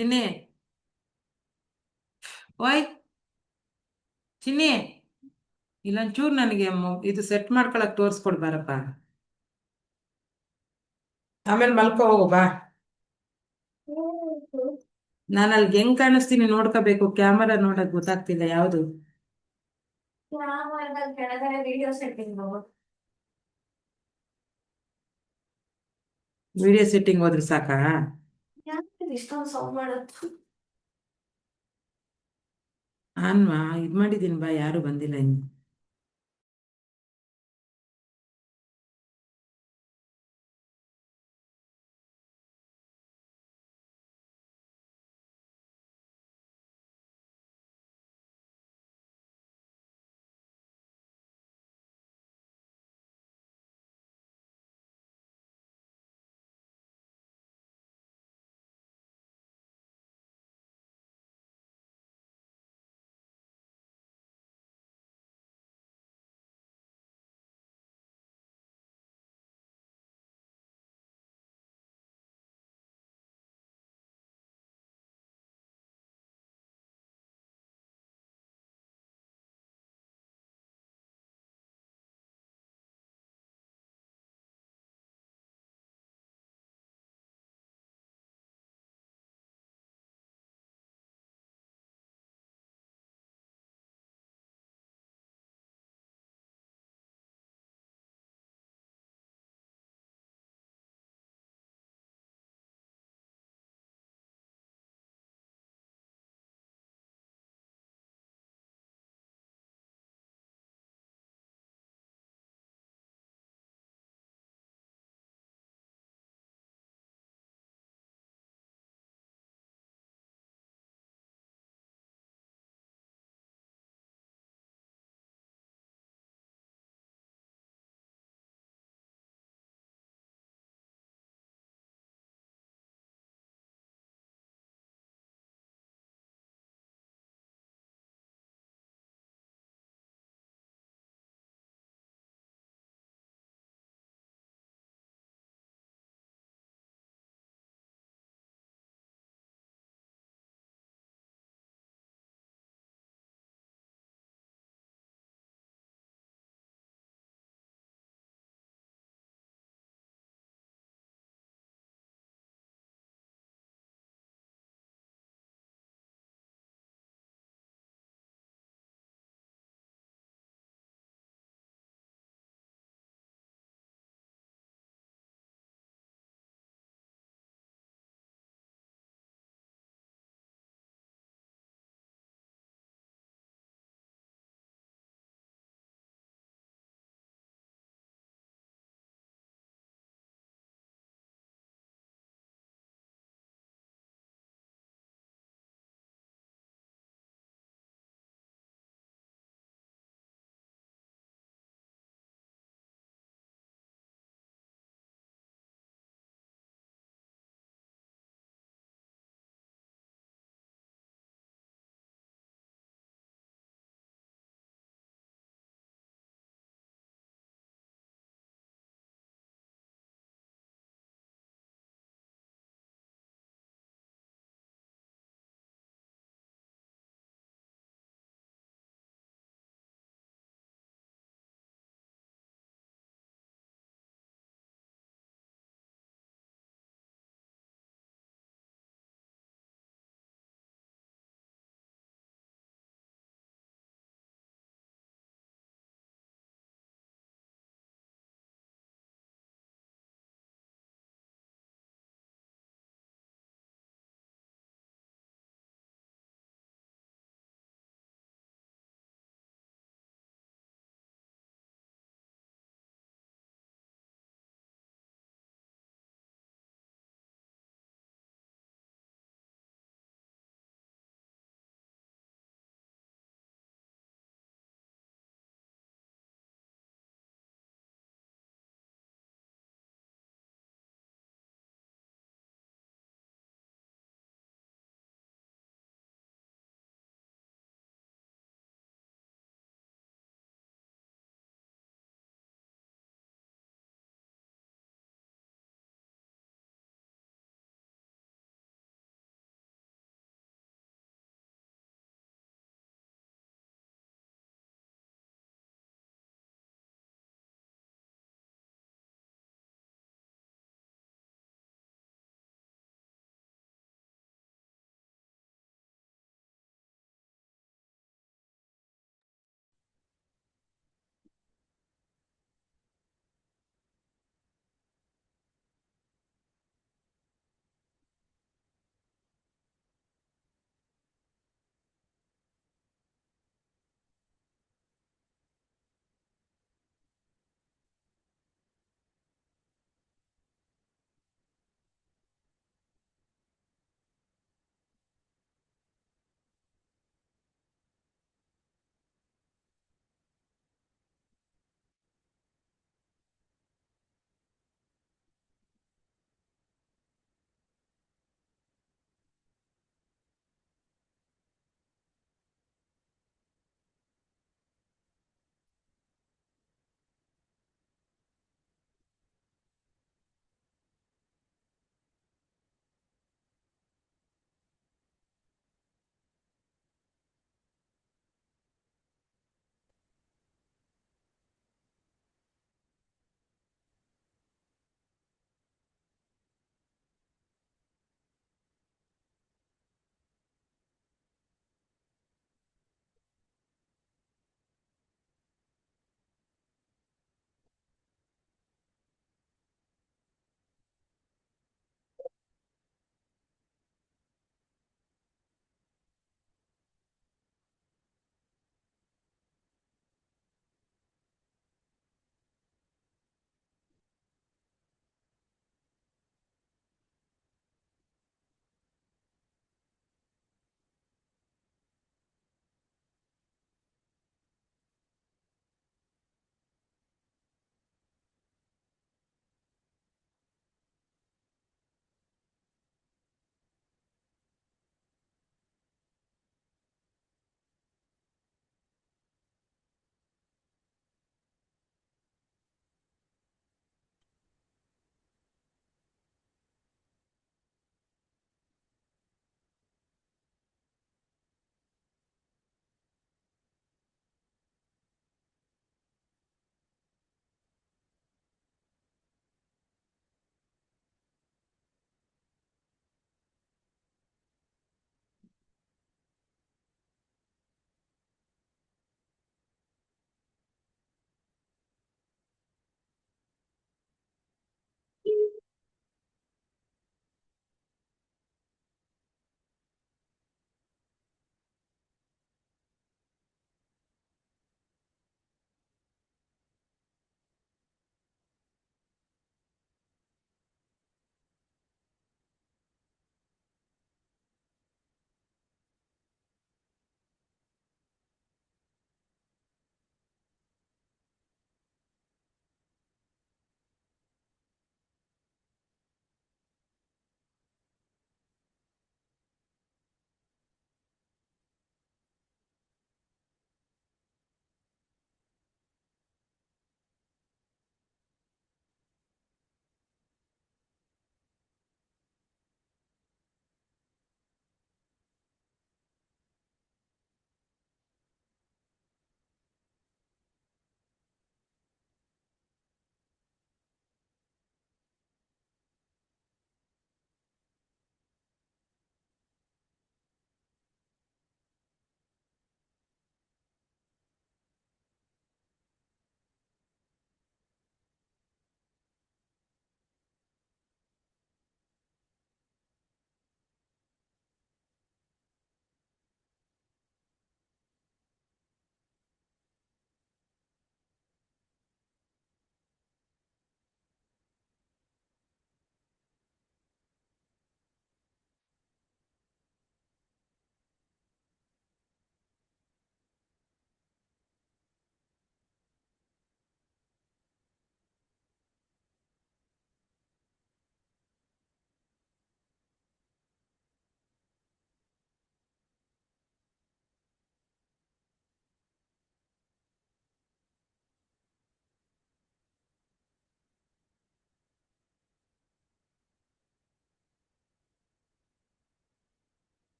ಚಿನ್ನಿ ಓಯ್ ಚಿನ್ನಿ ಇಲ್ಲೊಂಚೂರು ನನಗೆ ಇದು ಸೆಟ್ ಮಾಡ್ಕೊಳಕ್ ತೋರಿಸ್ಕೊಡ್ಬಾರಪ್ಪ. ಆಮೇಲೆ ಮಲ್ಕೋ ಹೋಗು ಬಾ. ನಾನು ಅಲ್ಲಿ ಹೆಂಗ್ ಕಾಣಿಸ್ತೀನಿ ನೋಡ್ಕೋಬೇಕು, ಕ್ಯಾಮರಾ ನೋಡಕ್ ಗೊತ್ತಾಗ್ತಿಲ್ಲ ಯಾವುದು. ಕೆಳಗಡೆ ವಿಡಿಯೋ ಸೆಟ್ಟಿಂಗ್. ವಿಡಿಯೋ ಸೆಟ್ಟಿಂಗ್ ಹೋದ್ರೆ ಸಾಕಾ? ಯಾಕೆ ಇಷ್ಟೊಂದು ಸೌಂಡ್ ಮಾಡುತ್ತೆ? ಅನ್ವಾ ಇದ್ ಮಾಡಿದೀನಿ ಬಾ, ಯಾರು ಬಂದಿಲ್ಲ ಇನ್ನು.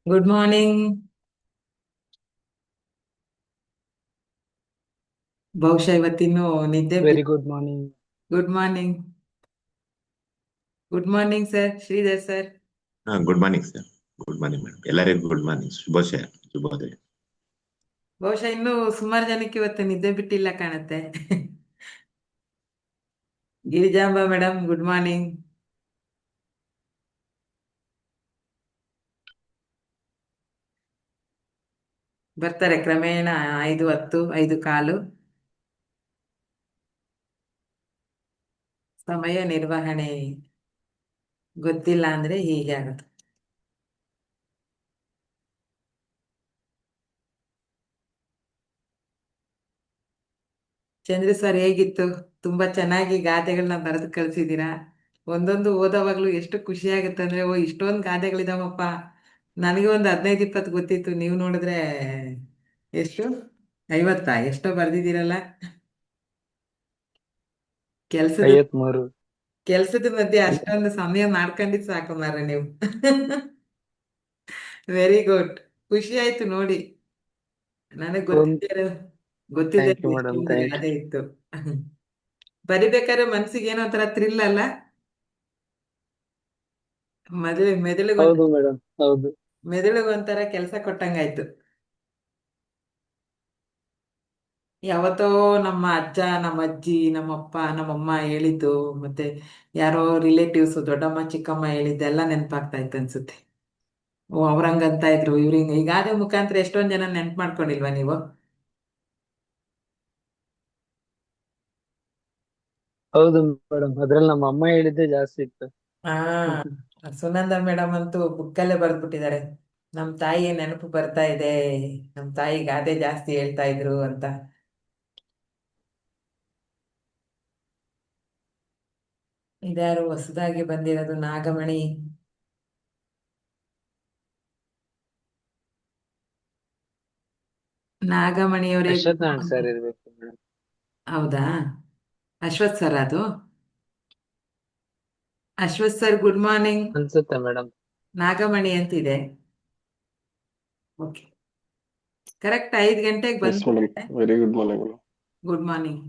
Good morning. ಬಹುಶಃ ಇವತ್ತಿನ್ನು ನಿದ್ದೆ very good morning. Good morning. Good morning sir, Sridhar sir. Good morning sir. Good morning madam, ಎಲ್ಲರಿಗೂ ಗುಡ್ ಮಾರ್ನಿಂಗ್, ಶುಭೋದಯ. ಶುಭೋದಯ. ಬಹುಶಃ ಇನ್ನೂ ಸುಮಾರು ಜನಕ್ಕೆ ಇವತ್ತು ನಿದ್ದೆ ಬಿಟ್ಟಿಲ್ಲ ಕಾಣುತ್ತೆ. Girijamba madam, good morning. ಬರ್ತಾರೆ ಕ್ರಮೇಣ, 5:10, 5:15. ಸಮಯ ನಿರ್ವಹಣೆ ಗೊತ್ತಿಲ್ಲ ಅಂದ್ರೆ ಹೀಗೆ ಆಗುತ್ತೆ. ಚಂದ್ರ ಸರ್ ಹೇಗಿತ್ತು? ತುಂಬಾ ಚೆನ್ನಾಗಿ ಗಾದೆಗಳನ್ನ ಬರೆದು ಕಳ್ಸಿದ್ದೀರಾ. ಒಂದೊಂದು ಓದೋವಾಗ್ಲೂ ಎಷ್ಟು ಖುಷಿ ಆಗುತ್ತೆ ಅಂದ್ರೆ, ಓ ಇಷ್ಟೊಂದು ಗಾದೆಗಳಿದಾವಪ್ಪ. ನನಗೆ ಒಂದು 15-20 ಗೊತ್ತಿತ್ತು, ನೀವು ನೋಡಿದ್ರೆ ಎಷ್ಟು, 50 ಎಷ್ಟೋ ಬರ್ದಿದ್ದೀರಲ್ಲ. ಕೆಲ್ಸದ 53. ಕೆಲ್ಸದ ಮಧ್ಯೆ ಅಷ್ಟೊಂದು ಸಮಯ ಮಾಡ್ಕೊಂಡಿದ್ ಸಾಕು ಮಾರ್ರೆ ನೀವು. Very good. ಖುಷಿ ಆಯ್ತು ನೋಡಿ. ನನಗೆ ಗೊತ್ತಿದೆ ಥ್ಯಾಂಕ್ ಯು ಮೇಡಮ್, ಎಷ್ಟೊಂದು ಥ್ಯಾಂಕ್ ಯು. ಗಾದೆ ಇತ್ತು. ಬರಿಬೇಕಾದ್ರೆ ಮನ್ಸಿಗೆ ಏನೋ ಒಂಥರ ಥ್ರಿಲ್ ಅಲ್ಲ, ಮೆದುಳಿಗೊಂಥರ ಹೌದು ಮೇಡಮ್, ಹೌದು. ಮೆದುಳಿಗೊಂಥರ ಕೆಲಸ ಕೊಟ್ಟಂಗಾಯ್ತು. ಯಾವತ್ತೋ ನಮ್ಮ ಅಜ್ಜ, ನಮ್ಮ ಅಜ್ಜಿ, ನಮ್ಮಪ್ಪ, ನಮ್ಮಮ್ಮ ಹೇಳಿದ್ದು, ಮತ್ತೆ ಯಾರೋ ರಿಲೇಟಿವ್ಸ್, ದೊಡ್ಡಮ್ಮ ಚಿಕ್ಕಮ್ಮ ಹೇಳಿದ್ದೆಲ್ಲ ನೆನಪಾಗ್ತಾ ಇತ್ತು ಅನ್ಸುತ್ತೆ. ಓ ಅವ್ರಂಗಂತ ಇದ್ರು, ಇವ್ರಿಂಗ. ಈ ಗಾದೆ ಮುಖಾಂತರ ಎಷ್ಟೊಂದ್ ಜನ ನೆನ್ಪು ಮಾಡ್ಕೊಂಡಿಲ್ವಾ ನೀವು? ಹೌದು ಮೇಡಮ್, ಅದ್ರಲ್ಲಿ ನಮ್ಮ ಅಮ್ಮ ಹೇಳಿದ್ದೆ ಜಾಸ್ತಿ ಇತ್ತು. ಹಾ, ಸುನಂದ ಮೇಡಮ್ ಅಂತೂ ಬುಕ್ಕಲ್ಲೇ ಬರ್ದ್ಬಿಟ್ಟಿದ್ದಾರೆ, ನಮ್ ತಾಯಿ ನೆನಪು ಬರ್ತಾ ಇದೆ, ನಮ್ ತಾಯಿ ಗಾದೆ ಜಾಸ್ತಿ ಹೇಳ್ತಾ ಇದ್ರು ಅಂತ. ಇದ್ಯಾರು ಹೊಸದಾಗಿ ಬಂದಿರೋದು? ನಾಗಮಣಿ. ನಾಗಮಣಿಯವರೇ, good Ashwath Narayan sir morning. ಇರ್ಬೇಕು ಮೇಡಮ್. ಹೌದಾ? ಅಶ್ವಥ್ ಸರ್ ಅದು? Ashwath sir good morning. ಅನ್ಸುತ್ತೆ ಮೇಡಮ್. ನಾಗಮಣಿ ಅಂತಿದೆ. ಓಕೆ, ಕರೆಕ್ಟ್ 5 ಗಂಟೆಗೆ Yes, madam. ಬಂದ್ಬಿಟ್ರೆ. Very good morning, madam. Good morning.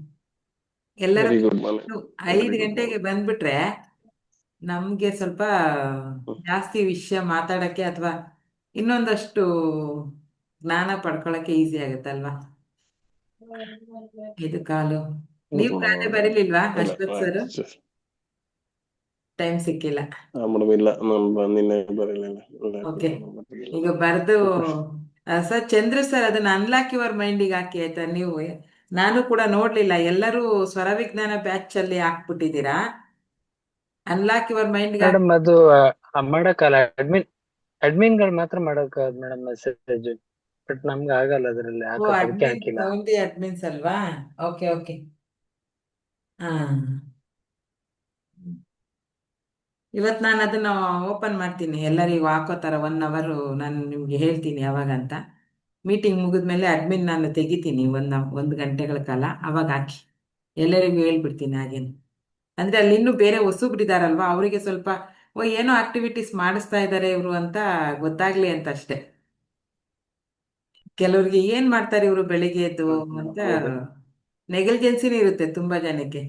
ಎಲ್ಲರ Very good morning. ಐದು Very good ಗಂಟೆಗೆ morning. ಬಂದ್ಬಿಟ್ರೆ ನಮ್ಗೆ ಸ್ವಲ್ಪ ಹ್ಮ್. ಜಾಸ್ತಿ ವಿಷಯ ಮಾತಾಡಕ್ಕೆ ಅಥವಾ ಇನ್ನೊಂದಷ್ಟು ಜ್ಞಾನ ಪಡ್ಕೊಳಕ್ಕೆ ಈಸಿ ಆಗುತ್ತಲ್ವಾ? 5:15. ನೀವು ಗಾದೆ ಬರೀಲಿಲ್ವಾ ಇಲ್ಲ, ಅಶ್ವಥ್ ಸರ್? ಟೈಮ್ ಸಿಕ್ಕಿಲ್ಲ. ಮೇಡಮ್ ಇಲ್ಲ, ನಾನು ನಿನ್ನೆ ಬರಲಿಲ್ಲ. ಓಕೆ, ಈಗ ಬರ್ದು. ಸರ್ ಚಂದ್ರ ಸರ್, ಅದನ್ನ ಅನ್ಲಾಕ್ ಯುವರ್ ಮೈಂಡಿಗೆ ಹಾಕಿ ಆಯ್ತಾ ನೀವು? ನಾನು ಕೂಡ ನೋಡ್ಲಿಲ್ಲ, ಎಲ್ಲರೂ ಸ್ವರ ವಿಜ್ಞಾನ ಬ್ಯಾಚ್ ಅಲ್ಲಿ ಹಾಕ್ಬಿಟ್ಟಿದ್ದೀರಾ. ಅನ್ಲಾಕ್ ಯುವರ್ ಮೈಂಡ್ಗೆ ಹಾಕಿ. ಮೇಡಮ್ ಅದು ಮಾಡಕ್ಕಲ್ಲ, ಅಡ್ಮಿನ್ ಗಳು ಮಾತ್ರ ಮಾಡಕ್ ಮೇಡಮ್ ಮೆಸೇಜ್. ಬಟ್ ನಮ್ಗೆ ಆಗಲ್ಲ ಅದ್ರಲ್ಲಿ ಓ, ಹಾಕಕ್, ಅದಕ್ಕೆ ಅಡ್ಮಿನ್ಸ್, ಹಾಕಿಲ್ಲ. ಓನ್ಲಿ ಅಡ್ಮಿನ್ಸ್ ಅಲ್ವಾ? Okay okay. ಹಾ, ಇವತ್ತು ನಾನು ಅದನ್ನ ಓಪನ್ ಮಾಡ್ತೀನಿ, ಎಲ್ಲರಿಗೂ ಹಾಕೋ ಥರ 1 hour ನಾನು ನಿಮ್ಗೆ ಹೇಳ್ತೀನಿ ಯಾವಾಗಂತ. ಮೀಟಿಂಗ್ ಮುಗಿದ್ಮೇಲೆ ಅಡ್ಮಿನ್ ನಾನು ತೆಗಿತೀನಿ 1 ಗಂಟೆಗಳ ಕಾಲ, ಅವಾಗ ಹಾಕಿ ಎಲ್ಲರಿಗೂ ಹೇಳ್ಬಿಡ್ತೀನಿ ಹಾಗೇನು. ಅಂದ್ರೆ ಅಲ್ಲಿ ಇನ್ನೂ ಬೇರೆ ಹೊಸಬ್ರಿದಾರಲ್ವಾ, ಅವರಿಗೆ ಸ್ವಲ್ಪ ಓ ಏನೋ ಆಕ್ಟಿವಿಟೀಸ್ ಮಾಡಿಸ್ತಾ ಇದ್ದಾರೆ ಇವರು ಅಂತ ಗೊತ್ತಾಗ್ಲಿ ಅಂತ ಅಷ್ಟೇ. ಕೆಲವ್ರಿಗೆ ಏನ್ ಮಾಡ್ತಾರೆ ಇವರು ಬೆಳಿಗ್ಗೆ ಎದ್ದು ಅಂತ ಹೌದು. ನೆಗ್ಲಿಜೆನ್ಸಿನೇ ಇರುತ್ತೆ ತುಂಬಾ ಜನಕ್ಕೆ.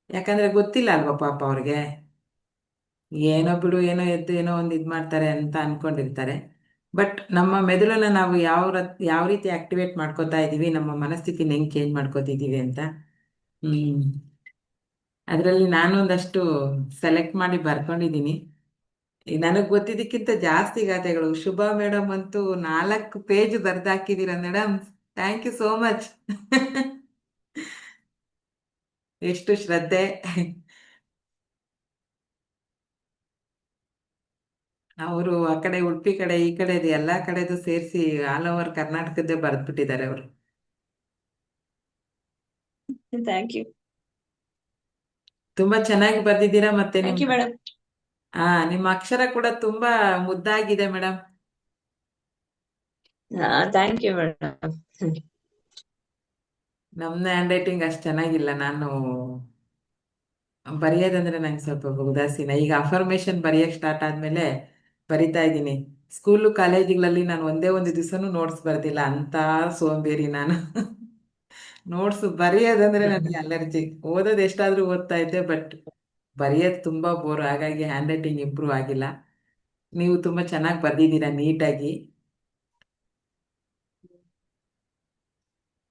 ಯಾಕಂದ್ರೆ ಗೊತ್ತಿಲ್ಲ ಅಲ್ವಾ ಪಾಪ ಅವ್ರಿಗೆ, ಏನೋ ಬಿಡು, ಏನೋ ಎದ್ದು ಏನೋ ಒಂದು ಇದ್ ಮಾಡ್ತಾರೆ ಅಂತ ಅನ್ಕೊಂಡಿರ್ತಾರೆ. ಬಟ್ ನಮ್ಮ ಮೆದುಳನ್ನ ನಾವು ಯಾವ ರೀತಿ ಆಕ್ಟಿವೇಟ್ ಮಾಡ್ಕೋತಾ ಇದೀವಿ, ನಮ್ಮ ಮನಸ್ಥಿತಿನ ಹೆಂಗ್ ಚೇಂಜ್ ಮಾಡ್ಕೋತಿದೀವಿ ಅಂತ. ಅದರಲ್ಲಿ ನಾನು ಒಂದಷ್ಟು ಸೆಲೆಕ್ಟ್ ಮಾಡಿ ಬರ್ಕೊಂಡಿದ್ದೀನಿ. ನನಗ್ ಗೊತ್ತಿದ್ದಕ್ಕಿಂತ ಜಾಸ್ತಿ ಗಾದೆಗಳು. ಶುಭಾ ಮೇಡಮ್ ಅಂತೂ 4 ಪೇಜ್ ಬರ್ದಾಕಿದ್ದೀರಾ madam, thank you so much. ಎಷ್ಟು ಶ್ರದ್ಧೆ. ಅವರು ಆ ಕಡೆ ಉಡುಪಿ ಕಡೆ, ಈ ಕಡೆ ಎಲ್ಲಾ ಕಡೆದು ಸೇರಿಸಿ ಆಲ್ ಓವರ್ ಕರ್ನಾಟಕದ್ದೇ ಬರ್ದ್ಬಿಟ್ಟಿದ್ದಾರೆ ಅವರು. Thank you. ತುಂಬಾ ಚೆನ್ನಾಗಿ ಬರ್ದಿದ್ದೀರಾ. ಮತ್ತೆ ಥ್ಯಾಂಕ್ ಯು ನಿಮ್ಮ ಮೇಡಮ್. ನಿಮ್ಮ ಅಕ್ಷರ ಕೂಡ ತುಂಬಾ ಮುದ್ದಾಗಿದೆ ಮೇಡಮ್. Thank you madam. ನಮ್ನ ಹ್ಯಾಂಡ್ ರೈಟಿಂಗ್ ಅಷ್ಟು ಚೆನ್ನಾಗಿಲ್ಲ. ನಾನು ಬರೆಯೋದಂದ್ರೆ ನಂಗೆ ಸ್ವಲ್ಪ ಉದಾಸೀನ. ಈಗ ಅಫರ್ಮೇಶನ್ ಬರೆಯಕ್ ಸ್ಟಾರ್ಟ್ ಆದ್ಮೇಲೆ ಬರಿತಾ ಇದ್ದೀನಿ. ಸ್ಕೂಲು ಕಾಲೇಜುಗಳಲ್ಲಿ ನಾನು ಒಂದೇ ಒಂದು ದಿವಸನೂ ನೋಟ್ಸ್ ಬರ್ದಿಲ್ಲ ಅಂತ ಸೋಂಬೇರಿ ನಾನು. ನೋಟ್ಸ್ ಬರೆಯೋದಂದ್ರೆ ನನಗೆ ಅಲರ್ಜಿ. ಓದೋದು ಎಷ್ಟಾದ್ರೂ ಓದ್ತಾ ಇದ್ದೆ, ಬಟ್ ಬರೆಯೋದು ತುಂಬಾ ಬೋರ್. ಹಾಗಾಗಿ ಹ್ಯಾಂಡ್ ರೈಟಿಂಗ್ ಇಂಪ್ರೂವ್ ಆಗಿಲ್ಲ. ನೀವು ತುಂಬಾ ಚೆನ್ನಾಗಿ ಬರ್ದಿದ್ದೀರಾ, ನೀಟಾಗಿ.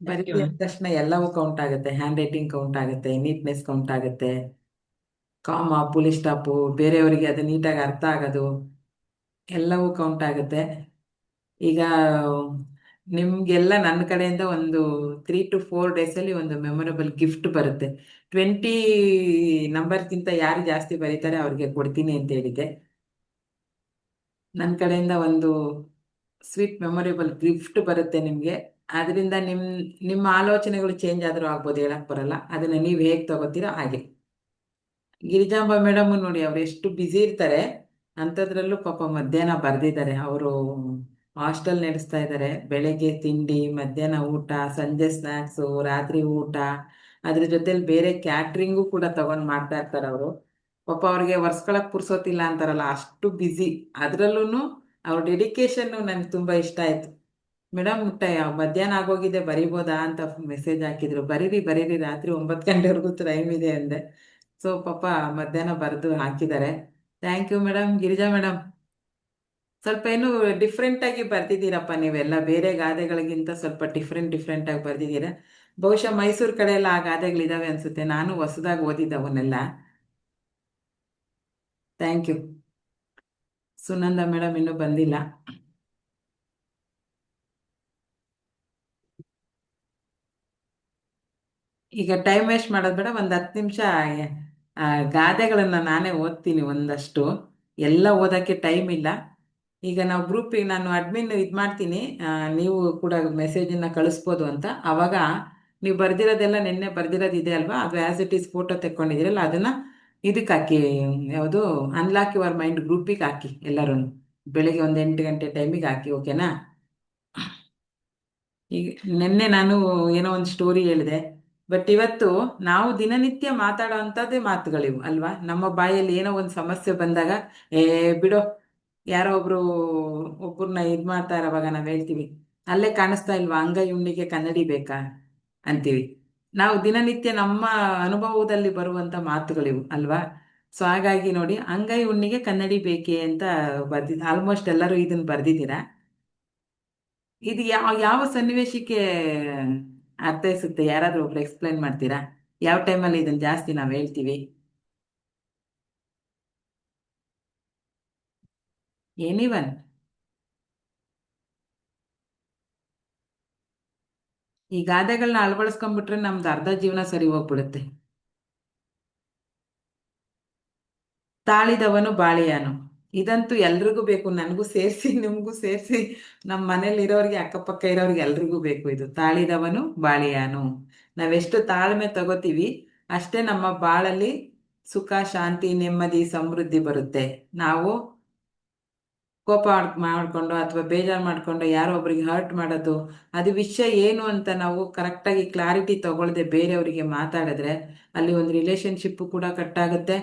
ಥ್ಯಾಂಕ್ ಯು ಬರೀತೀವಿ ಅಂದ ಮ್ಯಾಮ್. ತಕ್ಷಣ ಎಲ್ಲವೂ ಕೌಂಟ್ ಆಗುತ್ತೆ. ಹ್ಯಾಂಡ್ ರೈಟಿಂಗ್ ಕೌಂಟ್ ಆಗುತ್ತೆ, ನೀಟ್ನೆಸ್ ಕೌಂಟ್ ಆಗುತ್ತೆ, ಕಾಮ ಪುಲಿ ಸ್ಟಾಪು, ಬೇರೆಯವರಿಗೆ ಅದು ನೀಟಾಗಿ ಅರ್ಥ ಆಗೋದು ಎಲ್ಲವೂ ಕೌಂಟ್ ಆಗುತ್ತೆ. ಈಗ ನಿಮ್ಗೆಲ್ಲ ನನ್ನ ಕಡೆಯಿಂದ ಒಂದು 3 to 4 ಡೇಸಲ್ಲಿ ಒಂದು ಮೆಮೊರಬಲ್ ಗಿಫ್ಟ್ ಬರುತ್ತೆ. 20 ನಂಬರ್ಗಿಂತ ಯಾರು ಜಾಸ್ತಿ ಬರೀತಾರೆ ಅವ್ರಿಗೆ ಕೊಡ್ತೀನಿ ಅಂತ ಹೇಳಿದ್ದೆ. ನನ್ನ ಕಡೆಯಿಂದ ಒಂದು ಸ್ವೀಟ್ ಮೆಮೊರೇಬಲ್ ಗಿಫ್ಟ್ ಬರುತ್ತೆ ನಿಮಗೆ. ಅದರಿಂದ ನಿಮ್ಮ ಆಲೋಚನೆಗಳು ಚೇಂಜ್ ಆದರೂ ಆಗ್ಬೋದು, ಹೇಳಕ್ ಬರಲ್ಲ. ಅದನ್ನ ನೀವು ಹೇಗೆ ತಗೋತೀರೋ ಹಾಗೆ. ಗಿರಿಜಾಂಬ ಮೇಡಮ್ ನೋಡಿ, ಅವ್ರು ಎಷ್ಟು ಬ್ಯುಸಿ ಇರ್ತಾರೆ. ಅಂಥದ್ರಲ್ಲೂ ಪಾಪ ಮಧ್ಯಾಹ್ನ ಬರ್ದಿದ್ದಾರೆ. ಅವರು ಹಾಸ್ಟೆಲ್ ನಡೆಸ್ತಾ ಇದ್ದಾರೆ. ಬೆಳಗ್ಗೆ ತಿಂಡಿ, ಮಧ್ಯಾಹ್ನ ಊಟ, ಸಂಜೆ ಸ್ನ್ಯಾಕ್ಸು, ರಾತ್ರಿ ಊಟ, ಅದ್ರ ಜೊತೆಲಿ ಬೇರೆ ಕ್ಯಾಟ್ರಿಂಗು ಕೂಡ ತಗೊಂಡು ಮಾಡ್ತಾ ಇರ್ತಾರೆ ಅವರು. ಪಾಪ ಅವ್ರಿಗೆ ಒರ್ಸ್ಕೊಳಕ್ ಪುರ್ಸೋತಿಲ್ಲ ಅಂತಾರಲ್ಲ, ಅಷ್ಟು ಬ್ಯುಸಿ. ಅದ್ರಲ್ಲೂ ಅವ್ರ ಡೆಡಿಕೇಶನ್ ನನ್ಗೆ ತುಂಬಾ ಇಷ್ಟ ಆಯ್ತು. ಮೇಡಮ್ ಮಧ್ಯಾಹ್ನ ಆಗೋಗಿದೆ, ಬರಿಬೋದಾ ಅಂತ ಮೆಸೇಜ್ ಹಾಕಿದ್ರು. ಬರೀರಿ ಬರೀರಿ, ರಾತ್ರಿ 9 ಗಂಟೆವರೆಗೂ ಟೈಮ್ ಇದೆ ಅಂದೆ. ಸೊ ಪಾಪ ಮಧ್ಯಾಹ್ನ ಬರೆದು ಹಾಕಿದ್ದಾರೆ. Thank you madam. Girija madam, ಸ್ವಲ್ಪ ಏನು ಡಿಫ್ರೆಂಟ್ ಆಗಿ ಬರ್ದಿದ್ದೀರಪ್ಪ ನೀವೆಲ್ಲ. ಬೇರೆ ಗಾದೆಗಳಿಗಿಂತ ಸ್ವಲ್ಪ ಡಿಫ್ರೆಂಟ್ ಆಗಿ ಬರ್ದಿದ್ದೀರಾ. ಬಹುಶಃ ಮೈಸೂರು ಕಡೆ ಎಲ್ಲ ಆ ಗಾದೆಗಳಿದಾವೆ ಅನ್ಸುತ್ತೆ. ನಾನು ಹೊಸದಾಗಿ ಓದಿದ್ದವನ್ನೆಲ್ಲ. Thank you. ಸುನಂದ ಮೇಡಮ್ ಇನ್ನೂ ಬಂದಿಲ್ಲ. ಈಗ ಟೈಮ್ ವೇಸ್ಟ್ ಮಾಡೋದು ಬೇಡ, ಒಂದು 10 ನಿಮಿಷ ಗಾದೆಗಳನ್ನ ನಾನೇ ಓದ್ತೀನಿ ಒಂದಷ್ಟು. ಎಲ್ಲ ಓದಕ್ಕೆ ಟೈಮ್ ಇಲ್ಲ. ಈಗ ನಾವು ಗ್ರೂಪಿಗೆ ನಾನು ಅಡ್ಮಿನ್ ಇದು ಮಾಡ್ತೀನಿ. ನೀವು ಕೂಡ ಮೆಸೇಜನ್ನ ಕಳಿಸ್ಬೋದು ಅಂತ. ಆವಾಗ ನೀವು ಬರ್ದಿರೋದೆಲ್ಲ ನಿನ್ನೆ ಬರ್ದಿರೋದು ಇದೆ ಅಲ್ವಾ, ಅದು ಆ್ಯಸ್ ಇಟ್ ಈಸ್ ಫೋಟೋ ತೆಕ್ಕೊಂಡಿದ್ದೀರಲ್ಲ, ಅದನ್ನ ಇದಕ್ಕೆ ಹಾಕಿ. ಯಾವುದು, ಅನ್ಲಾಕ್ ಯುವರ್ ಮೈಂಡ್ ಗ್ರೂಪಿಗೆ ಹಾಕಿ ಎಲ್ಲರೂ. ಬೆಳಿಗ್ಗೆ ಒಂದು 8 ಗಂಟೆ ಟೈಮಿಗೆ ಹಾಕಿ, ಓಕೆನಾ? ಈಗ ನಿನ್ನೆ ನಾನು ಏನೋ ಒಂದು ಸ್ಟೋರಿ ಹೇಳಿದೆ, ಬಟ್ ಇವತ್ತು ನಾವು ದಿನನಿತ್ಯ ಮಾತಾಡೋ ಅಂಥದ್ದೇ ಮಾತುಗಳಿವು ಅಲ್ವಾ. ನಮ್ಮ ಬಾಯಲ್ಲಿ ಏನೋ ಒಂದು ಸಮಸ್ಯೆ ಬಂದಾಗ, ಏ ಬಿಡೋ, ಯಾರೋ ಒಬ್ಬರನ್ನ ಇದು ಮಾಡ್ತಾ ಇರೋವಾಗ ನಾವು ಹೇಳ್ತೀವಿ, ಅಲ್ಲೇ ಕಾಣಿಸ್ತಾ ಇಲ್ವಾ ಅಂಗೈ ಹುಣ್ಣಿಗೆ ಕನ್ನಡಿ ಬೇಕಾ ಅಂತೀವಿ. ನಾವು ದಿನನಿತ್ಯ ನಮ್ಮ ಅನುಭವದಲ್ಲಿ ಬರುವಂತ ಮಾತುಗಳಿವು ಅಲ್ವಾ. ಸೊ ಹಾಗಾಗಿ ನೋಡಿ, ಅಂಗೈ ಹುಣ್ಣಿಗೆ ಕನ್ನಡಿ ಬೇಕೇ ಅಂತ ಆಲ್ಮೋಸ್ಟ್ ಎಲ್ಲರೂ ಇದನ್ನ ಬರ್ದಿದ್ದೀರಾ. ಇದು ಯಾವ ಸನ್ನಿವೇಶಕ್ಕೆ ಅರ್ಥೈಸುತ್ತೆ? ಯಾರಾದ್ರೂ ಒಬ್ರು ಎಕ್ಸ್ಪ್ಲೈನ್ ಮಾಡ್ತೀರಾ? ಯಾವ ಟೈಮಲ್ಲಿ ಇದನ್ನ ಜಾಸ್ತಿ ನಾವು ಹೇಳ್ತೀವಿ? ಎನಿವನ್? ಈ ಗಾದೆಗಳನ್ನ ಅಳವಡಿಸ್ಕೊಂಡ್ಬಿಟ್ರೆ ನಮ್ದು ಅರ್ಧ ಜೀವನ ಸರಿ ಹೋಗ್ಬಿಡುತ್ತೆ. ತಾಳಿದವನು ಬಾಳಿಯಾನು, ಇದಂತೂ ಎಲ್ರಿಗೂ ಬೇಕು. ನನಗೂ ಸೇರಿಸಿ, ನಿಮಗೂ ಸೇರಿಸಿ, ನಮ್ಮ ಮನೇಲಿ ಇರೋರಿಗೆ, ಅಕ್ಕಪಕ್ಕ ಇರೋರಿಗೆ ಎಲ್ರಿಗೂ ಬೇಕು ಇದು. ತಾಳಿದವನು ಬಾಳಿಯಾನು. ನಾವೆಷ್ಟು ತಾಳ್ಮೆ ತಗೋತೀವಿ, ಅಷ್ಟೇ ನಮ್ಮ ಬಾಳಲ್ಲಿ ಸುಖ, ಶಾಂತಿ, ನೆಮ್ಮದಿ, ಸಮೃದ್ಧಿ ಬರುತ್ತೆ. ನಾವು ಕೋಪ ಮಾಡ್ಕೊಂಡು ಅಥವಾ ಬೇಜಾರು ಮಾಡ್ಕೊಂಡು ಯಾರೋ ಒಬ್ರಿಗೆ ಹರ್ಟ್ ಮಾಡೋದು, ಅದು ವಿಷಯ ಏನು ಅಂತ ನಾವು ಕರೆಕ್ಟಾಗಿ ಕ್ಲಾರಿಟಿ ತಗೊಳ್ದೆ ಬೇರೆಯವರಿಗೆ ಮಾತಾಡಿದ್ರೆ, ಅಲ್ಲಿ ಒಂದು ರಿಲೇಶನ್ಶಿಪ್ ಕೂಡ ಕಟ್ ಆಗುತ್ತೆ.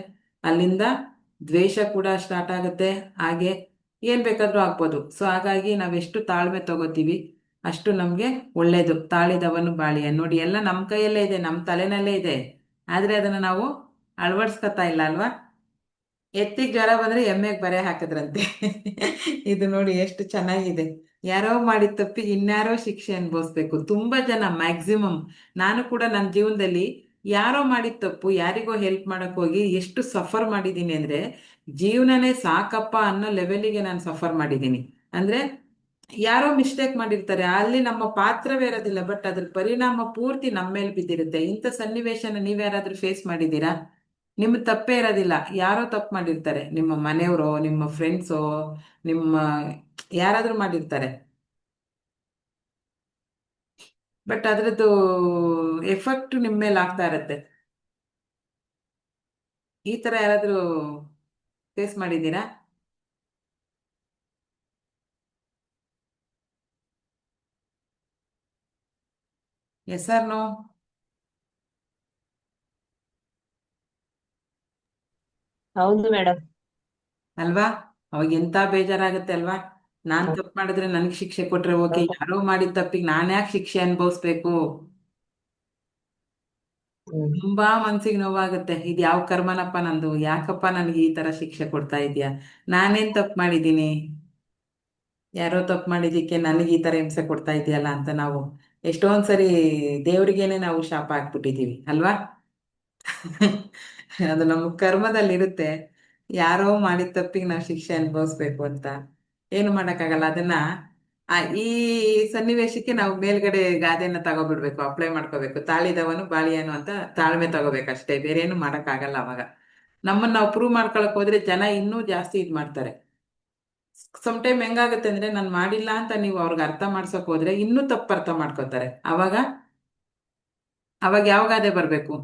ಅಲ್ಲಿಂದ ದ್ವೇಷ ಕೂಡ ಸ್ಟಾರ್ಟ್ ಆಗುತ್ತೆ. ಹಾಗೆ ಏನ್ ಬೇಕಾದ್ರೂ ಆಗ್ಬೋದು. ಸೊ ಹಾಗಾಗಿ ನಾವೆಷ್ಟು ತಾಳ್ಮೆ ತಗೋತೀವಿ ಅಷ್ಟು ನಮ್ಗೆ ಒಳ್ಳೇದು. ತಾಳಿದವನು ಬಾಳಿಯ. ನೋಡಿ, ಎಲ್ಲ ನಮ್ಮ ಕೈಯಲ್ಲೇ ಇದೆ, ನಮ್ಮ ತಲೆನಲ್ಲೇ ಇದೆ. ಆದ್ರೆ ಅದನ್ನ ನಾವು ಅಳವಡಿಸ್ಕೊತಾ ಇಲ್ಲ ಅಲ್ವಾ. ಎತ್ತಿಗೆ ಜ್ವರ ಬಂದ್ರೆ ಎಮ್ಮೆಗೆ ಬರೆ ಹಾಕಿದ್ರಂತೆ. ಇದು ನೋಡಿ ಎಷ್ಟು ಚೆನ್ನಾಗಿದೆ. ಯಾರೋ ಮಾಡಿದ ತಪ್ಪಿಗೆ ಇನ್ಯಾರೋ ಶಿಕ್ಷೆ ಅನುಭವಿಸ್ಬೇಕು. ತುಂಬಾ ಜನ, ಮ್ಯಾಕ್ಸಿಮಮ್, ನಾನು ಕೂಡ ನನ್ನ ಜೀವನದಲ್ಲಿ ಯಾರೋ ಮಾಡಿದ ತಪ್ಪು ಯಾರಿಗೋ ಹೆಲ್ಪ್ ಮಾಡಕ್ ಹೋಗಿ ಎಷ್ಟು ಸಫರ್ ಮಾಡಿದ್ದೀನಿ ಅಂದ್ರೆ, ಜೀವನನೇ ಸಾಕಪ್ಪ ಅನ್ನೋ ಲೆವೆಲಿಗೆ ನಾನು ಸಫರ್ ಮಾಡಿದ್ದೀನಿ. ಅಂದ್ರೆ ಯಾರೋ ಮಿಸ್ಟೇಕ್ ಮಾಡಿರ್ತಾರೆ, ಅಲ್ಲಿ ನಮ್ಮ ಪಾತ್ರವೇ ಇರೋದಿಲ್ಲ, ಬಟ್ ಅದ್ರ ಪರಿಣಾಮ ಪೂರ್ತಿ ನಮ್ಮ ಮೇಲೆ ಬಿದ್ದಿರುತ್ತೆ. ಇಂಥ ಸನ್ನಿವೇಶನ ನೀವ್ಯಾರಾದ್ರೂ ಫೇಸ್ ಮಾಡಿದ್ದೀರಾ? ನಿಮ್ಮ ತಪ್ಪೇ ಇರೋದಿಲ್ಲ, ಯಾರೋ ತಪ್ಪು ಮಾಡಿರ್ತಾರೆ, ನಿಮ್ಮ ಮನೆಯವರೋ, ನಿಮ್ಮ ಫ್ರೆಂಡ್ಸೋ, ನಿಮ್ಮ ಯಾರಾದ್ರೂ ಮಾಡಿರ್ತಾರೆ. ಬಟ್ ಅದ್ರದ್ದು ಎಫೆಕ್ಟ್ ನಿಮ್ಮ ಮೇಲೆ ಆಗ್ತಾ ಇರತ್ತೆ. ಈ ತರ ಯಾರಾದ್ರೂ ಫೇಸ್ ಮಾಡಿದ್ದೀರಾ? S R no? ಹೌದು ಮೇಡಮ್. ಅಲ್ವಾ? ಅವಾಗ ಎಂತ ಬೇಜಾರಾಗುತ್ತೆ ಅಲ್ವಾ. ನಾನ್ ತಪ್ಪು ಮಾಡಿದ್ರೆ ನನ್ಗೆ ಶಿಕ್ಷೆ ಕೊಟ್ರೆ ಓಕೆ, ಯಾರೋ ಮಾಡಿದ ತಪ್ಪಿಗೆ ನಾನ್ ಯಾಕೆ ಶಿಕ್ಷೆ ಅನುಭವಿಸ್ಬೇಕು? ತುಂಬಾ ಮನ್ಸಿಗೆ ನೋವಾಗುತ್ತೆ. ಇದು ಯಾವ ಕರ್ಮನಪ್ಪ ನಂದು, ಯಾಕಪ್ಪ ನನ್ಗೆ ಈ ತರ ಶಿಕ್ಷೆ ಕೊಡ್ತಾ ಇದೀಯಾ? ನಾನೇನ್ ತಪ್ಪು ಮಾಡಿದೀನಿ? ಯಾರೋ ತಪ್ಪು ಮಾಡಿದಿಕ್ಕೆ ನನಗೆ ಈ ತರ ಹಿಂಸೆ ಕೊಡ್ತಾ ಇದೆಯಲ್ಲ ಅಂತ ನಾವು ಎಷ್ಟೊಂದ್ಸರಿ ದೇವ್ರಿಗೇನೆ ನಾವು ಶಾಪ ಹಾಕ್ಬಿಟ್ಟಿದೀವಿ ಅಲ್ವಾ? ಅದು ನಮ್ಮ ಕರ್ಮದಲ್ಲಿರುತ್ತೆ. ಯಾರೋ ಮಾಡಿದ ತಪ್ಪಿಗೆ ನಾವು ಶಿಕ್ಷೆ ಅನುಭವಿಸ್ಬೇಕು ಅಂತ ಏನು ಮಾಡಕ್ಕಾಗಲ್ಲ. ಅದನ್ನ ಈ ಸನ್ನಿವೇಶಕ್ಕೆ ನಾವು ಮೇಲ್ಗಡೆ ಗಾದೆನ ತಗೋಬಿಡ್ಬೇಕು, ಅಪ್ಲೈ ಮಾಡ್ಕೋಬೇಕು. ತಾಳಿದವನು ಬಾಳಿಯನು ಅಂತ ತಾಳ್ಮೆ ತಗೋಬೇಕಷ್ಟೇ, ಬೇರೆ ಏನು ಮಾಡಕ್ಕಾಗಲ್ಲ. ಅವಾಗ ನಮ್ಮನ್ನ ನಾವು ಪ್ರೂವ್ ಮಾಡ್ಕೊಳಕ್ ಹೋದ್ರೆ ಜನ ಇನ್ನೂ ಜಾಸ್ತಿ ಇದ್ ಮಾಡ್ತಾರೆ. ಟೈಮ್ ಹೆಂಗಾಗುತ್ತೆ ಅಂದ್ರೆ ನಾನು ಮಾಡಿಲ್ಲ ಅಂತ ನೀವು ಅವ್ರಿಗೆ ಅರ್ಥ ಮಾಡ್ಸಕ್ ಹೋದ್ರೆ ಇನ್ನೂ ತಪ್ಪು ಅರ್ಥ ಮಾಡ್ಕೋತಾರೆ. ಅವಾಗ ಅವಾಗ ಯಾವ ಗಾದೆ ಬರ್ಬೇಕು?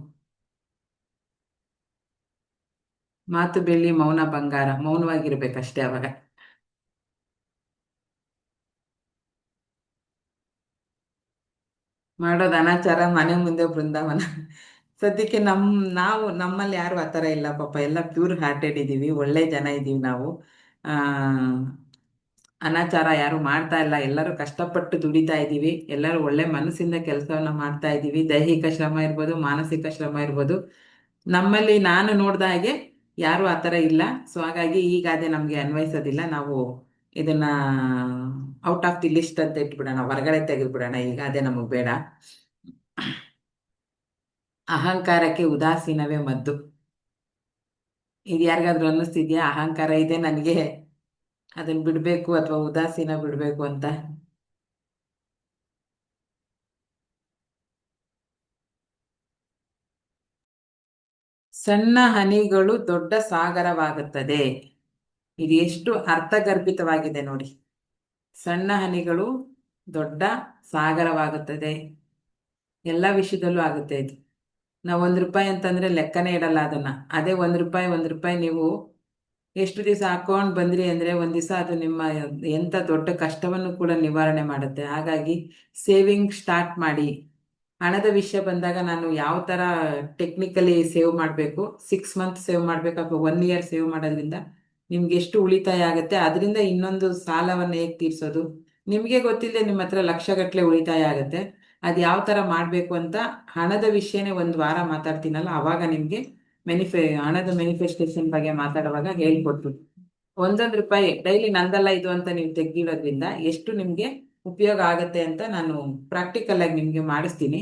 ಮಾತು ಬೆಳ್ಳಿ ಮೌನ ಬಂಗಾರ, ಮೌನವಾಗಿರ್ಬೇಕಷ್ಟೇ. ಅವಾಗ ಮಾಡೋದು ಅನಾಚಾರ, ಮನೆ ಮುಂದೆ ಬೃಂದಾವನ. ಸದ್ಯಕ್ಕೆ ನಾವು ನಮ್ಮಲ್ಲಿ ಯಾರು ಆ ಥರ ಇಲ್ಲ ಪಾಪ, ಎಲ್ಲ ಪ್ಯೂರ್ ಹಾರ್ಟೆಡ್ ಇದೀವಿ, ಒಳ್ಳೆ ಜನ ಇದೀವಿ ನಾವು. ಆ ಅನಾಚಾರ ಯಾರು ಮಾಡ್ತಾ ಇಲ್ಲ, ಎಲ್ಲರೂ ಕಷ್ಟಪಟ್ಟು ದುಡಿತಾ ಇದ್ದೀವಿ, ಎಲ್ಲರೂ ಒಳ್ಳೆ ಮನಸ್ಸಿಂದ ಕೆಲಸವನ್ನ ಮಾಡ್ತಾ ಇದ್ದೀವಿ. ದೈಹಿಕ ಶ್ರಮ ಇರ್ಬೋದು, ಮಾನಸಿಕ ಶ್ರಮ ಇರ್ಬೋದು, ನಮ್ಮಲ್ಲಿ ನಾನು ನೋಡ್ದ ಹಾಗೆ ಯಾರು ಆ ಥರ ಇಲ್ಲ. ಸೊ ಹಾಗಾಗಿ ಈ ಗಾದೆ ನಮಗೆ ಅನ್ವಯಿಸೋದಿಲ್ಲ. ನಾವು ಇದನ್ನ ಔಟ್ ಆಫ್ ದಿ ಲಿಸ್ಟ್ ಅಂತ ಇಟ್ಬಿಡೋಣ, ಹೊರಗಡೆ ತೆಗೆದ್ಬಿಡೋಣ. ಈ ಗಾದೆ ನಮಗೆ ಬೇಡ. ಅಹಂಕಾರಕ್ಕೆ ಉದಾಸೀನವೇ ಮದ್ದು. ಇದು ಯಾರಿಗಾದ್ರೂ ಅನ್ನಿಸ್ತಿದ್ಯಾ ಅಹಂಕಾರ ಇದೆ ನನಗೆ, ಅದನ್ನ ಬಿಡ್ಬೇಕು ಅಥವಾ ಉದಾಸೀನ ಬಿಡ್ಬೇಕು ಅಂತ? ಸಣ್ಣ ಹನಿಗಳು ದೊಡ್ಡ ಸಾಗರವಾಗುತ್ತದೆ. ಇದು ಎಷ್ಟು ಅರ್ಥಗರ್ಭಿತವಾಗಿದೆ ನೋಡಿ. ಸಣ್ಣ ಹನಿಗಳು ದೊಡ್ಡ ಸಾಗರವಾಗುತ್ತದೆ. ಎಲ್ಲ ವಿಷಯದಲ್ಲೂ ಆಗುತ್ತೆ ಇದು. ನಾವು ₹1 ಅಂತಂದ್ರೆ ಲೆಕ್ಕನೇ ಇಡಲ್ಲ ಅದನ್ನ. ಅದೇ ₹1 ನೀವು ಎಷ್ಟು ದಿವಸ ಹಾಕೊಂಡು ಬಂದ್ರಿ ಅಂದ್ರೆ ಒಂದ್ ದಿವಸ ಅದು ನಿಮ್ಮ ಎಂತ ದೊಡ್ಡ ಕಷ್ಟವನ್ನು ಕೂಡ ನಿವಾರಣೆ ಮಾಡುತ್ತೆ. ಹಾಗಾಗಿ ಸೇವಿಂಗ್ ಸ್ಟಾರ್ಟ್ ಮಾಡಿ. ಹಣದ ವಿಷಯ ಬಂದಾಗ ನಾನು ಯಾವ ತರ ಟೆಕ್ನಿಕಲಿ ಸೇವ್ ಮಾಡಬೇಕು, 6 ಮಂತ್ ಸೇವ್ ಮಾಡ್ಬೇಕು ಅಥವಾ 1 ಇಯರ್ ಸೇವ್ ಮಾಡೋದ್ರಿಂದ ನಿಮ್ಗೆ ಎಷ್ಟು ಉಳಿತಾಯ ಆಗುತ್ತೆ, ಅದರಿಂದ ಇನ್ನೊಂದು ಸಾಲವನ್ನು ಹೇಗೆ ತೀರ್ಸೋದು ನಿಮ್ಗೆ ಗೊತ್ತಿಲ್ಲದೆ ನಿಮ್ಮ ಹತ್ರ ಲಕ್ಷಗಟ್ಟಲೆ ಉಳಿತಾಯ ಆಗುತ್ತೆ. ಅದು ಯಾವ ತರ ಮಾಡ್ಬೇಕು ಅಂತ ಹಣದ ವಿಷಯನೇ 1 ವಾರ ಮಾತಾಡ್ತೀನಲ್ಲ, ಅವಾಗ ನಿಮ್ಗೆ ಹಣದ ಮ್ಯಾನಿಫೆಸ್ಟೇಷನ್ ಬಗ್ಗೆ ಮಾತಾಡುವಾಗ ಹೇಳ್ಕೊಟ್ಬಿಟ್ಟು ₹1 ಡೈಲಿ ನಂದಲ್ಲ ಇದು ಅಂತ ನೀವು ತೆಗ್ದಿಡೋದ್ರಿಂದ ಎಷ್ಟು ನಿಮ್ಗೆ ಉಪಯೋಗ ಆಗುತ್ತೆ ಅಂತ ನಾನು ಪ್ರಾಕ್ಟಿಕಲ್ ಆಗಿ ನಿಮ್ಗೆ ಮಾಡಿಸ್ತೀನಿ.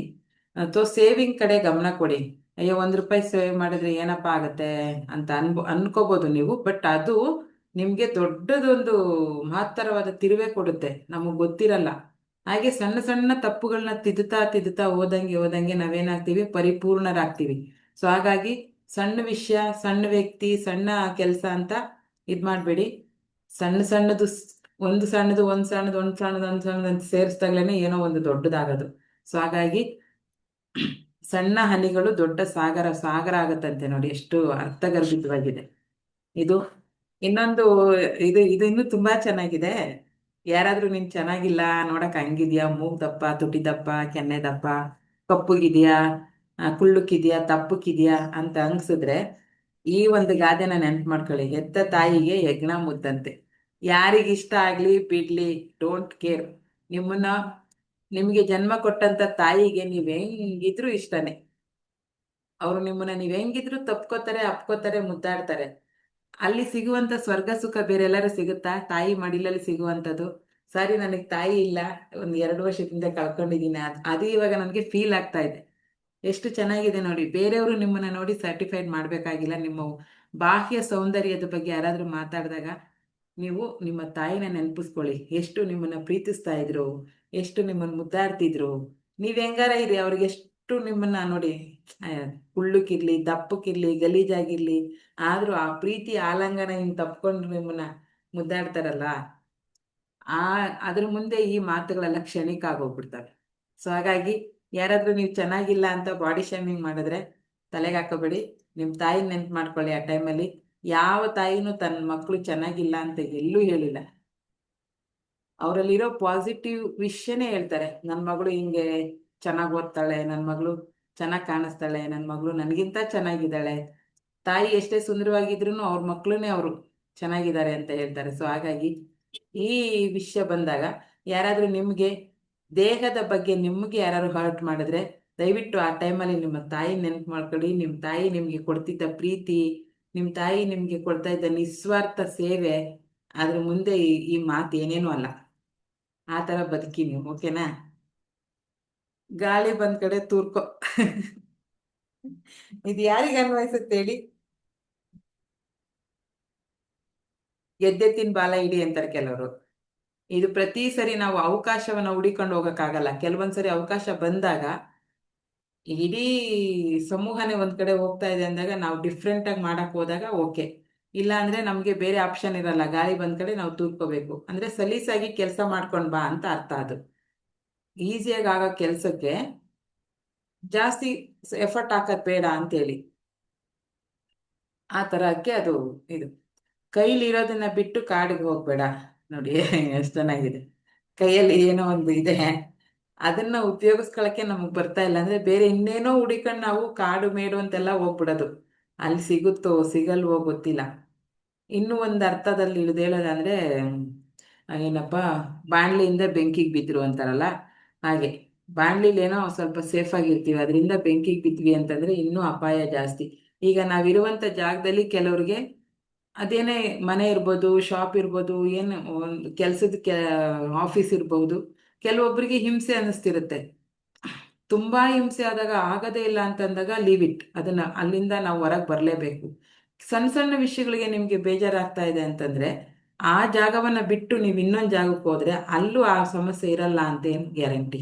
ಅಥವಾ ಸೇವಿಂಗ್ ಕಡೆ ಗಮನ ಕೊಡಿ. ಅಯ್ಯೋ ₹1 ಸೇವ್ ಮಾಡಿದ್ರೆ ಏನಪ್ಪ ಆಗುತ್ತೆ ಅಂತ ಅನ್ಕೋಬಹುದು ನೀವು, ಬಟ್ ಅದು ನಿಮ್ಗೆ ದೊಡ್ಡದೊಂದು ಮಹತ್ತರವಾದ ತಿರುವೇ ಕೊಡುತ್ತೆ, ನಮಗ್ ಗೊತ್ತಿರಲ್ಲ. ಹಾಗೆ ಸಣ್ಣ ಸಣ್ಣ ತಪ್ಪುಗಳನ್ನ ತಿದ್ದುತ್ತಾ ಹೋದಂಗೆ ನಾವೇನಾಗ್ತೀವಿ, ಪರಿಪೂರ್ಣರಾಗ್ತೀವಿ. ಸೊ ಹಾಗಾಗಿ ಸಣ್ಣ ವಿಷಯ, ಸಣ್ಣ ವ್ಯಕ್ತಿ, ಸಣ್ಣ ಕೆಲಸ ಅಂತ ಇದ್ ಮಾಡ್ಬೇಡಿ. ಸಣ್ಣದು ಒಂದು ಸಣ್ಣದು ಅಂತ ಸೇರಿಸ್ದಾಗ್ಲೇನೆ ಏನೋ ಒಂದು ದೊಡ್ಡದಾಗೋದು. ಸೊ ಹಾಗಾಗಿ ಸಣ್ಣ ಹನಿಗಳು ದೊಡ್ಡ ಸಾಗರ ಆಗತ್ತಂತೆ ನೋಡಿ, ಎಷ್ಟು ಅರ್ಥಗರ್ಭಿತವಾಗಿದೆ ಇದು. ಇನ್ನೊಂದು ಇದು ಇನ್ನೂ ತುಂಬಾ ಚೆನ್ನಾಗಿದೆ. ಯಾರಾದ್ರೂ ನೀನ್ ಚೆನ್ನಾಗಿಲ್ಲ, ನೋಡಕ್ ಹಂಗಿದ್ಯಾ, ಮೂಗ್ ದಪ್ಪ, ತುಟಿ ದಪ್ಪ, ಕೆನ್ನೆ ದಪ್ಪ, ಕಪ್ಪುಗಿದ್ಯಾ, ಕುಳ್ಳುಕ್ಕಿದ್ಯಾ, ತಪ್ಪಕ್ಕಿದ್ಯಾ ಅಂತ ಅನ್ಸಿದ್ರೆ ಈ ಒಂದು ಗಾದೆನ ನೆನ್ಪು ಮಾಡ್ಕೊಳ್ಳಿ. ಹೆತ್ತ ತಾಯಿಗೆ ಯಜ್ಞ ಮುದ್ದಂತೆ. ಯಾರಿಗಿಷ್ಟ ಆಗ್ಲಿ ಬಿಡ್ಲಿ, ಡೋಂಟ್ ಕೇರ್. ನಿಮ್ಗೆ ಜನ್ಮ ಕೊಟ್ಟಂತ ತಾಯಿಗೆ ನೀವ್ ಹೆಂಗಿದ್ರು ಇಷ್ಟನೇ. ಅವ್ರು ನಿಮ್ಮನ್ನ ನೀವ್ ಹೆಂಗಿದ್ರು ತಪ್ಕೋತಾರೆ, ಅಪ್ಕೋತಾರೆ, ಮುದ್ದಾಡ್ತಾರೆ. ಅಲ್ಲಿ ಸಿಗುವಂತ ಸ್ವರ್ಗ ಸುಖ ಬೇರೆ ಎಲ್ಲರೂ ಸಿಗುತ್ತಾ? ತಾಯಿ ಮಡಿಲಲ್ಲಿ ಸಿಗುವಂಥದ್ದು. ಸರಿ, ನನಗೆ ತಾಯಿ ಇಲ್ಲ, 2 ವರ್ಷದಿಂದ ಕಳ್ಕೊಂಡಿದ್ದೀನಿ, ಅದು ಇವಾಗ ನನಗೆ ಫೀಲ್ ಆಗ್ತಾ ಇದೆ. ಎಷ್ಟು ಚೆನ್ನಾಗಿದೆ ನೋಡಿ. ಬೇರೆಯವರು ನಿಮ್ಮನ್ನ ನೋಡಿ ಸರ್ಟಿಫೈಡ್ ಮಾಡ್ಬೇಕಾಗಿಲ್ಲ. ನಿಮ್ಮ ಬಾಹ್ಯ ಸೌಂದರ್ಯದ ಬಗ್ಗೆ ಯಾರಾದ್ರೂ ಮಾತಾಡಿದಾಗ ನೀವು ನಿಮ್ಮ ತಾಯಿನ ನೆನಪಿಸ್ಕೊಳ್ಳಿ. ಎಷ್ಟು ನಿಮ್ಮನ್ನ ಪ್ರೀತಿಸ್ತಾ ಇದ್ರು, ಎಷ್ಟು ನಿಮ್ಮನ್ನ ಮುದ್ದಾಡ್ತಿದ್ರು. ನೀವ್ ಹೆಂಗಾರ ಇರಿ, ಅವ್ರಿಗೆ ಎಷ್ಟು ನಿಮ್ಮನ್ನ ನೋಡಿ, ಕುಳ್ಳುಕ್ಕಿರ್ಲಿ, ದಪ್ಪಕ್ಕಿರ್ಲಿ, ಗಲೀಜಾಗಿರ್ಲಿ, ಆದ್ರೂ ಆ ಪ್ರೀತಿ ಆಲಂಗನ ಹಿಂಗ್ ತಪ್ಕೊಂಡು ನಿಮ್ಮನ್ನ ಮುದ್ದಾಡ್ತಾರಲ್ಲ, ಅದ್ರ ಮುಂದೆ ಈ ಮಾತುಗಳೆಲ್ಲ ಕ್ಷಣಿಕ ಆಗೋಗ್ಬಿಡ್ತವೆ. ಸೊ ಹಾಗಾಗಿ ಯಾರಾದ್ರೂ ನೀವು ಚೆನ್ನಾಗಿಲ್ಲ ಅಂತ ಬಾಡಿ ಶೇಮಿಂಗ್ ಮಾಡಿದ್ರೆ ತಲೆಗೆ ಹಾಕೋಬೇಡಿ. ನಿಮ್ ತಾಯಿ ನೆನ್ಪು ಮಾಡ್ಕೊಳ್ಳಿ. ಆ ಟೈಮಲ್ಲಿ ಯಾವ ತಾಯಿನೂ ತನ್ನ ಮಕ್ಕಳು ಚೆನ್ನಾಗಿಲ್ಲ ಅಂತ ಎಲ್ಲೂ ಹೇಳಿಲ್ಲ. ಅವರಲ್ಲಿರೋ ಪಾಸಿಟಿವ್ ವಿಷಯನೇ ಹೇಳ್ತಾರೆ. ನನ್ನ ಮಗಳು ಹಿಂಗೆ ಚೆನ್ನಾಗಿ ಓದ್ತಾಳೆ, ನನ್ನ ಮಗಳು ಚೆನ್ನಾಗಿ ಕಾಣಿಸ್ತಾಳೆ, ನನ್ನ ಮಗಳು ನನಗಿಂತ ಚೆನ್ನಾಗಿದ್ದಾಳೆ. ತಾಯಿ ಎಷ್ಟೇ ಸುಂದರವಾಗಿದ್ರು ಅವ್ರ ಮಕ್ಳನ್ನೇ ಅವರು ಚೆನ್ನಾಗಿದ್ದಾರೆ ಅಂತ ಹೇಳ್ತಾರೆ. ಸೊ ಹಾಗಾಗಿ ಈ ವಿಷಯ ಬಂದಾಗ ಯಾರಾದ್ರೂ ನಿಮ್ಗೆ ದೇಹದ ಬಗ್ಗೆ ನಿಮ್ಗೆ ಯಾರು ಹರ್ಟ್ ಮಾಡಿದ್ರೆ ದಯವಿಟ್ಟು ಆ ಟೈಮಲ್ಲಿ ನಿಮ್ಮ ತಾಯಿ ನೆನ್ಪು ಮಾಡ್ಕೊಳ್ಳಿ. ನಿಮ್ಮ ತಾಯಿ ನಿಮ್ಗೆ ಕೊಡ್ತಿದ್ದ ಪ್ರೀತಿ, ನಿಮ್ಮ ತಾಯಿ ನಿಮ್ಗೆ ಕೊಡ್ತಾ ಇದ್ದ ನಿಸ್ವಾರ್ಥ ಸೇವೆ, ಅದ್ರ ಮುಂದೆ ಈ ಮಾತು ಏನೇನೂ ಅಲ್ಲ. ಆ ತರ ಬದುಕಿ ನೀವು, ಓಕೆನಾ? ಗಾಳಿ ಬಂದ್ ಕಡೆ ತೂರ್ಕೊ. ಇದು ಯಾರಿಗೆ ಅನ್ವಯಿಸುತ್ತೆ ಹೇಳಿ? ಗೆದ್ದೆತ್ತಿನ ಬಾಲ ಇಡಿ ಅಂತಾರೆ ಕೆಲವರು. ಇದು ಪ್ರತಿ ಸರಿ ನಾವು ಅವಕಾಶವನ್ನ ಹುಡಿಕೊಂಡು ಹೋಗಕ್ಕಾಗಲ್ಲ. ಕೆಲವೊಂದ್ಸರಿ ಅವಕಾಶ ಬಂದಾಗ ಇಡೀ ಸಮೂಹನೇ ಒಂದ್ ಕಡೆ ಹೋಗ್ತಾ ಇದೆ ಅಂದಾಗ ನಾವು ಡಿಫ್ರೆಂಟ್ ಆಗಿ ಮಾಡಕ್ ಹೋದಾಗ ಓಕೆ. ಇಲ್ಲ ಅಂದ್ರೆ ನಮ್ಗೆ ಬೇರೆ ಆಪ್ಷನ್ ಇರಲ್ಲ. ಗಾಳಿ ಬಂದ್ ಕಡೆ ನಾವು ತೂರ್ಕೋಬೇಕು. ಅಂದ್ರೆ ಸಲೀಸಾಗಿ ಕೆಲಸ ಮಾಡ್ಕೊಂಡ್ ಬಾ ಅಂತ ಅರ್ಥ. ಅದು ಈಸಿಯಾಗಿ ಆಗೋ ಕೆಲ್ಸಕ್ಕೆ ಜಾಸ್ತಿ ಎಫರ್ಟ್ ಹಾಕದ್ ಬೇಡ ಅಂತೇಳಿ. ಆ ತರಕ್ಕೆ ಅದು ಇದು. ಕೈಲಿ ಇರೋದನ್ನ ಬಿಟ್ಟು ಕಾಡಿಗೆ ಹೋಗ್ಬೇಡ. ನೋಡಿ ಎಷ್ಟು ಚೆನ್ನಾಗಿದೆ. ಕೈಯಲ್ಲಿ ಏನೋ ಒಂದು ಇದೆ, ಅದನ್ನ ಉಪಯೋಗಿಸ್ಕೊಳಕ್ಕೆ ನಮಗ್ ಬರ್ತಾ ಇಲ್ಲ ಅಂದ್ರೆ ಬೇರೆ ಇನ್ನೇನೋ ಹುಡಿಕೊಂಡು ನಾವು ಕಾಡು ಮೇಡು ಅಂತೆಲ್ಲ ಹೋಗ್ಬಿಡೋದು. ಅಲ್ಲಿ ಸಿಗುತ್ತೋ ಸಿಗಲ್ವೋ ಗೊತ್ತಿಲ್ಲ. ಇನ್ನೂ ಒಂದು ಅರ್ಥದಲ್ಲಿ ಇಳಿದೇಳೋದಂದ್ರೆ ಏನಪ್ಪ, ಬಾಣ್ಲಿಯಿಂದ ಬೆಂಕಿಗೆ ಬಿದ್ರು ಅಂತಾರಲ್ಲ ಹಾಗೆ. ಬಾಣ್ಲಿಲಿ ಏನೋ ಸ್ವಲ್ಪ ಸೇಫ್ ಆಗಿರ್ತೀವಿ, ಅದರಿಂದ ಬೆಂಕಿಗೆ ಬಿದ್ವಿ ಅಂತಂದ್ರೆ ಇನ್ನೂ ಅಪಾಯ ಜಾಸ್ತಿ. ಈಗ ನಾವಿರುವಂತ ಜಾಗದಲ್ಲಿ ಕೆಲವ್ರಿಗೆ ಅದೇನೇ ಮನೆ ಇರ್ಬೋದು, ಶಾಪ್ ಇರ್ಬೋದು, ಏನು ಒಂದು ಕೆಲ್ಸದ ಆಫೀಸ್ ಇರ್ಬೋದು, ಕೆಲವೊಬ್ಬರಿಗೆ ಹಿಂಸೆ ಅನ್ನಿಸ್ತಿರುತ್ತೆ. ತುಂಬಾ ಹಿಂಸೆ ಆದಾಗ ಆಗದೇ ಇಲ್ಲ ಅಂತಂದಾಗ ಲೀವ್ ಇಟ್. ಅದನ್ನ ಅಲ್ಲಿಂದ ನಾವು ಹೊರಗೆ ಬರಲೇಬೇಕು. ಸಣ್ಣ ಸಣ್ಣ ವಿಷಯಗಳಿಗೆ ನಿಮ್ಗೆ ಬೇಜಾರಾಗ್ತಾ ಇದೆ ಅಂತಂದ್ರೆ ಆ ಜಾಗವನ್ನ ಬಿಟ್ಟು ನೀವು ಇನ್ನೊಂದು ಜಾಗಕ್ಕೆ ಹೋದ್ರೆ ಅಲ್ಲೂ ಆ ಸಮಸ್ಯೆ ಇರಲ್ಲ ಅಂತ ಏನ್ ಗ್ಯಾರಂಟಿ?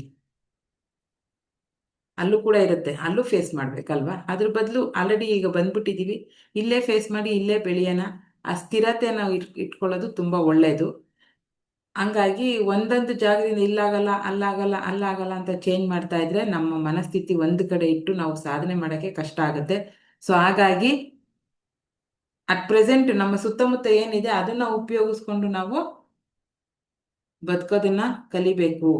ಅಲ್ಲೂ ಕೂಡ ಇರುತ್ತೆ, ಅಲ್ಲೂ ಫೇಸ್ ಮಾಡ್ಬೇಕಲ್ವಾ? ಅದ್ರ ಬದಲು ಆಲ್ರೆಡಿ ಈಗ ಬಂದ್ಬಿಟ್ಟಿದೀವಿ, ಇಲ್ಲೇ ಫೇಸ್ ಮಾಡಿ ಇಲ್ಲೇ ಬೆಳೆಯೋಣ. ಆ ಸ್ಥಿರತೆ ನಾವು ಇಟ್ಕೊಳ್ಳೋದು ತುಂಬಾ ಒಳ್ಳೇದು. ಹಂಗಾಗಿ ಒಂದೊಂದು ಜಾಗದಿಂದ ಇಲ್ಲಾಗಲ್ಲ ಅಲ್ಲಾಗಲ್ಲ ಅಲ್ಲಾಗಲ್ಲ ಅಂತ ಚೇಂಜ್ ಮಾಡ್ತಾ ಇದ್ರೆ ನಮ್ಮ ಮನಸ್ಥಿತಿ ಒಂದು ಕಡೆ ಇಟ್ಟು ನಾವು ಸಾಧನೆ ಮಾಡೋಕ್ಕೆ ಕಷ್ಟ ಆಗುತ್ತೆ. ಸೊ ಹಾಗಾಗಿ ಅಟ್ ಪ್ರೆಸೆಂಟ್ ನಮ್ಮ ಸುತ್ತಮುತ್ತ ಏನಿದೆ ಅದನ್ನ ಉಪಯೋಗಿಸ್ಕೊಂಡು ನಾವು ಬದುಕೋದನ್ನ ಕಲಿಬೇಕು.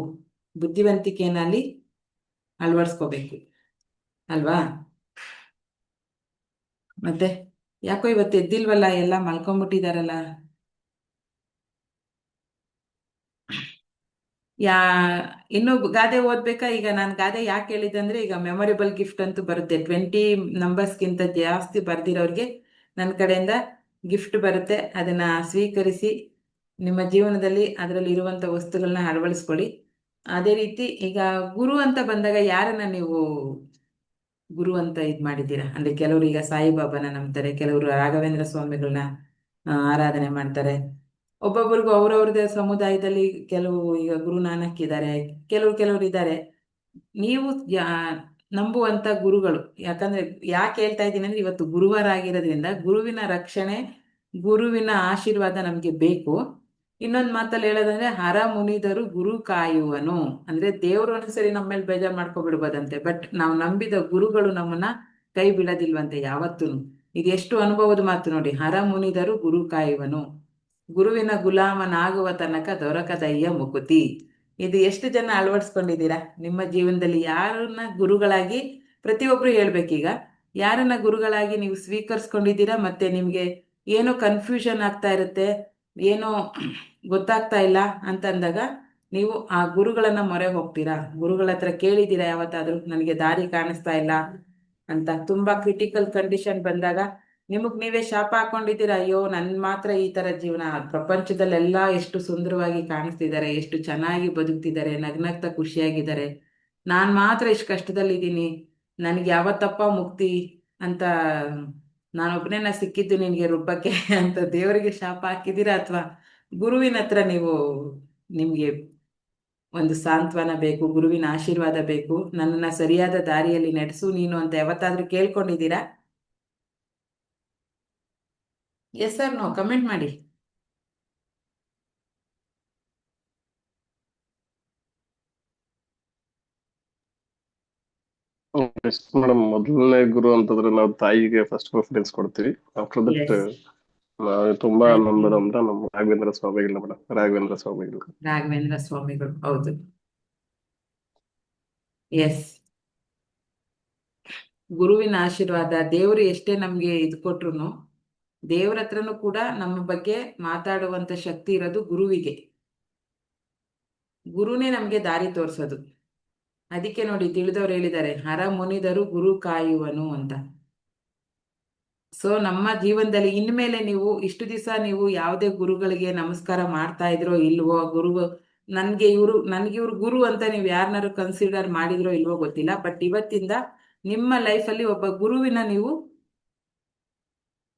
ಬುದ್ಧಿವಂತಿಕೆನಲ್ಲಿ ಅಳವಡಿಸ್ಕೋಬೇಕು ಅಲ್ವಾ? ಮತ್ತೆ ಯಾಕೋ ಇವತ್ತು ಎದ್ದಿಲ್ವಲ್ಲ, ಎಲ್ಲ ಮಲ್ಕೊಂಡ್ಬಿಟ್ಟಿದಾರಲ್ಲ. ಯಾ ಇನ್ನು ಗಾದೆ ಓದ್ಬೇಕಾ? ಈಗ ನಾನು ಗಾದೆ ಯಾಕೆ ಹೇಳಿದೆ ಅಂದ್ರೆ, ಈಗ ಮೆಮೊರೇಬಲ್ ಗಿಫ್ಟ್ ಅಂತೂ ಬರುತ್ತೆ. 20 ನಂಬರ್ಸ್ಗಿಂತ ಜಾಸ್ತಿ ಬರ್ದಿರೋರಿಗೆ ನನ್ನ ಕಡೆಯಿಂದ ಗಿಫ್ಟ್ ಬರುತ್ತೆ. ಅದನ್ನ ಸ್ವೀಕರಿಸಿ ನಿಮ್ಮ ಜೀವನದಲ್ಲಿ ಅದರಲ್ಲಿ ಇರುವಂತ ವಸ್ತುಗಳನ್ನ ಅಳವಡಿಸ್ಕೊಳ್ಳಿ. ಅದೇ ರೀತಿ ಈಗ ಗುರು ಅಂತ ಬಂದಾಗ ಯಾರನ್ನ ನೀವು ಗುರು ಅಂತ ಇದ್ ಮಾಡಿದ್ದೀರಾ ಅಂದ್ರೆ, ಕೆಲವರು ಈಗ ಸಾಯಿಬಾಬಾನ ನಂಬ್ತಾರೆ, ಕೆಲವರು ರಾಘವೇಂದ್ರ ಸ್ವಾಮಿಗಳನ್ನ ಆರಾಧನೆ ಮಾಡ್ತಾರೆ. ಒಬ್ಬೊಬ್ರಿಗೂ ಅವ್ರವ್ರದೇ ಸಮುದಾಯದಲ್ಲಿ ಕೆಲವು, ಈಗ ಗುರುನಾನಕ್ ಇದ್ದಾರೆ, ಕೆಲವರು ಇದ್ದಾರೆ. ನೀವು ನಂಬುವಂತ ಗುರುಗಳು, ಯಾಕಂದ್ರೆ ಯಾಕೆ ಹೇಳ್ತಾ ಇದ್ದೀನಿ ಅಂದ್ರೆ, ಇವತ್ತು ಗುರುವಾರ ಆಗಿರೋದ್ರಿಂದ ಗುರುವಿನ ರಕ್ಷಣೆ, ಗುರುವಿನ ಆಶೀರ್ವಾದ ನಮ್ಗೆ ಬೇಕು. ಇನ್ನೊಂದು ಮಾತಲ್ಲಿ ಹೇಳೋದಂದ್ರೆ, ಹರ ಮುನಿದರು ಗುರು ಕಾಯುವನು. ಅಂದ್ರೆ ದೇವರು ಒಂದ್ಸರಿ ನಮ್ಮ ಮೇಲೆ ಬೇಜಾರು ಮಾಡ್ಕೊಬಿಡ್ಬೋದಂತೆ, ಬಟ್ ನಾವು ನಂಬಿದ ಗುರುಗಳು ನಮ್ಮನ್ನ ಕೈ ಬಿಡೋದಿಲ್ವಂತೆ ಯಾವತ್ತೂ. ಇದು ಎಷ್ಟು ಅನುಭವದ ಮಾತು ನೋಡಿ. ಹರ ಮುನಿದರು ಗುರು ಕಾಯುವನು, ಗುರುವಿನ ಗುಲಾಮನಾಗುವ ತನಕ ದೊರಕದಯ್ಯ ಮುಕುತಿ. ಇದು ಎಷ್ಟು ಜನ ಅಳವಡಿಸ್ಕೊಂಡಿದ್ದೀರಾ ನಿಮ್ಮ ಜೀವನದಲ್ಲಿ? ಯಾರನ್ನ ಗುರುಗಳಾಗಿ, ಪ್ರತಿಯೊಬ್ರು ಹೇಳ್ಬೇಕೀಗ, ಯಾರನ್ನ ಗುರುಗಳಾಗಿ ನೀವು ಸ್ವೀಕರಿಸ್ಕೊಂಡಿದ್ದೀರಾ? ಮತ್ತೆ ನಿಮ್ಗೆ ಏನೋ ಕನ್ಫ್ಯೂಷನ್ ಆಗ್ತಾ ಇರುತ್ತೆ, ಏನೋ ಗೊತ್ತಾಗ್ತಾ ಇಲ್ಲ ಅಂತಂದಾಗ ನೀವು ಆ ಗುರುಗಳನ್ನ ಮೊರೆ ಹೋಗ್ತೀರಾ? ಗುರುಗಳ ಹತ್ರ ಕೇಳಿದ್ದೀರಾ ಯಾವತ್ತಾದ್ರೂ, ನನಗೆ ದಾರಿ ಕಾಣಿಸ್ತಾ ಇಲ್ಲ ಅಂತ? ತುಂಬಾ ಕ್ರಿಟಿಕಲ್ ಕಂಡೀಷನ್ ಬಂದಾಗ ನಿಮಗ್ ನೀವೇ ಶಾಪ ಹಾಕೊಂಡಿದ್ದೀರಾ, ಅಯ್ಯೋ ನನ್ ಮಾತ್ರ ಈ ತರ ಜೀವನ, ಪ್ರಪಂಚದಲ್ಲೆಲ್ಲ ಎಷ್ಟು ಸುಂದರವಾಗಿ ಕಾಣಿಸ್ತಿದ್ದಾರೆ, ಎಷ್ಟು ಚೆನ್ನಾಗಿ ಬದುಕ್ತಿದ್ದಾರೆ, ನಗ್ನಗ್ತಾ ಖುಷಿಯಾಗಿದ್ದಾರೆ, ನಾನ್ ಮಾತ್ರ ಇಷ್ಟು ಕಷ್ಟದಲ್ಲಿದ್ದೀನಿ, ನನ್ಗೆ ಯಾವತ್ತಪ್ಪ ಮುಕ್ತಿ ಅಂತ, ನಾನೊಬ್ಬನೇ ಸಿಕ್ಕಿದ್ದು ನಿನ್ಗೆ ರುಬ್ಬಕ್ಕೆ ಅಂತ ದೇವರಿಗೆ ಶಾಪ ಹಾಕಿದ್ದೀರಾ? ಅಥವಾ ಗುರುವಿನ ಹತ್ರ ನೀವು, ನಿಮ್ಗೆ ಒಂದು ಸಾಂತ್ವನ ಬೇಕು, ಗುರುವಿನ ಆಶೀರ್ವಾದ ಬೇಕು, ನನ್ನನ್ನ ಸರಿಯಾದ ದಾರಿಯಲ್ಲಿ ನಡೆಸು ನೀನು ಅಂತ ಯಾವತ್ತಾದ್ರೂ ಕೇಳ್ಕೊಂಡಿದ್ದೀರಾ? ಎಸ್ ಸರ್ ನೋ ಕಮೆಂಟ್ ಮಾಡಿ. ಮೇಡಮ್, ಮೊದಲನೇ ಗುರು ಅಂತಂದ್ರೆ ನಾವು ತಾಯಿಗೆ ಫಸ್ಟ್ ಪ್ರಿಫರೆನ್ಸ್ ಕೊಡ್ತೀವಿ. After that Yes. ತುಂಬಾ I ನಂಬರ್ agree. ಅಂದ್ರೆ ನಮ್ಮ ರಾಘವೇಂದ್ರ ಸ್ವಾಮಿಗಳು ಮೇಡಮ್, ರಾಘವೇಂದ್ರ ಸ್ವಾಮಿಗಳು. ರಾಘವೇಂದ್ರ ಸ್ವಾಮಿಗಳು, ಹೌದು. ಎಸ್, ಗುರುವಿನ ಆಶೀರ್ವಾದ, ದೇವರು ಎಷ್ಟೇ ನಮ್ಗೆ ಇದು ಕೊಟ್ರು ದೇವ್ರ ಹತ್ರನೂ ಕೂಡ ನಮ್ಮ ಬಗ್ಗೆ ಮಾತಾಡುವಂತ ಶಕ್ತಿ ಇರೋದು ಗುರುವಿಗೆ. ಗುರುನೇ ನಮ್ಗೆ ದಾರಿ ತೋರ್ಸೋದು. ಅದಕ್ಕೆ ನೋಡಿ ತಿಳಿದವ್ರು ಹೇಳಿದ್ದಾರೆ, ಹರ ಮುನಿದರು ಗುರು ಕಾಯುವನು ಅಂತ. ಸೊ ನಮ್ಮ ಜೀವನದಲ್ಲಿ ಇನ್ಮೇಲೆ ನೀವು ಇಷ್ಟು ದಿವಸ ನೀವು ಯಾವುದೇ ಗುರುಗಳಿಗೆ ನಮಸ್ಕಾರ ಮಾಡ್ತಾ ಇದ್ರೋ ಇಲ್ವೋ, ನನ್ಗೆ ಇವ್ರು ಗುರು ಅಂತ ನೀವು ಯಾರನ್ನಾರು ಕನ್ಸಿಡರ್ ಮಾಡಿದ್ರೋ ಇಲ್ವೋ ಗೊತ್ತಿಲ್ಲ, ಬಟ್ ಇವತ್ತಿಂದ ನಿಮ್ಮ ಲೈಫಲ್ಲಿ ಒಬ್ಬ ಗುರುವಿನ ನೀವು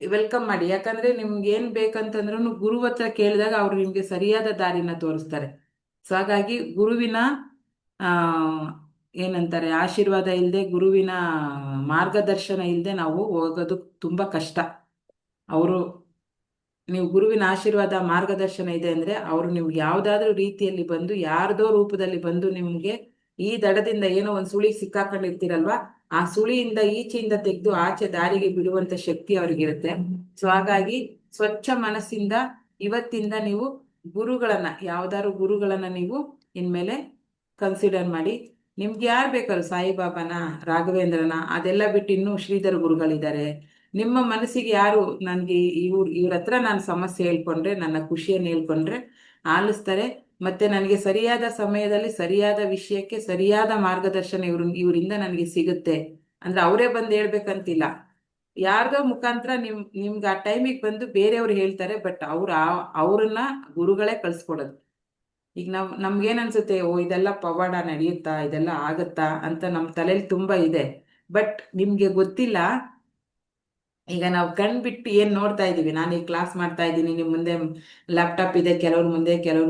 ವೆಲ್ಕಮ್ ಮಾಡಿ. ಯಾಕಂದ್ರೆ ನಿಮ್ಗೆ ಏನ್ ಬೇಕಂತಂದ್ರೂ ಗುರು ಹತ್ರ ಕೇಳಿದಾಗ ಅವ್ರು ನಿಮ್ಗೆ ಸರಿಯಾದ ದಾರಿನ ತೋರಿಸ್ತಾರೆ. ಸೊ ಹಾಗಾಗಿ ಗುರುವಿನ ಆ ಏನಂತಾರೆ ಆಶೀರ್ವಾದ ಇಲ್ಲದೆ, ಗುರುವಿನ ಮಾರ್ಗದರ್ಶನ ಇಲ್ಲದೆ ನಾವು ಹೋಗೋದು ತುಂಬಾ ಕಷ್ಟ. ನೀವು ಗುರುವಿನ ಆಶೀರ್ವಾದ ಮಾರ್ಗದರ್ಶನ ಇದೆ ಅಂದ್ರೆ ಅವರು ನಿಮ್ಗೆ ಯಾವ್ದಾದ್ರೂ ರೀತಿಯಲ್ಲಿ ಬಂದು, ಯಾರ್ದೋ ರೂಪದಲ್ಲಿ ಬಂದು ನಿಮ್ಗೆ ಈ ದಡದಿಂದ ಏನೋ ಒಂದ್ ಸುಳಿ ಸಿಕ್ಕಾಕೊಂಡಿರ್ತೀರಲ್ವಾ, ಆ ಸುಳಿಯಿಂದ ಈಚೆಯಿಂದ ತೆಗೆದು ಆಚೆ ದಾರಿಗೆ ಬಿಡುವಂತ ಶಕ್ತಿ ಅವ್ರಿಗಿರುತ್ತೆ. ಸೊ ಹಾಗಾಗಿ ಸ್ವಚ್ಛ ಮನಸ್ಸಿಂದ ಇವತ್ತಿಂದ ನೀವು ಯಾವ್ದಾದ್ರು ಗುರುಗಳನ್ನ ನೀವು ಇನ್ಮೇಲೆ ಕನ್ಸಿಡರ್ ಮಾಡಿ. ನಿಮ್ಗೆ ಯಾರು ಬೇಕಾದ್ರು ಸಾಯಿಬಾಬಾನ, ರಾಘವೇಂದ್ರನ, ಅದೆಲ್ಲ ಬಿಟ್ಟು ಇನ್ನೂ ಶ್ರೀಧರ್ ಗುರುಗಳಿದ್ದಾರೆ. ನಿಮ್ಮ ಮನಸ್ಸಿಗೆ ಯಾರು ನನ್ಗೆ ಇವ್ರ ಹತ್ರ ನಾನು ಸಮಸ್ಯೆ ಹೇಳ್ಕೊಂಡ್ರೆ, ನನ್ನ ಖುಷಿಯನ್ನು ಹೇಳ್ಕೊಂಡ್ರೆ ಆಲಿಸ್ತಾರೆ, ಮತ್ತೆ ನನಗೆ ಸರಿಯಾದ ಸಮಯದಲ್ಲಿ ಸರಿಯಾದ ವಿಷಯಕ್ಕೆ ಸರಿಯಾದ ಮಾರ್ಗದರ್ಶನ ಇವರಿಂದ ನನಗೆ ಸಿಗುತ್ತೆ ಅಂದ್ರೆ ಅವರೇ ಬಂದು ಹೇಳ್ಬೇಕಂತಿಲ್ಲ. ಯಾರ್ದೋ ಮುಖಾಂತರ ನಿಮ್ಗೆ ಆ ಟೈಮಿಗೆ ಬಂದು ಬೇರೆಯವ್ರು ಹೇಳ್ತಾರೆ, ಬಟ್ ಅವ್ರನ್ನ ಗುರುಗಳೇ ಕಳ್ಸ್ಕೊಡೋದು. ಈಗ ನಮ್ಗೇನ್ ಅನ್ಸುತ್ತೆ, ಓ ಇದೆಲ್ಲ ಪವಾಡ ನಡೆಯುತ್ತಾ, ಇದೆಲ್ಲ ಆಗತ್ತಾ ಅಂತ ನಮ್ಮ ತಲೆಯಲ್ಲಿ ತುಂಬಾ ಇದೆ. ಬಟ್ ನಿಮ್ಗೆ ಗೊತ್ತಿಲ್ಲ, ಈಗ ನಾವು ಕಣ್ ಬಿಟ್ಟು ಏನ್ ನೋಡ್ತಾ ಇದೀವಿ. ನಾನು ಈ ಕ್ಲಾಸ್ ಮಾಡ್ತಾ ಇದ್ದೀನಿ, ನಿಮ್ ಮುಂದೆ ಲ್ಯಾಪ್ಟಾಪ್ ಇದೆ, ಕೆಲವ್ರ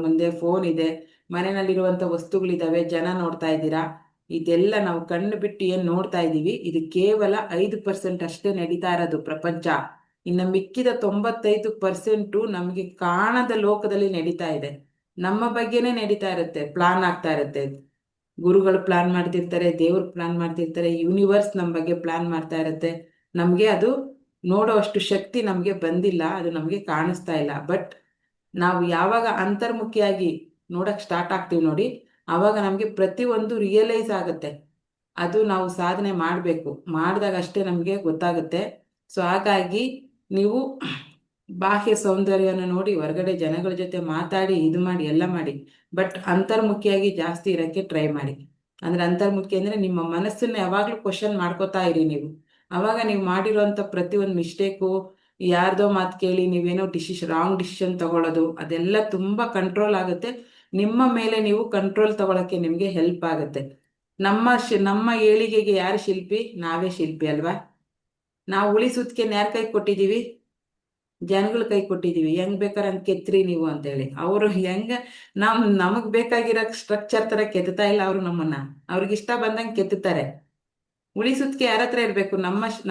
ಮುಂದೆ ಫೋನ್ ಇದೆ, ಮನೆಯಲ್ಲಿರುವಂತ ವಸ್ತುಗಳಿದಾವೆ, ಜನ ನೋಡ್ತಾ ಇದ್ದೀರಾ. ಇದೆಲ್ಲ ನಾವು ಕಣ್ಣು ಬಿಟ್ಟು ಏನ್ ನೋಡ್ತಾ ಇದೀವಿ, ಇದು ಕೇವಲ 5% ಅಷ್ಟೇ ನಡೀತಾ ಇರೋದು ಪ್ರಪಂಚ. ಇನ್ನು ಮಿಕ್ಕಿದ 95% ನಮ್ಗೆ ಕಾಣದ ಲೋಕದಲ್ಲಿ ನಡೀತಾ ಇದೆ. ನಮ್ಮ ಬಗ್ಗೆನೇ ನಡೀತಾ ಇರುತ್ತೆ, ಪ್ಲಾನ್ ಆಗ್ತಾ ಇರುತ್ತೆ. ಗುರುಗಳು ಪ್ಲಾನ್ ಮಾಡ್ತಿರ್ತಾರೆ, ದೇವ್ರು ಪ್ಲಾನ್ ಮಾಡ್ತಿರ್ತಾರೆ, ಯೂನಿವರ್ಸ್ ನಮ್ಮ ಬಗ್ಗೆ ಪ್ಲಾನ್ ಮಾಡ್ತಾ ಇರುತ್ತೆ. ನಮ್ಗೆ ಅದು ನೋಡೋ ಅಷ್ಟು ಶಕ್ತಿ ನಮ್ಗೆ ಬಂದಿಲ್ಲ, ಅದು ನಮ್ಗೆ ಕಾಣಿಸ್ತಾ ಇಲ್ಲ. ಬಟ್ ನಾವು ಯಾವಾಗ ಅಂತರ್ಮುಖಿಯಾಗಿ ನೋಡಕ್ ಸ್ಟಾರ್ಟ್ ಆಗ್ತೀವಿ ನೋಡಿ, ಆವಾಗ ನಮ್ಗೆ ಪ್ರತಿಯೊಂದು ರಿಯಲೈಸ್ ಆಗುತ್ತೆ. ಅದು ನಾವು ಸಾಧನೆ ಮಾಡಿದಾಗ ಅಷ್ಟೇ ನಮ್ಗೆ ಗೊತ್ತಾಗುತ್ತೆ. ಸೊ ಹಾಗಾಗಿ ನೀವು ಬಾಹ್ಯ ಸೌಂದರ್ಯನ ನೋಡಿ ಹೊರಗಡೆ ಜನಗಳ ಜೊತೆ ಮಾತಾಡಿ ಇದು ಮಾಡಿ ಎಲ್ಲ ಮಾಡಿ, ಬಟ್ ಅಂತರ್ಮುಖಿಯಾಗಿ ಜಾಸ್ತಿ ಇರಕ್ಕೆ ಟ್ರೈ ಮಾಡಿ. ಅಂದ್ರೆ ಅಂತರ್ಮುಖಿ ಅಂದ್ರೆ ನಿಮ್ಮ ಮನಸ್ಸನ್ನ ಯಾವಾಗ್ಲೂ ಕ್ವಶನ್ ಮಾಡ್ಕೋತಾ ಇರಿ ನೀವು. ಅವಾಗ ನೀವು ಮಾಡಿರುವಂತ ಪ್ರತಿಯೊಂದು ಮಿಸ್ಟೇಕು, ಯಾರ್ದೋ ಮಾತು ಕೇಳಿ ನೀವೇನೋ ರಾಂಗ್ ಡಿಸಿಷನ್ ತಗೊಳ್ಳೋದು, ಅದೆಲ್ಲ ತುಂಬಾ ಕಂಟ್ರೋಲ್ ಆಗುತ್ತೆ. ನಿಮ್ಮ ಮೇಲೆ ನೀವು ಕಂಟ್ರೋಲ್ ತಗೊಳಕ್ಕೆ ನಿಮ್ಗೆ ಹೆಲ್ಪ್ ಆಗುತ್ತೆ. ನಮ್ಮ ಏಳಿಗೆಗೆ ಯಾರು ಶಿಲ್ಪಿ? ನಾವೇ ಶಿಲ್ಪಿ ಅಲ್ವಾ? ನಾವು ಉಳಿಸುತ್ಕೆ ಯಾರ ಕೈ ಕೊಟ್ಟಿದೀವಿ? ಜನಗಳ ಕೈ ಕೊಟ್ಟಿದೀವಿ. ಹೆಂಗ್ ಬೇಕಾರೆ ಅಂತ ಕೆತ್ರಿ ನೀವು ಅಂತ ಹೇಳಿ. ಅವರು ನಮಗ್ ಬೇಕಾಗಿರೋ ಸ್ಟ್ರಕ್ಚರ್ ತರ ಕೆತ್ತಾ ಇಲ್ಲ ಅವರು ನಮ್ಮನ್ನ. ಅವ್ರಿಗೆ ಇಷ್ಟ ಬಂದಂಗೆ ಕೆತ್ತುತ್ತಾರೆ. ಉಳಿಸುತ್ಕೆ ಯಾರ ಹತ್ರ ಇರ್ಬೇಕು?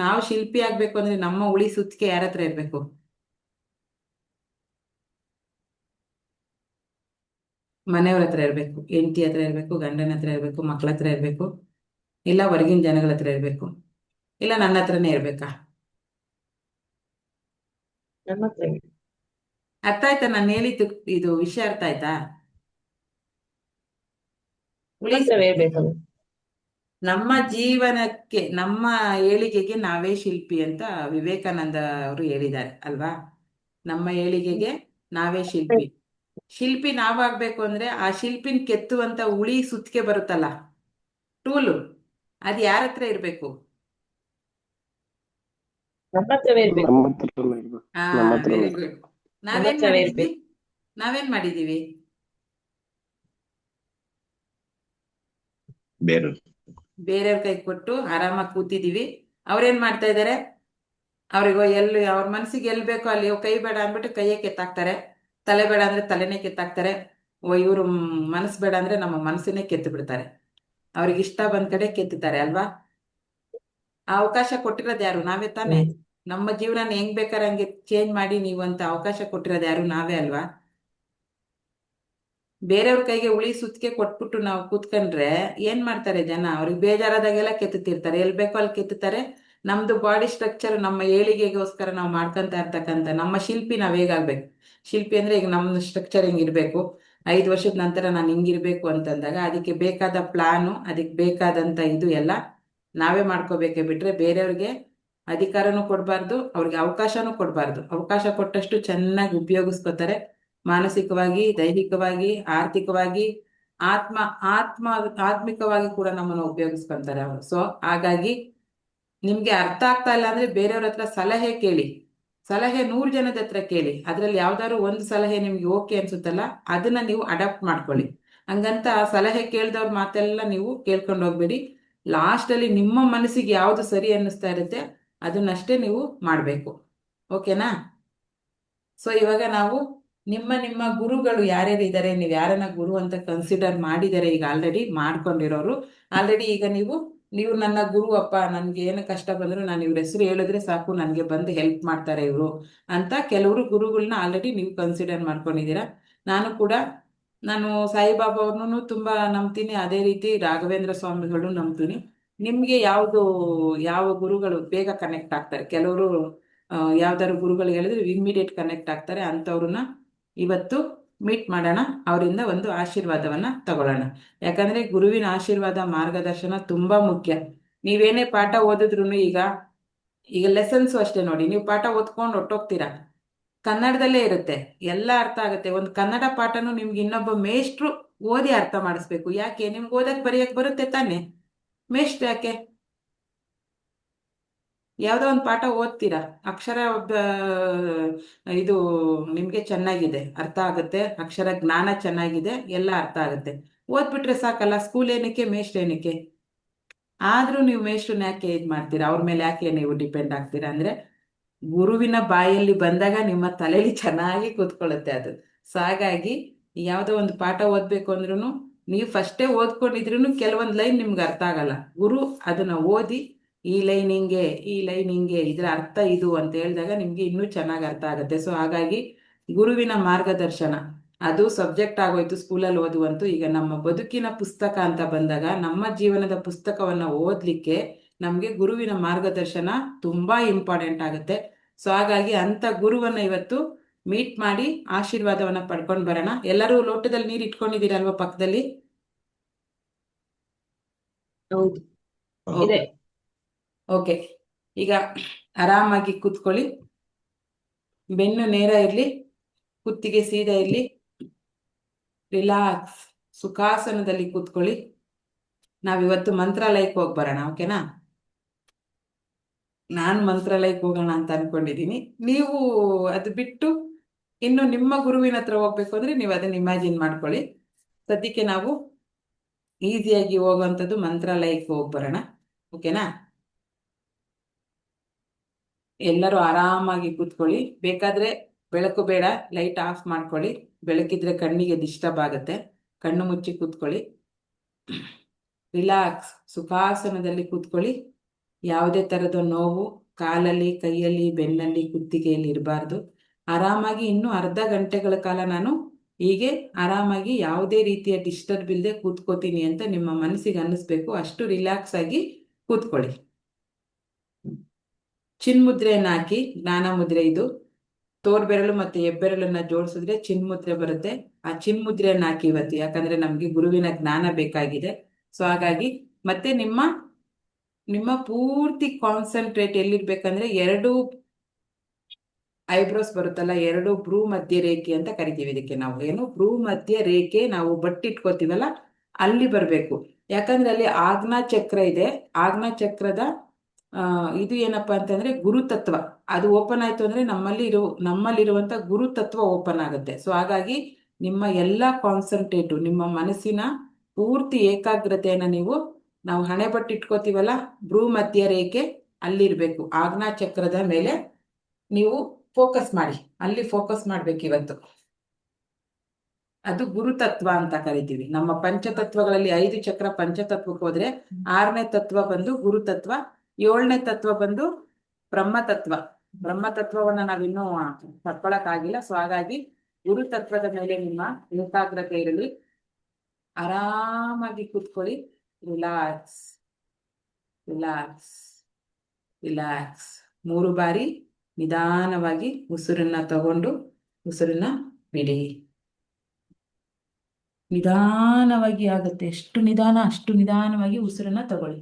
ನಾವು ಶಿಲ್ಪಿ ಆಗ್ಬೇಕು ಅಂದ್ರೆ ನಮ್ಮ ಉಳಿಸುತ್ಕೆ ಯಾರ ಹತ್ರ ಇರ್ಬೇಕು? ಮನೆಯವ್ರ ಹತ್ರ ಇರ್ಬೇಕು, ಹೆಂಡತಿ ಹತ್ರ ಇರ್ಬೇಕು, ಗಂಡನ ಹತ್ರ ಇರ್ಬೇಕು, ಮಕ್ಳ ಹತ್ರ ಇರ್ಬೇಕು, ಇಲ್ಲ ಹೊರಗಿನ ಜನಗಳ ಹತ್ರ ಇರ್ಬೇಕು, ಇಲ್ಲ ನನ್ನ ಹತ್ರನೇ ಇರ್ಬೇಕಾ? ನಮ್ಮ ಹತ್ರ ಅರ್ಥ ಆಯ್ತಾ ನಾನು ಹೇಳಿದ್ದು? ಇದು ವಿಷಯ ಅರ್ಥ ಆಯ್ತಾ? ಇರ್ಬೇಕಲ್ಲ. ನಮ್ಮ ಜೀವನಕ್ಕೆ, ನಮ್ಮ ಏಳಿಗೆಗೆ ನಾವೇ ಶಿಲ್ಪಿ ಅಂತ ವಿವೇಕಾನಂದ ಅವರು ಹೇಳಿದ್ದಾರೆ ಅಲ್ವಾ? ನಮ್ಮ ಏಳಿಗೆಗೆ ನಾವೇ ಶಿಲ್ಪಿ. ಶಿಲ್ಪಿ ನಾವಾಗ್ಬೇಕು ಅಂದ್ರೆ ಆ ಶಿಲ್ಪಿನ ಕೆತ್ತುವಂತ ಉಳಿ ಸುತ್ತಿಗೆ ಬರುತ್ತಲ್ಲ, ಟೂಲು, ಅದ್ ಯಾರ ಹತ್ರ ಇರ್ಬೇಕು? ನಮ್ಮ ಹತ್ರವೇ ಇರ್ಬೇಕು. ನಮ್ಮ ಹತ್ರನೇ ಇರ್ಬೇಕು. ಹಾ, ನಮ್ಮ ಹತ್ರನೇ ವೆರಿ ಇರ್ಬೇಕು. ಗುಡ್. ನಾವೇನ್ ಹತ್ರವೇ ಮಾಡಿದೀವಿ? ನಾವೇನ್ ಮಾಡಿದೀವಿ? ಬೇರೆಯವ್ರ ಕೈ ಕೊಟ್ಟು ಆರಾಮಾಗಿ ಕೂತಿದೀವಿ. ಅವ್ರೇನ್ ಮಾಡ್ತಾ ಇದಾರೆ? ಅವ್ರಿಗೋ ಅವ್ರ ಮನ್ಸಿಗೆ ಎಲ್ ಬೇಕೋ ಅಲ್ಲಿ ಕೈ ಬೇಡ ಅಂದ್ಬಿಟ್ಟು ಕೈಯೇ ಕೆತ್ತಾಕ್ತಾರೆ, ತಲೆ ಬೇಡ ಅಂದ್ರೆ ತಲೆನೇ ಕೆತ್ತಾಕ್ತಾರೆ. ಇವ್ರು ಮನಸ್ಸು ಬೇಡ ಅಂದ್ರೆ ನಮ್ಮ ಮನಸ್ಸನ್ನೇ ಕೆತ್ತು ಬಿಡ್ತಾರೆ. ಅವ್ರಿಗೆ ಇಷ್ಟ ಬಂದ ಕಡೆ ಕೆತ್ತುತ್ತಾರೆ ಅಲ್ವಾ? ಆ ಅವಕಾಶ ಕೊಟ್ಟಿರೋದು ಯಾರು? ನಾವೇ ತಾನೇ. ನಮ್ಮ ಜೀವನ ಹೆಂಗ್ ಬೇಕಾದ್ರೆ ಹಂಗೆ ಚೇಂಜ್ ಮಾಡಿ ನೀವು ಅಂತ ಅವಕಾಶ ಕೊಟ್ಟಿರೋದು ಯಾರು? ನಾವೇ ಅಲ್ವಾ? ಬೇರೆಯವ್ರ ಕೈಗೆ ಉಳಿ ಸುತ್ತಿಗೆ ಕೊಟ್ಬಿಟ್ಟು ನಾವು ಕೂತ್ಕೊಂಡ್ರೆ ಏನ್ ಮಾಡ್ತಾರೆ ಜನ? ಅವ್ರಿಗೆ ಬೇಜಾರಾದಾಗೆಲ್ಲ ಕೆತ್ತುತ್ತಿರ್ತಾರೆ, ಎಲ್ ಬೇಕೋ ಅಲ್ಲಿ ಕೆತ್ತುತ್ತಾರೆ. ನಮ್ದು ಬಾಡಿ ಸ್ಟ್ರಕ್ಚರ್ ನಮ್ಮ ಏಳಿಗೆಗೋಸ್ಕರ ನಾವು ಮಾಡ್ಕೊಂತ ಇರ್ತಕ್ಕಂಥ ನಮ್ಮ ಶಿಲ್ಪಿ ನಾವ್ ಹೇಗಾಗ್ಬೇಕು? ಶಿಲ್ಪಿ ಅಂದ್ರೆ ಈಗ ನಮ್ಮ ಸ್ಟ್ರಕ್ಚರ್ ಹಿಂಗಿರ್ಬೇಕು, 5 ವರ್ಷದ ನಂತರ ನಾನು ಹಿಂಗಿರ್ಬೇಕು ಅಂತಂದಾಗ ಅದಕ್ಕೆ ಬೇಕಾದ ಪ್ಲಾನು, ಅದಕ್ಕೆ ಬೇಕಾದಂತ ಇದು ಎಲ್ಲ ನಾವೇ ಮಾಡ್ಕೋಬೇಕೆ ಬಿಟ್ರೆ ಬೇರೆಯವ್ರಿಗೆ ಅಧಿಕಾರನೂ ಕೊಡಬಾರ್ದು, ಅವ್ರಿಗೆ ಅವಕಾಶನೂ ಕೊಡಬಾರ್ದು. ಅವಕಾಶ ಕೊಟ್ಟಷ್ಟು ಚೆನ್ನಾಗಿ ಉಪಯೋಗಿಸ್ಕೋತಾರೆ. ಮಾನಸಿಕವಾಗಿ, ದೈಹಿಕವಾಗಿ, ಆರ್ಥಿಕವಾಗಿ, ಆತ್ಮ ಆತ್ಮ ಆತ್ಮಿಕವಾಗಿ ಕೂಡ ನಮ್ಮನ್ನು ಉಪಯೋಗಿಸ್ಕೊಂತಾರೆ ಅವರು. ಸೊ ಹಾಗಾಗಿ ನಿಮ್ಗೆ ಅರ್ಥ ಆಗ್ತಾ ಇಲ್ಲ ಅಂದ್ರೆ ಬೇರೆಯವ್ರ ಹತ್ರ ಸಲಹೆ ಕೇಳಿ. ಸಲಹೆ 100 ಜನದ ಹತ್ರ ಕೇಳಿ. ಅದ್ರಲ್ಲಿ ಯಾವ್ದಾದ್ರು ಒಂದು ಸಲಹೆ ನಿಮ್ಗೆ ಓಕೆ ಅನ್ಸುತ್ತಲ್ಲ, ಅದನ್ನ ನೀವು ಅಡಾಪ್ಟ್ ಮಾಡ್ಕೊಳ್ಳಿ. ಹಂಗಂತ ಸಲಹೆ ಕೇಳ್ದವ್ರ ಮಾತೆಲ್ಲ ನೀವು ಕೇಳ್ಕೊಂಡು ಹೋಗ್ಬೇಡಿ. ಲಾಸ್ಟ್ ಅಲ್ಲಿ ನಿಮ್ಮ ಮನಸ್ಸಿಗೆ ಯಾವ್ದು ಸರಿ ಅನ್ನಿಸ್ತಾ ಇರುತ್ತೆ ಅದನ್ನಷ್ಟೇ ನೀವು ಮಾಡ್ಬೇಕು. ಓಕೆನಾ? ಸೊ ಇವಾಗ ನಾವು ನಿಮ್ಮ ಗುರುಗಳು ಯಾರ್ಯಾರು ಇದ್ದಾರೆ, ನೀವು ಯಾರನ್ನ ಗುರು ಅಂತ ಕನ್ಸಿಡರ್ ಮಾಡಿದ್ದಾರೆ, ಈಗ ಆಲ್ರೆಡಿ ಮಾಡ್ಕೊಂಡಿರೋರು ಆಲ್ರೆಡಿ. ಈಗ ನೀವು ನನ್ನ ಗುರು ಅಪ್ಪ, ನನ್ಗೆ ಏನು ಕಷ್ಟ ಬಂದ್ರು ನಾನು ಇವ್ರ ಹೆಸರು ಹೇಳಿದ್ರೆ ಸಾಕು, ನನಗೆ ಬಂದು ಹೆಲ್ಪ್ ಮಾಡ್ತಾರೆ ಇವರು ಅಂತ ಕೆಲವರು ಗುರುಗಳನ್ನ ಆಲ್ರೆಡಿ ನೀವು ಕನ್ಸಿಡರ್ ಮಾಡ್ಕೊಂಡಿದ್ದೀರಾ. ನಾನು ಸಾಯಿಬಾಬಾ ಅವ್ರನ್ನೂ ತುಂಬಾ ನಂಬ್ತೀನಿ, ಅದೇ ರೀತಿ ರಾಘವೇಂದ್ರ ಸ್ವಾಮಿಗಳು ನಂಬ್ತೀನಿ. ನಿಮ್ಗೆ ಯಾವ ಗುರುಗಳು ಬೇಗ ಕನೆಕ್ಟ್ ಆಗ್ತಾರೆ? ಕೆಲವರು ಯಾವ್ದಾದ್ರು ಗುರುಗಳು ಹೇಳಿದ್ರೆ ಇಮಿಡಿಯೇಟ್ ಕನೆಕ್ಟ್ ಆಗ್ತಾರೆ. ಅಂಥವ್ರನ್ನ ಇವತ್ತು ಮೀಟ್ ಮಾಡೋಣ, ಅವರಿಂದ ಒಂದು ಆಶೀರ್ವಾದವನ್ನ ತಗೊಳ್ಳೋಣ. ಯಾಕಂದ್ರೆ ಗುರುವಿನ ಆಶೀರ್ವಾದ, ಮಾರ್ಗದರ್ಶನ ತುಂಬಾ ಮುಖ್ಯ. ನೀವೇನೇ ಪಾಠ ಓದಿದ್ರು, ಈಗ ಲೆಸನ್ಸು ಅಷ್ಟೇ ನೋಡಿ, ನೀವು ಪಾಠ ಓದ್ಕೊಂಡು ಹೊಟ್ಟೋಗ್ತೀರಾ, ಕನ್ನಡದಲ್ಲೇ ಇರುತ್ತೆ, ಎಲ್ಲ ಅರ್ಥ ಆಗುತ್ತೆ. ಒಂದು ಕನ್ನಡ ಪಾಠನು ನಿಮ್ಗೆ ಇನ್ನೊಬ್ಬ ಮೇಷ್ಟ್ರು ಓದಿ ಅರ್ಥ ಮಾಡಿಸ್ಬೇಕು. ಯಾಕೆ? ನಿಮ್ಗೆ ಓದಕ್ ಬರೆಯಕ್ ಬರುತ್ತೆ ತಾನೆ, ಮೇಷ್ಟ್ರು ಯಾಕೆ? ಯಾವುದೋ ಒಂದು ಪಾಠ ಓದ್ತೀರಾ, ಅಕ್ಷರ ಇದು ನಿಮ್ಗೆ ಚೆನ್ನಾಗಿದೆ, ಅರ್ಥ ಆಗುತ್ತೆ, ಅಕ್ಷರ ಜ್ಞಾನ ಚೆನ್ನಾಗಿದೆ, ಎಲ್ಲ ಅರ್ಥ ಆಗುತ್ತೆ, ಓದ್ಬಿಟ್ರೆ ಸಾಕಲ್ಲ. ಸ್ಕೂಲ್ ಏನಕ್ಕೆ, ಮೇಷ್ಟ್ರು ಏನಕ್ಕೆ? ಆದ್ರೂ ನೀವು ಮೇಷ್ಟ್ರನ್ನ ಯಾಕೆ ಇದು ಮಾಡ್ತೀರಾ? ಅವ್ರ ಮೇಲೆ ಯಾಕೆ ನೀವು ಡಿಪೆಂಡ್ ಆಗ್ತೀರಾ? ಅಂದ್ರೆ ಗುರುವಿನ ಬಾಯಲ್ಲಿ ಬಂದಾಗ ನಿಮ್ಮ ತಲೆಯಲ್ಲಿ ಚೆನ್ನಾಗಿ ಕೂತ್ಕೊಳ್ಳುತ್ತೆ ಅದು. ಸೊ ಹಾಗಾಗಿ ಯಾವುದೋ ಒಂದು ಪಾಠ ಓದ್ಬೇಕು ಅಂದ್ರೂ ನೀವು ಫಸ್ಟೇ ಓದ್ಕೊಂಡಿದ್ರು ಕೆಲವೊಂದು ಲೈನ್ ನಿಮ್ಗೆ ಅರ್ಥ ಆಗಲ್ಲ. ಗುರು ಅದನ್ನ ಓದಿ ಈ ಲೈನ್ ಹಿಂಗೆ ಇದರ ಅರ್ಥ ಇದು ಅಂತ ಹೇಳಿದಾಗ ನಿಮ್ಗೆ ಇನ್ನೂ ಚೆನ್ನಾಗಿ ಅರ್ಥ ಆಗುತ್ತೆ. ಸೊ ಹಾಗಾಗಿ ಗುರುವಿನ ಮಾರ್ಗದರ್ಶನ ಅದು ಸಬ್ಜೆಕ್ಟ್ ಆಗೋಯ್ತು ಸ್ಕೂಲಲ್ಲಿ ಓದುವಂತೂ. ಈಗ ನಮ್ಮ ಬದುಕಿನ ಪುಸ್ತಕ ಅಂತ ಬಂದಾಗ, ನಮ್ಮ ಜೀವನದ ಪುಸ್ತಕವನ್ನ ಓದ್ಲಿಕ್ಕೆ ನಮ್ಗೆ ಗುರುವಿನ ಮಾರ್ಗದರ್ಶನ ತುಂಬಾ ಇಂಪಾರ್ಟೆಂಟ್ ಆಗುತ್ತೆ. ಸೊ ಹಾಗಾಗಿ ಅಂತ ಗುರುವನ್ನ ಇವತ್ತು ಮೀಟ್ ಮಾಡಿ ಆಶೀರ್ವಾದವನ್ನ ಪಡ್ಕೊಂಡು ಬರೋಣ. ಎಲ್ಲರೂ ಲೋಟದಲ್ಲಿ ನೀರು ಇಟ್ಕೊಂಡಿದ್ದೀರಲ್ವಾ ಪಕ್ಕದಲ್ಲಿ? ಹೌದು, Okay. ಇದೆ. ಓಕೆ, ಈಗ ಆರಾಮಾಗಿ ಕೂತ್ಕೊಳ್ಳಿ. ಬೆನ್ನು ನೇರ ಇರ್ಲಿ, ಕುತ್ತಿಗೆ ಸೀದಾ ಇರ್ಲಿ, ರಿಲ್ಯಾಕ್ಸ್, ಸುಖಾಸನದಲ್ಲಿ ಕೂತ್ಕೊಳ್ಳಿ. ನಾವಿವತ್ತು ಮಂತ್ರಾಲಯಕ್ಕೆ ಹೋಗಿ ಬರೋಣ, ಓಕೆನಾ? ನಾನು ಮಂತ್ರಾಲಯಕ್ಕೆ ಹೋಗೋಣ ಅಂತ ಅನ್ಕೊಂಡಿದ್ದೀನಿ. ನೀವು ಅದು ಬಿಟ್ಟು ಇನ್ನು ನಿಮ್ಮ ಗುರುವಿನ ಹತ್ರ ಹೋಗ್ಬೇಕು ಅಂದ್ರೆ ನೀವು ಅದನ್ನ ಇಮ್ಯಾಜಿನ್ ಮಾಡ್ಕೊಳ್ಳಿ. ಸದ್ಯಕ್ಕೆ ನಾವು ಈಸಿಯಾಗಿ ಹೋಗುವಂಥದ್ದು ಮಂತ್ರಾಲಯಕ್ಕೆ ಹೋಗಿ ಬರೋಣ, ಓಕೆನಾ? ಎಲ್ಲರೂ ಆರಾಮಾಗಿ ಕೂತ್ಕೊಳ್ಳಿ. ಬೇಕಾದ್ರೆ ಬೆಳಕು ಬೇಡ, ಲೈಟ್ ಆಫ್ ಮಾಡ್ಕೊಳ್ಳಿ. ಬೆಳಕಿದ್ರೆ ಕಣ್ಣಿಗೆ ಡಿಸ್ಟರ್ಬ್ ಆಗುತ್ತೆ. ಕಣ್ಣು ಮುಚ್ಚಿ ಕೂತ್ಕೊಳ್ಳಿ. ರಿಲ್ಯಾಕ್ಸ್, ಸುಖಾಸನದಲ್ಲಿ ಕೂತ್ಕೊಳ್ಳಿ. ಯಾವುದೇ ತರದ ನೋವು ಕಾಲಲ್ಲಿ, ಕೈಯಲ್ಲಿ, ಬೆನ್ನಲ್ಲಿ, ಕುತ್ತಿಗೆಯಲ್ಲಿ ಇರಬಾರ್ದು. ಆರಾಮಾಗಿ ಇನ್ನು ಅರ್ಧ ಗಂಟೆಗಳ ಕಾಲ ನಾನು ಹೀಗೆ ಆರಾಮಾಗಿ ಯಾವುದೇ ರೀತಿಯ ಡಿಸ್ಟರ್ಬ್ ಇಲ್ಲದೆ ಕೂತ್ಕೋತೀನಿ ಅಂತ ನಿಮ್ಮ ಮನಸ್ಸಿಗೆ ಅನ್ನಿಸ್ಬೇಕು. ಅಷ್ಟು ರಿಲ್ಯಾಕ್ಸ್ ಆಗಿ ಕೂತ್ಕೊಳ್ಳಿ. ಚಿನ್ಮುದ್ರೆಯನ್ನ ಹಾಕಿ, ಜ್ಞಾನ ಮುದ್ರೆ ಇದು. ತೋರ್ಬೆರಳು ಮತ್ತೆ ಹೆಬ್ಬೆರಳನ್ನ ಜೋಡಿಸಿದ್ರೆ ಚಿನ್ಮುದ್ರೆ ಬರುತ್ತೆ. ಆ ಚಿನ್ಮುದ್ರೆಯನ್ನ ಹಾಕಿ ಇವತ್ತು, ಯಾಕಂದ್ರೆ ನಮ್ಗೆ ಗುರುವಿನ ಜ್ಞಾನ ಬೇಕಾಗಿದೆ. ಸೊ ಹಾಗಾಗಿ ಮತ್ತೆ ನಿಮ್ಮ ಪೂರ್ತಿ ಕಾನ್ಸಂಟ್ರೇಟ್ ಎಲ್ಲಿರ್ಬೇಕಂದ್ರೆ, 2 ಐಬ್ರೋಸ್ ಬರುತ್ತಲ್ಲ, 2 ಭ್ರೂ ಮಧ್ಯ ರೇಖೆ ಅಂತ ಕರಿತೀವಿ ಇದಕ್ಕೆ ನಾವು. ಏನು ಭ್ರೂ ಮಧ್ಯ ರೇಖೆ ನಾವು ಬಟ್ಟಿಟ್ಕೋತೀವಲ್ಲ ಅಲ್ಲಿ ಬರಬೇಕು. ಯಾಕಂದ್ರೆ ಅಲ್ಲಿ ಆಜ್ಞಾ ಚಕ್ರ ಇದೆ. ಆಜ್ಞಾ ಚಕ್ರದ ಇದು ಏನಪ್ಪಾ ಅಂತಂದ್ರೆ ಗುರುತತ್ವ. ಅದು ಓಪನ್ ಆಯ್ತು ಅಂದ್ರೆ ನಮ್ಮಲ್ಲಿರುವಂತ ಗುರುತತ್ವ ಓಪನ್ ಆಗುತ್ತೆ. ಸೊ ಹಾಗಾಗಿ ನಿಮ್ಮ ಎಲ್ಲ ಕಾನ್ಸಂಟ್ರೇಟು, ನಿಮ್ಮ ಮನಸ್ಸಿನ ಪೂರ್ತಿ ಏಕಾಗ್ರತೆಯನ್ನ ನಾವು ಹಣೆ ಬಟ್ಟು ಇಟ್ಕೋತೀವಲ್ಲ, ಭ್ರೂ ಮಧ್ಯ ರೇಖೆ ಅಲ್ಲಿರ್ಬೇಕು. ಆಜ್ಞಾ ಚಕ್ರದ ಮೇಲೆ ನೀವು ಫೋಕಸ್ ಮಾಡಿ, ಅಲ್ಲಿ ಫೋಕಸ್ ಮಾಡ್ಬೇಕು ಇವತ್ತು. ಅದು ಗುರುತತ್ವ ಅಂತ ಕರಿತೀವಿ. ನಮ್ಮ ಪಂಚತತ್ವಗಳಲ್ಲಿ 5 ಚಕ್ರ ಪಂಚತತ್ವಕ್ಕೆ ಹೋದ್ರೆ 6ನೇ ತತ್ವ ಬಂದು ಗುರುತತ್ವ, 7ನೇ ತತ್ವ ಬಂದು ಬ್ರಹ್ಮತತ್ವ. ಬ್ರಹ್ಮತತ್ವವನ್ನ ನಾವಿನ್ನೂ ಪಡ್ಕೊಳಕ್ಕಾಗಿಲ್ಲ. ಸೊ ಹಾಗಾಗಿ ಗುರುತತ್ವದ ಮೇಲೆ ನಿಮ್ಮ ಏಕಾಗ್ರತೆ ಇರಲಿ. ಆರಾಮಾಗಿ ಕೂತ್ಕೊಳ್ಳಿ. Relax, relax, relax. 3 ಬಾರಿ ನಿಧಾನವಾಗಿ ಉಸಿರನ್ನ ತಗೊಂಡು ಉಸಿರನ್ನ ಬಿಡಿ. ನಿಧಾನವಾಗಿ ಆಗುತ್ತೆ, ಎಷ್ಟು ನಿಧಾನ ಅಷ್ಟು ನಿಧಾನವಾಗಿ ಉಸಿರನ್ನ ತಗೊಳ್ಳಿ.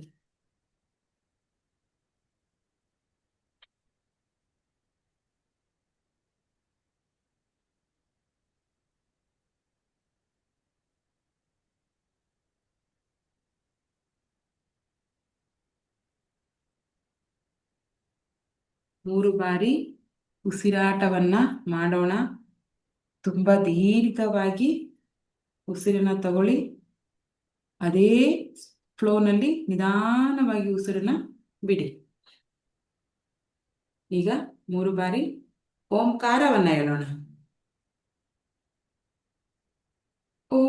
3 ಬಾರಿ ಉಸಿರಾಟವನ್ನ ಮಾಡೋಣ. ತುಂಬಾ ದೀರ್ಘವಾಗಿ ಉಸಿರನ್ನ ತಗೊಳ್ಳಿ. ಅದೇ ಫ್ಲೋನಲ್ಲಿ ನಿಧಾನವಾಗಿ ಉಸಿರನ್ನ ಬಿಡಿ. ಈಗ 3 ಬಾರಿ ಓಂಕಾರವನ್ನ ಹೇಳೋಣ. ಓ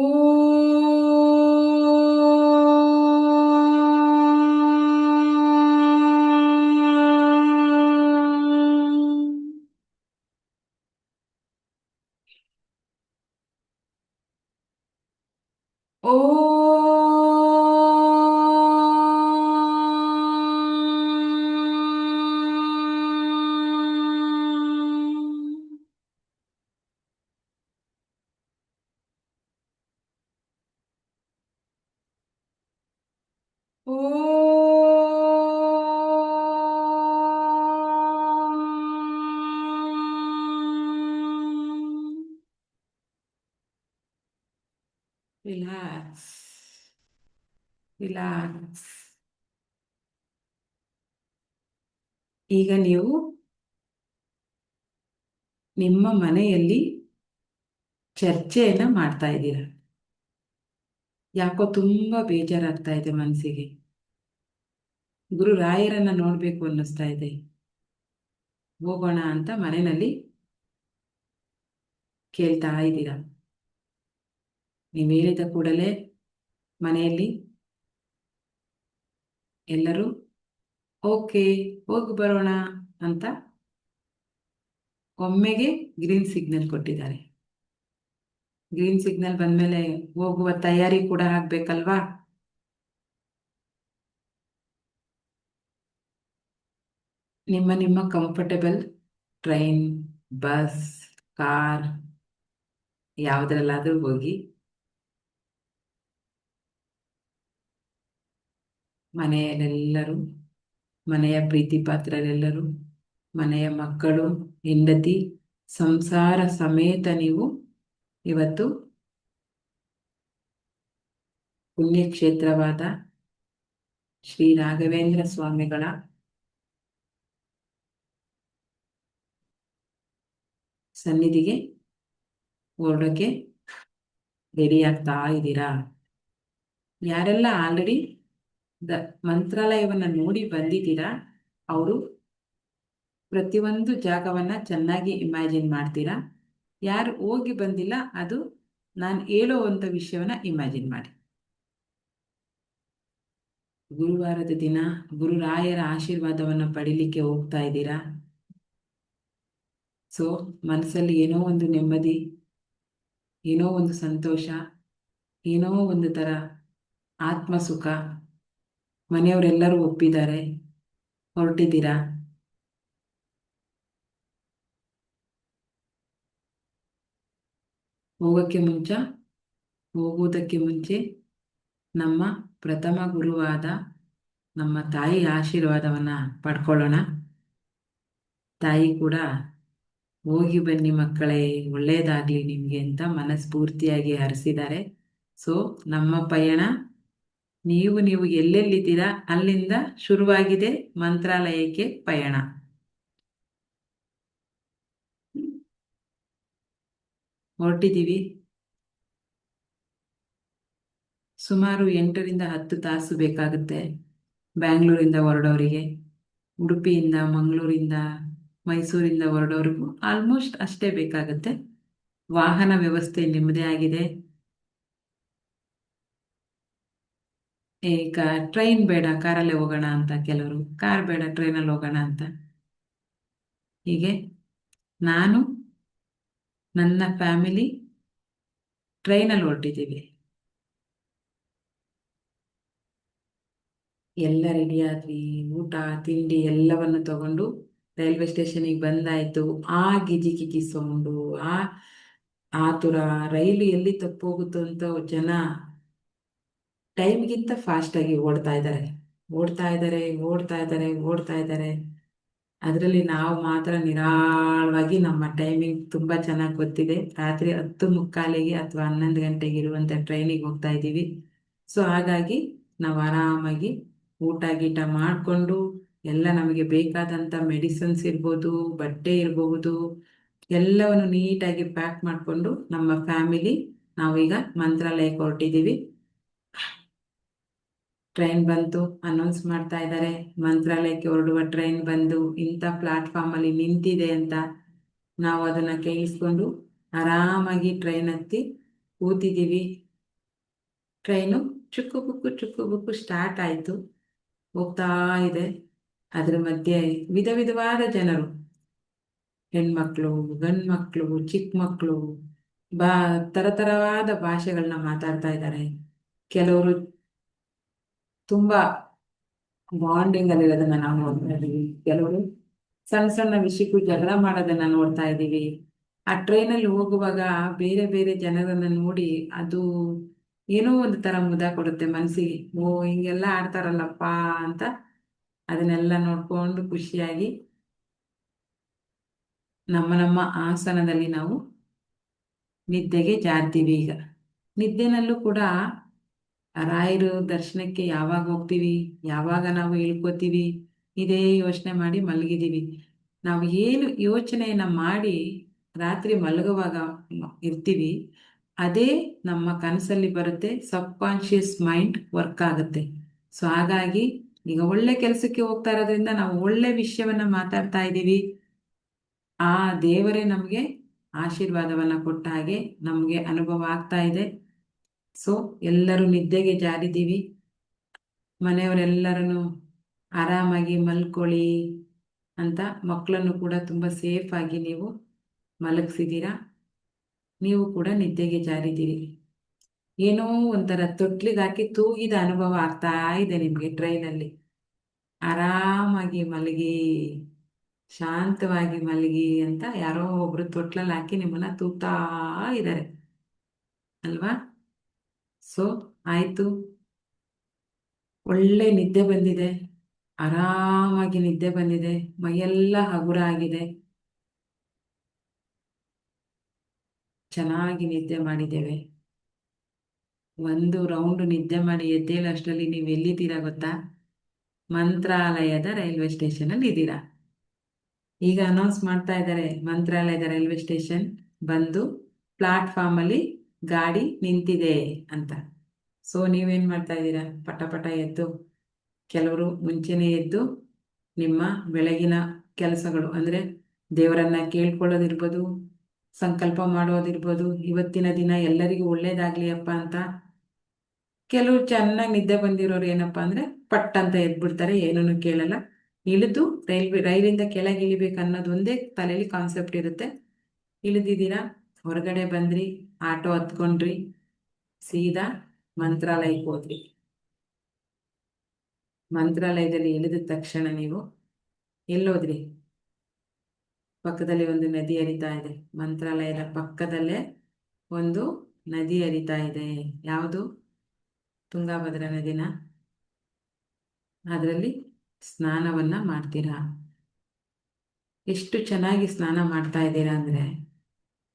ಓ ರಿಲ್ಯಾಕ್ಸ್, ರಿಲ್ಯಾಕ್ಸ್. ಈಗ ನೀವು ನಿಮ್ಮ ಮನೆಯಲ್ಲಿ ಚರ್ಚೆಯನ್ನ ಮಾಡ್ತಾ ಇದ್ದೀರ. ಯಾಕೋ ತುಂಬಾ ಬೇಜಾರಾಗ್ತಾ ಇದೆ ಮನಸ್ಸಿಗೆ. ಗುರು ರಾಯರನ್ನ ನೋಡ್ಬೇಕು ಅನ್ನಿಸ್ತಾ ಇದೆ. ಹೋಗೋಣ ಅಂತ ಮನೆಯಲ್ಲಿ ಕೇಳ್ತಾ ಇದ್ದೀರಾ. ನೀವು ಹೇಳಿದ ಕೂಡಲೇ ಮನೆಯಲ್ಲಿ ಎಲ್ಲರೂ ಓಕೆ ಹೋಗಿ ಬರೋಣ ಅಂತ ಒಮ್ಮೆಗೆ ಗ್ರೀನ್ ಸಿಗ್ನಲ್ ಕೊಟ್ಟಿದ್ದಾರೆ. ಗ್ರೀನ್ ಸಿಗ್ನಲ್ ಬಂದ್ಮೇಲೆ ಹೋಗುವ ತಯಾರಿ ಕೂಡ ಆಗ್ಬೇಕಲ್ವಾ? ನಿಮ್ಮ ಕಂಫರ್ಟೇಬಲ್ ಟ್ರೈನ್, ಬಸ್, ಕಾರ್ ಯಾವುದ್ರಲ್ಲಾದ್ರೂ ಹೋಗಿ. ಮನೆಯಲ್ಲೆಲ್ಲರೂ, ಮನೆಯ ಪ್ರೀತಿ ಪಾತ್ರರೆಲ್ಲರೂ, ಮನೆಯ ಮಕ್ಕಳು, ಹೆಂಡತಿ, ಸಂಸಾರ ಸಮೇತ ನೀವು ಇವತ್ತು ಪುಣ್ಯಕ್ಷೇತ್ರವಾದ ಶ್ರೀ ರಾಘವೇಂದ್ರ ಸ್ವಾಮಿಗಳ ಸನ್ನಿಧಿಗೆ ಹೊರಡೋಕೆ ರೆಡಿ ಆಗ್ತಾ ಇದ್ದೀರಾ. ಯಾರೆಲ್ಲ ಆಲ್ರೆಡಿ ಮಂತ್ರಾಲಯವನ್ನ ನೋಡಿ ಬಂದಿದ್ದೀರಾ ಅವರು ಪ್ರತಿಯೊಂದು ಜಾಗವನ್ನ ಚೆನ್ನಾಗಿ ಇಮ್ಯಾಜಿನ್ ಮಾಡ್ತೀರಾ. ಯಾರು ಹೋಗಿ ಬಂದಿಲ್ಲ ಅದು ನಾನು ಹೇಳೋವಂಥ ವಿಷಯವನ್ನ ಇಮ್ಯಾಜಿನ್ ಮಾಡಿ. ಗುರುವಾರದ ದಿನ ಗುರುರಾಯರ ಆಶೀರ್ವಾದವನ್ನು ಪಡಿಲಿಕ್ಕೆ ಹೋಗ್ತಾ ಇದ್ದೀರಾ. ಸೊ ಮನಸ್ಸಲ್ಲಿ ಏನೋ ಒಂದು ನೆಮ್ಮದಿ, ಏನೋ ಒಂದು ಸಂತೋಷ, ಏನೋ ಒಂದು ಥರ ಆತ್ಮ ಸುಖ. ಮನೆಯವರೆಲ್ಲರೂ ಒಪ್ಪಿದ್ದಾರೆ, ಹೊರಟಿದ್ದೀರಾ. ಹೋಗುವುದಕ್ಕೆ ಮುಂಚೆ ನಮ್ಮ ಪ್ರಥಮ ಗುರುವಾದ ನಮ್ಮ ತಾಯಿ ಆಶೀರ್ವಾದವನ್ನ ಪಡ್ಕೊಳ್ಳೋಣ. ತಾಯಿ ಕೂಡ ಹೋಗಿ ಬನ್ನಿ ಮಕ್ಕಳೇ, ಒಳ್ಳೇದಾಗ್ಲಿ ನಿಮ್ಗೆ ಅಂತ ಮನಸ್ಫೂರ್ತಿಯಾಗಿ ಹರಿಸಿದ್ದಾರೆ. ಸೊ ನಮ್ಮ ಪಯಣ ನೀವು ಎಲ್ಲೆಲ್ಲಿದ್ದೀರಾ ಅಲ್ಲಿಂದ ಶುರುವಾಗಿದೆ ಮಂತ್ರಾಲಯಕ್ಕೆ ಪಯಣ. ಹೊರಟಿದ್ದೀವಿ. ಸುಮಾರು 8 ರಿಂದ 10 ತಾಸು ಬೇಕಾಗುತ್ತೆ ಬ್ಯಾಂಗ್ಳೂರಿಂದ ಹೊರಡೋರಿಗೆ. ಉಡುಪಿಯಿಂದ, ಮಂಗಳೂರಿಂದ, ಮೈಸೂರಿಂದ ಹೊರಡೋರಿಗೂ ಆಲ್ಮೋಸ್ಟ್ ಅಷ್ಟೇ ಬೇಕಾಗುತ್ತೆ. ವಾಹನ ವ್ಯವಸ್ಥೆ ನಿಮ್ಮದೇ ಆಗಿದೆ. ಈಗ ಟ್ರೈನ್ ಬೇಡ ಕಾರಲ್ಲೇ ಹೋಗೋಣ ಅಂತ ಕೆಲವರು, ಕಾರ್ ಬೇಡ ಟ್ರೈನಲ್ಲಿ ಹೋಗೋಣ ಅಂತ. ಹೀಗೆ ನಾನು ನನ್ನ ಫ್ಯಾಮಿಲಿ ಟ್ರೈನಲ್ಲಿ ಹೊರಟಿದ್ದೀವಿ. ಎಲ್ಲ ರೆಡಿ ಆದ್ವಿ. ಊಟ ತಿಂಡಿ ಎಲ್ಲವನ್ನು ತಗೊಂಡು ರೈಲ್ವೆ ಸ್ಟೇಷನಿಗೆ ಬಂದಾಯ್ತು. ಆ ಗಿಜಿ ಗಿಜಿ ಸೌಂಡು, ಆ ಆತುರ, ರೈಲು ಎಲ್ಲಿ ತಪ್ಪೋಗುತ್ತೋ ಅಂತ ಜನ ಟೈಮ್ಗಿಂತ ಫಾಸ್ಟಾಗಿ ಓಡ್ತಾ ಇದ್ದಾರೆ. ಅದರಲ್ಲಿ ನಾವು ಮಾತ್ರ ನಿರಾಳವಾಗಿ ನಮ್ಮ ಟೈಮಿಂಗ್ ತುಂಬ ಚೆನ್ನಾಗಿ ಗೊತ್ತಿದೆ. ರಾತ್ರಿ 10:45 ಅಥವಾ 11 ಗಂಟೆಗೆ ಇರುವಂಥ ಟ್ರೈನಿಗೆ ಹೋಗ್ತಾ ಇದ್ದೀವಿ. ಸೊ ಹಾಗಾಗಿ ನಾವು ಆರಾಮಾಗಿ ಊಟ ಗೀಟ ಮಾಡಿಕೊಂಡು ಎಲ್ಲ ನಮಗೆ ಬೇಕಾದಂಥ ಮೆಡಿಸಿನ್ಸ್ ಇರ್ಬೋದು, ಬಟ್ಟೆ ಇರಬಹುದು, ಎಲ್ಲವನ್ನು ನೀಟಾಗಿ ಪ್ಯಾಕ್ ಮಾಡಿಕೊಂಡು ನಮ್ಮ ಫ್ಯಾಮಿಲಿ ನಾವೀಗ ಮಂತ್ರಾಲಯಕ್ಕೆ ಹೊರಟಿದ್ದೀವಿ. ಟ್ರೈನ್ ಬಂತು, ಅನೌನ್ಸ್ ಮಾಡ್ತಾ ಇದ್ದಾರೆ, ಮಂತ್ರಾಲಯಕ್ಕೆ ಹೊರಡುವ ಟ್ರೈನ್ ಬಂದು ಇಂಥ ಪ್ಲಾಟ್ಫಾರ್ಮಲ್ಲಿ ನಿಂತಿದೆ ಅಂತ. ನಾವು ಅದನ್ನು ಕೇಳಿಸ್ಕೊಂಡು ಆರಾಮಾಗಿ ಟ್ರೈನ್ ಹತ್ತಿ ಕೂತಿದ್ದೀವಿ. ಟ್ರೈನು ಚುಕ್ಕು ಬುಕ್ಕು ಸ್ಟಾರ್ಟ್ ಆಯಿತು, ಹೋಗ್ತಾ ಇದೆ. ಅದ್ರ ಮಧ್ಯೆ ವಿಧ ವಿಧವಾದ ಜನರು, ಹೆಣ್ಮಕ್ಳು, ಗಂಡು ಮಕ್ಕಳು, ಚಿಕ್ಕ ಮಕ್ಕಳು, ತರತರವಾದ ಭಾಷೆಗಳನ್ನ ಮಾತಾಡ್ತಾ ಇದ್ದಾರೆ. ಕೆಲವರು ತುಂಬಾ ಬಾಂಡಿಂಗ್ ಅಲ್ಲಿರೋದನ್ನ ನಾವು ನೋಡ್ತಾ ಇದ್ದೀವಿ. ಕೆಲವರು ಸಣ್ಣ ಸಣ್ಣ ವಿಷಯಕ್ಕೂ ಜಗಳ ಮಾಡೋದನ್ನ ನೋಡ್ತಾ ಇದ್ದೀವಿ. ಆ ಟ್ರೈನಲ್ಲಿ ಹೋಗುವಾಗ ಬೇರೆ ಬೇರೆ ಜನರನ್ನ ನೋಡಿ ಅದು ಏನೋ ಒಂದು ತರ ಮುದ ಕೊಡುತ್ತೆ ಮನಸ್ಸಿಗೆ. ಓ, ಹಿಂಗೆಲ್ಲ ಆಡ್ತಾರಲ್ಲಪ್ಪ ಅಂತ ಅದನ್ನೆಲ್ಲ ನೋಡ್ಕೊಂಡು ಖುಷಿಯಾಗಿ ನಮ್ಮ ಆಸನದಲ್ಲಿ ನಾವು ನಿದ್ದೆಗೆ ಜಾರ್ತೀವಿ. ಈಗ ನಿದ್ದೆನಲ್ಲೂ ಕೂಡ ರಾಯರು ದರ್ಶನಕ್ಕೆ ಯಾವಾಗ ಹೋಗ್ತೀವಿ, ಯಾವಾಗ ನಾವು ಇಳ್ಕೋತೀವಿ, ಇದೇ ಯೋಚನೆ ಮಾಡಿ ಮಲಗಿದ್ದೀವಿ. ನಾವು ಏನು ಯೋಚನೆಯನ್ನ ಮಾಡಿ ರಾತ್ರಿ ಮಲಗುವಾಗ ಇರ್ತೀವಿ, ಅದೇ ನಮ್ಮ ಕನಸಲ್ಲಿ ಬರುತ್ತೆ. ಸಬ್ ಕಾನ್ಶಿಯಸ್ ಮೈಂಡ್ ವರ್ಕ್ ಆಗುತ್ತೆ. ಸೊ ಹಾಗಾಗಿ ಈಗ ಒಳ್ಳೆ ಕೆಲಸಕ್ಕೆ ಹೋಗ್ತಾ ಇರೋದ್ರಿಂದ ನಾವು ಒಳ್ಳೆ ವಿಷಯವನ್ನ ಮಾತಾಡ್ತಾ ಇದ್ದೀವಿ. ಆ ದೇವರೇ ನಮಗೆ ಆಶೀರ್ವಾದವನ್ನ ಕೊಟ್ಟ ಹಾಗೆ ನಮಗೆ ಅನುಭವ ಆಗ್ತಾ ಇದೆ. ಸೊ ಎಲ್ಲರೂ ನಿದ್ದೆಗೆ ಜಾರಿದ್ದೀವಿ. ಮನೆಯವರೆಲ್ಲರೂ ಆರಾಮಾಗಿ ಮಲ್ಕೊಳ್ಳಿ ಅಂತ ಮಕ್ಕಳನ್ನು ಕೂಡ ತುಂಬ ಸೇಫ್ ಆಗಿ ನೀವು ಮಲಗಿಸಿದ್ದೀರಾ. ನೀವು ಕೂಡ ನಿದ್ದೆಗೆ ಜಾರಿದ್ದೀರಿ. ಏನೋ ಒಂಥರ ತೊಟ್ಲಿಗೆ ಹಾಕಿ ತೂಗಿದ ಅನುಭವ ಆಗ್ತಾ ಇದೆ ನಿಮಗೆ ಟ್ರೈನಲ್ಲಿ. ಆರಾಮಾಗಿ ಮಲಗಿ, ಶಾಂತವಾಗಿ ಮಲಗಿ ಅಂತ ಯಾರೋ ಒಬ್ರು ತೊಟ್ಲಲ್ಲಿ ಹಾಕಿ ನಿಮ್ಮನ್ನ ತೂಗ್ತಾ ಇದ್ದಾರೆ ಅಲ್ವಾ? ಸೊ ಆಯ್ತು, ಒಳ್ಳೆ ನಿದ್ದೆ ಬಂದಿದೆ, ಆರಾಮಾಗಿ ನಿದ್ದೆ ಬಂದಿದೆ, ಮೈಯೆಲ್ಲ ಹಗುರ ಆಗಿದೆ, ಚೆನ್ನಾಗಿ ನಿದ್ದೆ ಮಾಡಿದ್ದೇವೆ. ಒಂದು ರೌಂಡ್ ನಿದ್ದೆ ಮಾಡಿ ಎದ್ದೇಳಷ್ಟರಲ್ಲಿ ನೀವು ಎಲ್ಲಿದ್ದೀರಾ ಗೊತ್ತಾ? ಮಂತ್ರಾಲಯದ ರೈಲ್ವೆ ಸ್ಟೇಷನ್ ಅಲ್ಲಿ ಇದ್ದೀರಾ. ಈಗ ಅನೌನ್ಸ್ ಮಾಡ್ತಾ ಇದ್ದಾರೆ, ಮಂತ್ರಾಲಯದ ರೈಲ್ವೆ ಸ್ಟೇಷನ್ ಬಂದು ಪ್ಲಾಟ್ಫಾರ್ಮ್ ಅಲ್ಲಿ ಗಾಡಿ ನಿಂತಿದೆ ಅಂತ. ಸೊ ನೀವೇನ್ ಮಾಡ್ತಾ ಇದ್ದೀರಾ? ಪಟ ಪಟ ಎದ್ದು, ಕೆಲವರು ಮುಂಚೆನೆ ಎದ್ದು ನಿಮ್ಮ ಬೆಳಗಿನ ಕೆಲಸಗಳು ಅಂದ್ರೆ ದೇವರನ್ನ ಕೇಳ್ಕೊಳ್ಳೋದಿರ್ಬೋದು, ಸಂಕಲ್ಪ ಮಾಡೋದಿರ್ಬೋದು, ಇವತ್ತಿನ ದಿನ ಎಲ್ಲರಿಗೂ ಒಳ್ಳೇದಾಗ್ಲಿ ಅಪ್ಪ ಅಂತ. ಕೆಲವರು ಚೆನ್ನಾಗಿ ನಿದ್ದೆ ಬಂದಿರೋರು ಏನಪ್ಪಾ ಅಂದ್ರೆ ಪಟ್ ಅಂತ ಎದ್ಬಿಡ್ತಾರೆ, ಏನನ್ನು ಕೇಳಲ್ಲ, ಇಳಿದು ರೈಲಿಂದ ಕೆಳಗೆ ಇಳಿಬೇಕು ಅನ್ನೋದು ಒಂದೇ ತಲೆಯಲ್ಲಿ ಕಾನ್ಸೆಪ್ಟ್ ಇರುತ್ತೆ. ಇಳಿದಿದ್ದೀರಾ, ಹೊರಗಡೆ ಬಂದ್ರಿ, ಆಟೋ ಹತ್ಕೊಂಡ್ರಿ, ಸೀದಾ ಮಂತ್ರಾಲಯಕ್ಕೆ ಹೋದ್ರಿ. ಮಂತ್ರಾಲಯದಲ್ಲಿ ಇಳಿದ ತಕ್ಷಣ ನೀವು ಎಲ್ಲೋದ್ರಿ? ಪಕ್ಕದಲ್ಲಿ ಒಂದು ನದಿ ಹರಿತಾ ಇದೆ. ಮಂತ್ರಾಲಯದ ಪಕ್ಕದಲ್ಲೇ ಒಂದು ನದಿ ಹರಿತಾ ಇದೆ. ಯಾವುದು? ತುಂಗಾಭದ್ರಾ ನದಿನ. ಅದರಲ್ಲಿ ಸ್ನಾನವನ್ನ ಮಾಡ್ತೀರಾ. ಎಷ್ಟು ಚೆನ್ನಾಗಿ ಸ್ನಾನ ಮಾಡ್ತಾ ಇದ್ದೀರಾ ಅಂದ್ರೆ,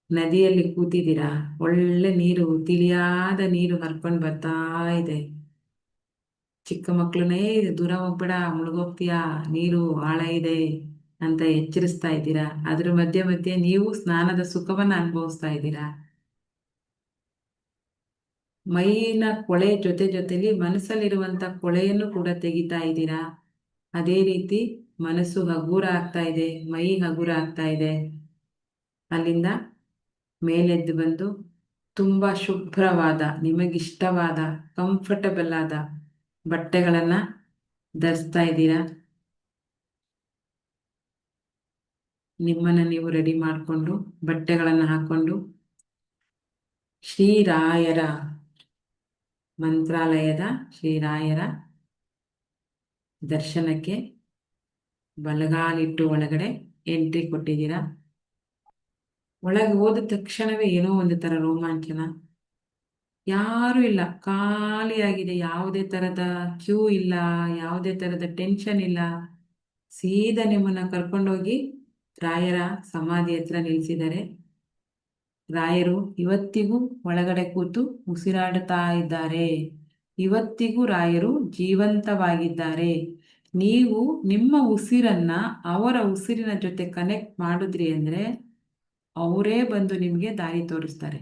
ನದಿಯಲ್ಲಿ ಕೂತಿದ್ದೀರಾ, ಒಳ್ಳೆ ನೀರು, ತಿಳಿಯಾದ ನೀರು ಹರ್ಕೊಂಡು ಬರ್ತಾ ಇದೆ. ಚಿಕ್ಕ ಮಕ್ಕಳನ್ನೇ ದೂರ ಹೋಗ್ಬೇಡ, ಮುಳುಗೋಗ್ತೀಯಾ, ನೀರು ಆಳ ಇದೆ ಅಂತ ಎಚ್ಚರಿಸ್ತಾ ಇದ್ದೀರಾ. ಅದ್ರ ಮಧ್ಯೆ ಮಧ್ಯೆ ನೀವು ಸ್ನಾನದ ಸುಖವನ್ನ ಅನುಭವಿಸ್ತಾ ಇದ್ದೀರಾ. ಮೈನ ಕೊಳೆ ಜೊತೆಲಿ ಮನಸ್ಸಲ್ಲಿರುವಂತ ಕೊಳೆಯನ್ನು ಕೂಡ ತೆಗಿತಾ ಇದ್ದೀರಾ. ಅದೇ ರೀತಿ ಮನಸ್ಸು ಹಗೂರ ಆಗ್ತಾ ಇದೆ, ಮೈ ಹಗೂರ ಆಗ್ತಾ ಇದೆ. ಅಲ್ಲಿಂದ ಮೇಲೆದ್ದು ಬಂದು ತುಂಬಾ ಶುಭ್ರವಾದ, ನಿಮಗಿಷ್ಟವಾದ, ಕಂಫರ್ಟಬಲ್ ಆದ ಬಟ್ಟೆಗಳನ್ನ ಧರಿಸ್ತಾ ಇದ್ದೀರಾ. ನಿಮ್ಮನ್ನ ನೀವು ರೆಡಿ ಮಾಡಿಕೊಂಡು ಬಟ್ಟೆಗಳನ್ನ ಹಾಕೊಂಡು ಶ್ರೀರಾಯರ, ಮಂತ್ರಾಲಯದ ಶ್ರೀರಾಯರ ದರ್ಶನಕ್ಕೆ ಬಲಗಾಲಿಟ್ಟು ಒಳಗಡೆ ಎಂಟ್ರಿ ಕೊಟ್ಟಿದ್ದೀರಾ. ಒಳಗೆ ಹೋದ ತಕ್ಷಣವೇ ಏನೋ ಒಂದು ತರ ರೋಮಾಂಚನ. ಯಾರು ಇಲ್ಲ, ಖಾಲಿಯಾಗಿದೆ, ಯಾವುದೇ ತರದ ಕ್ಯೂ ಇಲ್ಲ, ಯಾವುದೇ ತರದ ಟೆನ್ಷನ್ ಇಲ್ಲ. ಸೀದಾ ನಿಮ್ಮನ್ನ ಕರ್ಕೊಂಡೋಗಿ ರಾಯರ ಸಮಾಧಿ ಹತ್ರ ನಿಲ್ಸಿದ್ದಾರೆ. ರಾಯರು ಇವತ್ತಿಗೂ ಒಳಗಡೆ ಕೂತು ಉಸಿರಾಡುತ್ತಾ ಇದ್ದಾರೆ. ಇವತ್ತಿಗೂ ರಾಯರು ಜೀವಂತವಾಗಿದ್ದಾರೆ. ನೀವು ನಿಮ್ಮ ಉಸಿರನ್ನ ಅವರ ಉಸಿರಿನ ಜೊತೆ ಕನೆಕ್ಟ್ ಮಾಡಿದ್ರಿ ಅಂದರೆ ಅವರೇ ಬಂದು ನಿಮಗೆ ದಾರಿ ತೋರಿಸ್ತಾರೆ.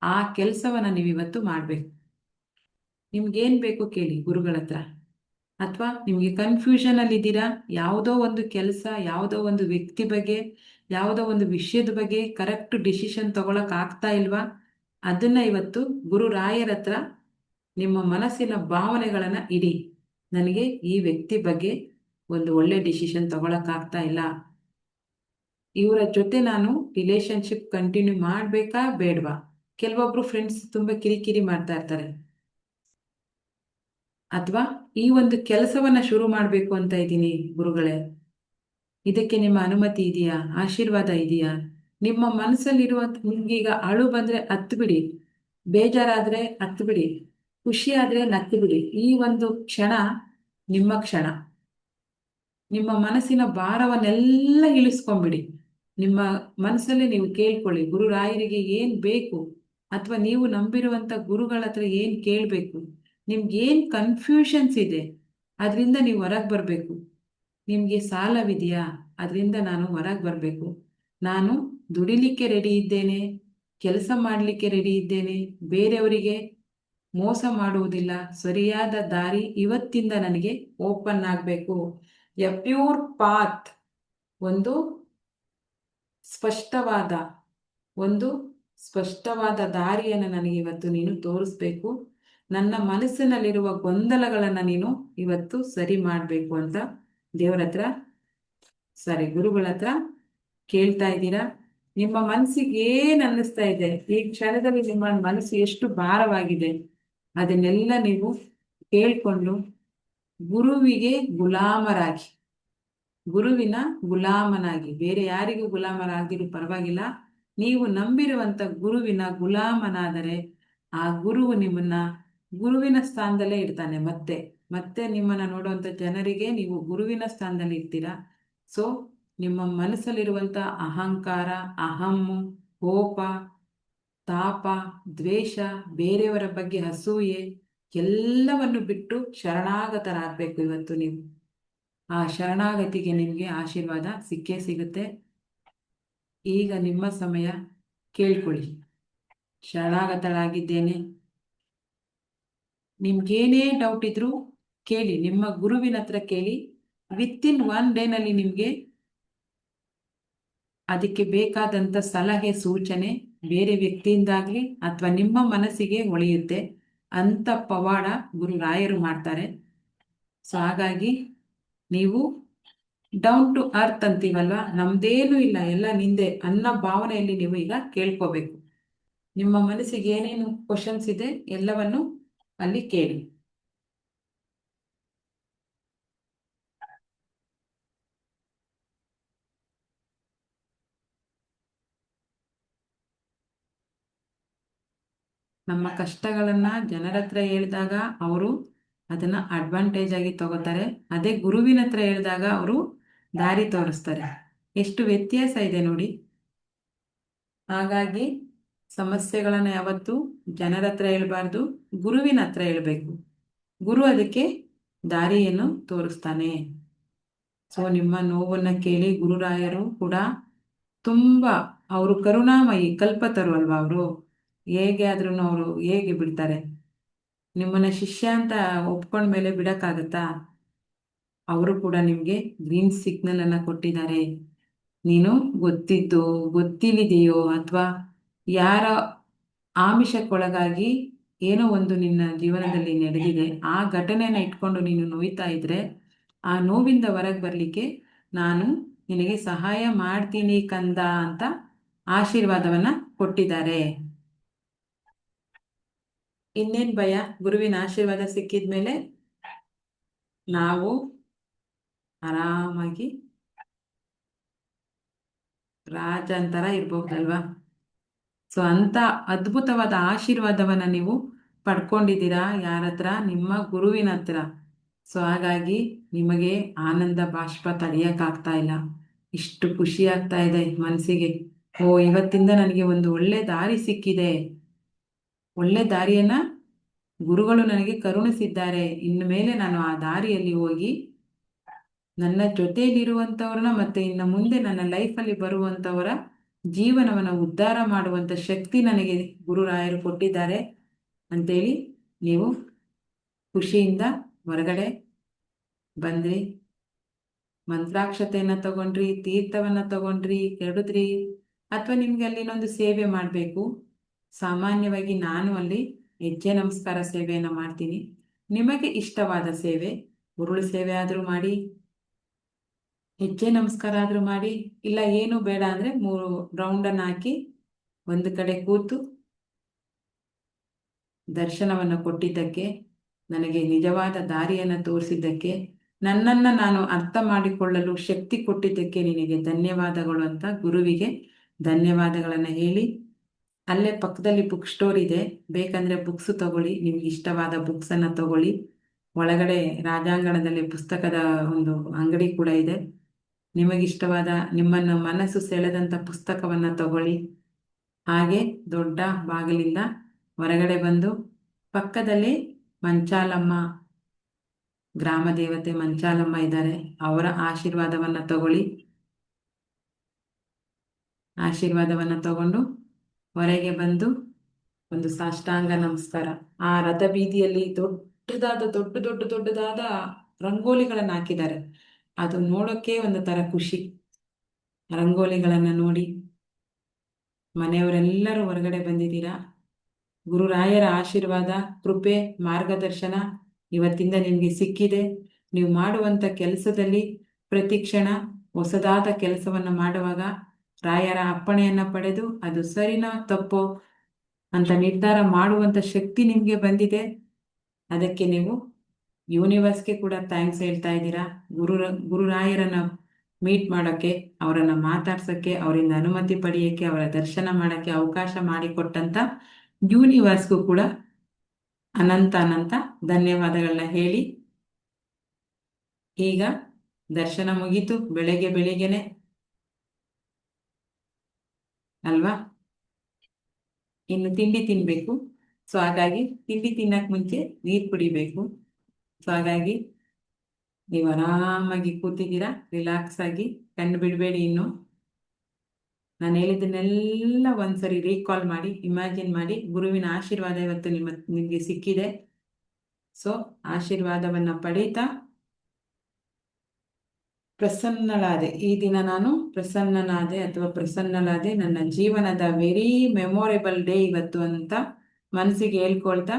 ಆ ಕೆಲಸವನ್ನ ನೀವು ಇವತ್ತು ಮಾಡಬೇಕು. ನಿಮ್ಗೇನು ಬೇಕು ಕೇಳಿ ಗುರುಗಳ ಹತ್ರ. ಅಥವಾ ನಿಮಗೆ ಕನ್ಫ್ಯೂಷನಲ್ಲಿ ಇದ್ದೀರಾ, ಯಾವುದೋ ಒಂದು ಕೆಲಸ, ಯಾವುದೋ ಒಂದು ವ್ಯಕ್ತಿ ಬಗ್ಗೆ, ಯಾವುದೋ ಒಂದು ವಿಷಯದ ಬಗ್ಗೆ ಕರೆಕ್ಟ್ ಡಿಸಿಷನ್ ತಗೊಳಕ್ ಆಗ್ತಾ ಇಲ್ವಾ, ಅದನ್ನ ಇವತ್ತು ಗುರು ರಾಯರ ಹತ್ರ ನಿಮ್ಮ ಮನಸ್ಸಿನ ಭಾವನೆಗಳನ್ನ ಇಡಿ. ನನಗೆ ಈ ವ್ಯಕ್ತಿ ಬಗ್ಗೆ ಒಂದು ಒಳ್ಳೆ ಡಿಸಿಷನ್ ತಗೊಳಕ್ ಆಗ್ತಾ ಇಲ್ಲ, ಇವರ ಜೊತೆ ನಾನು ರಿಲೇಶನ್ಶಿಪ್ ಕಂಟಿನ್ಯೂ ಮಾಡಬೇಕಾ ಬೇಡವಾ. ಕೆಲವೊಬ್ರು ಫ್ರೆಂಡ್ಸ್ ತುಂಬ ಕಿರಿಕಿರಿ ಮಾಡ್ತಾ ಇರ್ತಾರೆ. ಅಥವಾ ಈ ಒಂದು ಕೆಲಸವನ್ನ ಶುರು ಮಾಡಬೇಕು ಅಂತ ಇದ್ದೀನಿ ಗುರುಗಳೇ, ಇದಕ್ಕೆ ನಿಮ್ಮ ಅನುಮತಿ ಇದೆಯಾ, ಆಶೀರ್ವಾದ ಇದೆಯಾ. ನಿಮ್ಮ ಮನಸ್ಸಲ್ಲಿರುವಂತ, ನಿಮ್ಗೀಗ ಅಳು ಬಂದ್ರೆ ಹತ್ತು ಬಿಡಿ, ಬೇಜಾರಾದ್ರೆ ಹತ್ತು ಬಿಡಿ, ಖುಷಿ ಆದ್ರೆ ನತ್ತು ಬಿಡಿ. ಈ ಒಂದು ಕ್ಷಣ ನಿಮ್ಮ ಕ್ಷಣ. ನಿಮ್ಮ ಮನಸ್ಸಿನ ಭಾರವನ್ನೆಲ್ಲ ಇಳಿಸ್ಕೊಂಡ್ಬಿಡಿ. ನಿಮ್ಮ ಮನಸ್ಸಲ್ಲೇ ನೀವು ಕೇಳ್ಕೊಳ್ಳಿ, ಗುರು ರಾಯರಿಗೆ ಏನ್ ಬೇಕು, ಅಥವಾ ನೀವು ನಂಬಿರುವಂತ ಗುರುಗಳ ಹತ್ರ ಏನ್ ಕೇಳಬೇಕು, ನಿಮ್ಗೇನ್ ಕನ್ಫ್ಯೂಷನ್ಸ್ ಇದೆ ಅದರಿಂದ ನೀವು ಹೊರಗೆ ಬರಬೇಕು. ನಿಮಗೆ ಸಾಲವಿದೆಯಾ, ಅದರಿಂದ ನಾನು ಹೊರಗೆ ಬರಬೇಕು. ನಾನು ದುಡಿಲಿಕ್ಕೆ ರೆಡಿ ಇದ್ದೇನೆ, ಕೆಲಸ ಮಾಡಲಿಕ್ಕೆ ರೆಡಿ ಇದ್ದೇನೆ, ಬೇರೆಯವರಿಗೆ ಮೋಸ ಮಾಡುವುದಿಲ್ಲ, ಸರಿಯಾದ ದಾರಿ ಇವತ್ತಿಂದ ನನಗೆ ಓಪನ್ ಆಗಬೇಕು. ಎ ಪ್ಯೂರ್ ಪಾತ್, ಒಂದು ಸ್ಪಷ್ಟವಾದ ದಾರಿಯನ್ನು ನನಗೆ ಇವತ್ತು ನೀನು ತೋರಿಸ್ಬೇಕು. ನನ್ನ ಮನಸ್ಸಿನಲ್ಲಿರುವ ಗೊಂದಲಗಳನ್ನು ನೀನು ಇವತ್ತು ಸರಿ ಮಾಡಬೇಕು ಅಂತ ದೇವರ ಹತ್ರ, ಗುರುಗಳ ಹತ್ರ ಕೇಳ್ತಾ ಇದ್ದೀರಾ. ನಿಮ್ಮ ಮನಸ್ಸಿಗೆ ಏನ್ ಅನ್ನಿಸ್ತಾ ಇದೆ, ಈ ಕ್ಷಣದಲ್ಲಿ ನಿಮ್ಮ ಮನಸ್ಸು ಎಷ್ಟು ಭಾರವಾಗಿದೆ, ಅದನ್ನೆಲ್ಲ ನೀವು ಕೇಳ್ಕೊಂಡು ಗುರುವಿಗೆ ಗುರುವಿನ ಗುಲಾಮನಾಗಿ, ಬೇರೆ ಯಾರಿಗೂ ಗುಲಾಮರಾಗಿರೂ ಪರವಾಗಿಲ್ಲ, ನೀವು ನಂಬಿರುವಂತ ಗುರುವಿನ ಗುಲಾಮನಾದರೆ ಆ ಗುರುವು ನಿಮ್ಮನ್ನ ಗುರುವಿನ ಸ್ಥಾನದಲ್ಲೇ ಇಡ್ತಾನೆ. ಮತ್ತೆ ನಿಮ್ಮನ್ನ ನೋಡುವಂತ ಜನರಿಗೆ ನೀವು ಗುರುವಿನ ಸ್ಥಾನದಲ್ಲಿ ಇರ್ತೀರಾ. ಸೊ ನಿಮ್ಮ ಮನಸ್ಸಲ್ಲಿರುವಂತ ಅಹಂಕಾರ, ಅಹಮ್ಮು, ಕೋಪ, ತಾಪ, ದ್ವೇಷ, ಬೇರೆಯವರ ಬಗ್ಗೆ ಅಸೂಯೆ ಎಲ್ಲವನ್ನು ಬಿಟ್ಟು ಶರಣಾಗತರಾಗಬೇಕು ಇವತ್ತು ನೀವು. ಆ ಶರಣಾಗತಿಗೆ ನಿಮಗೆ ಆಶೀರ್ವಾದ ಸಿಕ್ಕೇ ಸಿಗುತ್ತೆ. ಈಗ ನಿಮ್ಮ ಸಮಯ, ಕೇಳ್ಕೊಳ್ಳಿ. ಶರಣಾಗತಳಾಗಿದ್ದೇನೆ, ನಿಮ್ಗೇನೇ ಡೌಟ್ ಇದ್ರೂ ಕೇಳಿ, ನಿಮ್ಮ ಗುರುವಿನ ಹತ್ರ ಕೇಳಿ. ವಿತಿನ್ 1 ಡೇನಲ್ಲಿ ನಿಮಗೆ ಅದಕ್ಕೆ ಬೇಕಾದಂಥ ಸಲಹೆ ಸೂಚನೆ ಬೇರೆ ವ್ಯಕ್ತಿಯಿಂದಾಗಲಿ ಅಥವಾ ನಿಮ್ಮ ಮನಸ್ಸಿಗೆ ಹೊಳೆಯುತ್ತೆ. ಅಂತ ಪವಾಡ ಗುರು ರಾಯರು ಮಾಡ್ತಾರೆ. ಸೊ ಹಾಗಾಗಿ ನೀವು ಡೌನ್ ಟು ಅರ್ತ್ ಅಂತೀವಲ್ವಾ, ನಮ್ದೇನು ಇಲ್ಲ, ಎಲ್ಲ ನಿಂದೆ ಅನ್ನೋ ಭಾವನೆಯಲ್ಲಿ ನೀವು ಈಗ ಕೇಳ್ಕೋಬೇಕು. ನಿಮ್ಮ ಮನಸ್ಸಿಗೆ ಏನೇನು ಕ್ವಶನ್ಸ್ ಇದೆ ಎಲ್ಲವನ್ನು ಅಲ್ಲಿ ಕೇಳಿ. ನಮ್ಮ ಕಷ್ಟಗಳನ್ನ ಜನರ ಹತ್ರ ಹೇಳಿದಾಗ ಅವರು ಅದನ್ನ ಅಡ್ವಾಂಟೇಜ್ ಆಗಿ ತಗೋತಾರೆ. ಅದೇ ಗುರುವಿನ ಹತ್ರ ಹೇಳಿದಾಗ ಅವರು ದಾರಿ ತೋರಿಸ್ತಾರೆ. ಎಷ್ಟು ವ್ಯತ್ಯಾಸ ಇದೆ ನೋಡಿ. ಹಾಗಾಗಿ ಸಮಸ್ಯೆಗಳನ್ನ ಯಾವತ್ತು ಜನರ ಹತ್ರ ಹೇಳ್ಬಾರ್ದು, ಗುರುವಿನ ಹತ್ರ ಹೇಳ್ಬೇಕು. ಗುರು ಅದಕ್ಕೆ ದಾರಿಯನ್ನು ತೋರಿಸ್ತಾನೆ. ಸೊ ನಿಮ್ಮ ನೋವನ್ನ ಕೇಳಿ ಗುರುರಾಯರು ಕೂಡ ತುಂಬಾ, ಅವರು ಕರುಣಾಮಯಿ, ಕಲ್ಪತರು ಅಲ್ವಾ ಅವರು. ಹೇಗೆ ಆದ್ರೂ ಅವರು ಹೇಗೆ ಬಿಡ್ತಾರೆ, ನಿಮ್ಮನ್ನ ಶಿಷ್ಯ ಅಂತ ಒಪ್ಕೊಂಡ್ಮೇಲೆ ಬಿಡಕ್ಕಾಗತ್ತಾ. ಅವರು ಕೂಡ ನಿಮ್ಗೆ ಗ್ರೀನ್ ಸಿಗ್ನಲ್ ಅನ್ನ ಕೊಟ್ಟಿದ್ದಾರೆ. ನೀನು ಗೊತ್ತಿದ್ದು ಗೊತ್ತಿಲ್ಲಿದೆಯೋ ಅಥವಾ ಯಾರ ಆಮಿಷಕ್ಕೊಳಗಾಗಿ ಏನೋ ಒಂದು ನಿನ್ನ ಜೀವನದಲ್ಲಿ ನಡೆದಿದೆ, ಆ ಘಟನೆಯನ್ನ ಇಟ್ಕೊಂಡು ನೀನು ನೋಯ್ತಾ ಇದ್ರೆ ಆ ನೋವಿಂದ ಹೊರಗೆ ಬರ್ಲಿಕ್ಕೆ ನಾನು ನಿನಗೆ ಸಹಾಯ ಮಾಡ್ತೀನಿ ಕಂದ ಅಂತ ಆಶೀರ್ವಾದವನ್ನ ಕೊಟ್ಟಿದ್ದಾರೆ. ಇನ್ನೇನ್ ಭಯ, ಗುರುವಿನ ಆಶೀರ್ವಾದ ಸಿಕ್ಕಿದ್ಮೇಲೆ ನಾವು ಆರಾಮಾಗಿ ರಾಜಂತರ ಇರ್ಬಹುದಲ್ವಾ. ಸೊ ಅಂತ ಅದ್ಭುತವಾದ ಆಶೀರ್ವಾದವನ್ನ ನೀವು ಪಡ್ಕೊಂಡಿದ್ದೀರಾ. ಯಾರ ಹತ್ರ? ನಿಮ್ಮ ಗುರುವಿನ ಹತ್ರ. ಸೊ ಹಾಗಾಗಿ ನಿಮಗೆ ಆನಂದ ಬಾಷ್ಪ ತಡೆಯಕ್ಕಾಗ್ತಾ ಇಲ್ಲ. ಇಷ್ಟು ಖುಷಿ ಆಗ್ತಾ ಇದೆ ಮನಸ್ಸಿಗೆ. ಇವತ್ತಿಂದ ನನಗೆ ಒಂದು ಒಳ್ಳೆ ದಾರಿ ಸಿಕ್ಕಿದೆ, ಒಳ್ಳೆ ದಾರಿಯನ್ನ ಗುರುಗಳು ನನಗೆ ಕರುಣಿಸಿದ್ದಾರೆ. ಇನ್ನು ಮೇಲೆ ನಾನು ಆ ದಾರಿಯಲ್ಲಿ ಹೋಗಿ ನನ್ನ ಜೊತೆಯಲ್ಲಿರುವಂಥವ್ರನ್ನ ಮತ್ತೆ ಇನ್ನು ಮುಂದೆ ನನ್ನ ಲೈಫಲ್ಲಿ ಬರುವಂಥವರ ಜೀವನವನ್ನು ಉದ್ಧಾರ ಮಾಡುವಂಥ ಶಕ್ತಿ ನನಗೆ ಗುರುರಾಯರು ಕೊಟ್ಟಿದ್ದಾರೆ ಅಂತೇಳಿ ನೀವು ಖುಷಿಯಿಂದ ಹೊರಗಡೆ ಬಂದ್ರಿ, ಮಂತ್ರಾಕ್ಷತೆಯನ್ನು ತಗೊಂಡ್ರಿ, ತೀರ್ಥವನ್ನು ತಗೊಂಡ್ರಿ, ಕೆಡಿದ್ರಿ, ಅಥವಾ ನಿಮ್ಗೆ ಅಲ್ಲಿ ಇನ್ನೊಂದು ಸೇವೆ ಮಾಡಬೇಕು. ಸಾಮಾನ್ಯವಾಗಿ ನಾನು ಅಲ್ಲಿ ಹೆಜ್ಜೆ ನಮಸ್ಕಾರ ಸೇವೆಯನ್ನು ಮಾಡ್ತೀನಿ. ನಿಮಗೆ ಇಷ್ಟವಾದ ಸೇವೆ, ಉರುಳು ಸೇವೆ ಆದರೂ ಮಾಡಿ, ಹೆಜ್ಜೆ ನಮಸ್ಕಾರ ಆದರೂ ಮಾಡಿ, ಇಲ್ಲ ಏನು ಬೇಡ ಅಂದರೆ 3 ರೌಂಡನ್ನು ಹಾಕಿ ಒಂದು ಕಡೆ ಕೂತು ದರ್ಶನವನ್ನು ಕೊಟ್ಟಿದ್ದಕ್ಕೆ, ನನಗೆ ನಿಜವಾದ ದಾರಿಯನ್ನು ತೋರಿಸಿದ್ದಕ್ಕೆ, ನನ್ನನ್ನು ನಾನು ಅರ್ಥ ಮಾಡಿಕೊಳ್ಳಲು ಶಕ್ತಿ ಕೊಟ್ಟಿದ್ದಕ್ಕೆ ನಿನಗೆ ಧನ್ಯವಾದಗಳು ಅಂತ ಗುರುವಿಗೆ ಧನ್ಯವಾದಗಳನ್ನು ಹೇಳಿ, ಅಲ್ಲೇ ಪಕ್ಕದಲ್ಲಿ ಬುಕ್ ಸ್ಟೋರ್ ಇದೆ, ಬೇಕಂದರೆ ಬುಕ್ಸ್ ತಗೊಳ್ಳಿ, ನಿಮ್ಗೆ ಇಷ್ಟವಾದ ಬುಕ್ಸನ್ನು ತಗೊಳ್ಳಿ. ಒಳಗಡೆ ರಾಜಾಂಗಣದಲ್ಲಿ ಪುಸ್ತಕದ ಒಂದು ಅಂಗಡಿ ಕೂಡ ಇದೆ. ನಿಮಗಿಷ್ಟವಾದ, ನಿಮ್ಮನ್ನು ಮನಸ್ಸು ಸೆಳೆದಂಥ ಪುಸ್ತಕವನ್ನು ತಗೊಳ್ಳಿ. ಹಾಗೆ ದೊಡ್ಡ ಬಾಗಿಲಿಂದ ಹೊರಗಡೆ ಬಂದು ಪಕ್ಕದಲ್ಲಿ ಮಂಚಾಲಮ್ಮ, ಗ್ರಾಮ ದೇವತೆ ಮಂಚಾಲಮ್ಮ ಇದ್ದಾರೆ, ಅವರ ಆಶೀರ್ವಾದವನ್ನು ತಗೊಳ್ಳಿ. ಆಶೀರ್ವಾದವನ್ನು ತಗೊಂಡು ಹೊರಗೆ ಬಂದು ಒಂದು ಸಾಷ್ಟಾಂಗ ನಮಸ್ಕಾರ. ಆ ರಥ ಬೀದಿಯಲ್ಲಿ ದೊಡ್ಡದಾದ ರಂಗೋಲಿಗಳನ್ನು ಹಾಕಿದ್ದಾರೆ. ಅದು ನೋಡೋಕ್ಕೆ ಒಂದು ಥರ ಖುಷಿ. ರಂಗೋಲಿಗಳನ್ನು ನೋಡಿ ಮನೆಯವರೆಲ್ಲರೂ ಹೊರಗಡೆ ಬಂದಿದ್ದೀರಾ. ಗುರುರಾಯರ ಆಶೀರ್ವಾದ, ಕೃಪೆ, ಮಾರ್ಗದರ್ಶನ ಇವತ್ತಿಂದ ನಿಮಗೆ ಸಿಕ್ಕಿದೆ. ನೀವು ಮಾಡುವಂಥ ಕೆಲಸದಲ್ಲಿ ಪ್ರತಿ ಕ್ಷಣ ಹೊಸದಾದ ಕೆಲಸವನ್ನು ಮಾಡುವಾಗ ರಾಯರ ಅಪ್ಪಣೆಯನ್ನು ಪಡೆದು ಅದು ಸರಿನೋ ತಪ್ಪೋ ಅಂತ ನಿರ್ಧಾರ ಮಾಡುವಂಥ ಶಕ್ತಿ ನಿಮಗೆ ಬಂದಿದೆ. ಅದಕ್ಕೆ ನೀವು ಯೂನಿವರ್ಸ್ಗೆ ಕೂಡ ಥ್ಯಾಂಕ್ಸ್ ಹೇಳ್ತಾ ಇದ್ದೀರಾ. ಗುರುರಾಯರನ್ನು ಮೀಟ್ ಮಾಡೋಕ್ಕೆ, ಅವರನ್ನು ಮಾತಾಡ್ಸೋಕ್ಕೆ, ಅವರಿಂದ ಅನುಮತಿ ಪಡೆಯೋಕ್ಕೆ, ಅವರ ದರ್ಶನ ಮಾಡೋಕ್ಕೆ ಅವಕಾಶ ಮಾಡಿಕೊಟ್ಟಂಥ ಯೂನಿವರ್ಸ್ಗೂ ಕೂಡ ಅನಂತ ಧನ್ಯವಾದಗಳನ್ನ ಹೇಳಿ, ಈಗ ದರ್ಶನ ಮುಗೀತು. ಬೆಳಗ್ಗೆನೆ ಅಲ್ವಾ, ಇನ್ನು ತಿಂಡಿ ತಿನ್ನಬೇಕು. ಸೊ ಹಾಗಾಗಿ ತಿಂಡಿ ತಿನ್ನಕ್ಕೆ ಮುಂಚೆ ನೀರು ಕುಡಿಬೇಕು. ಸೊ ಹಾಗಾಗಿ ನೀವು ಆರಾಮಾಗಿ ಕೂತಿದ್ದೀರಾ, ರಿಲ್ಯಾಕ್ಸ್ ಆಗಿ, ಕಣ್ಣು ಬಿಡಬೇಡಿ. ಇನ್ನು ನಾನು ಹೇಳಿದ್ದನ್ನೆಲ್ಲ ಒಂದ್ಸರಿ ರೀಕಾಲ್ ಮಾಡಿ, ಇಮ್ಯಾಜಿನ್ ಮಾಡಿ. ಗುರುವಿನ ಆಶೀರ್ವಾದ ಇವತ್ತು ನಿಮಗೆ ಸಿಕ್ಕಿದೆ. ಸೊ ಆಶೀರ್ವಾದವನ್ನು ಪಡೀತಾ ಪ್ರಸನ್ನಳಾದೆ. ಈ ದಿನ ನಾನು ಪ್ರಸನ್ನನಾದೆ ಅಥವಾ ಪ್ರಸನ್ನಳಾದೆ, ನನ್ನ ಜೀವನದ ವೆರಿ ಮೆಮೊರೇಬಲ್ ಡೇ ಇವತ್ತು ಅಂತ ಮನಸ್ಸಿಗೆ ಹೇಳ್ಕೊಳ್ತಾ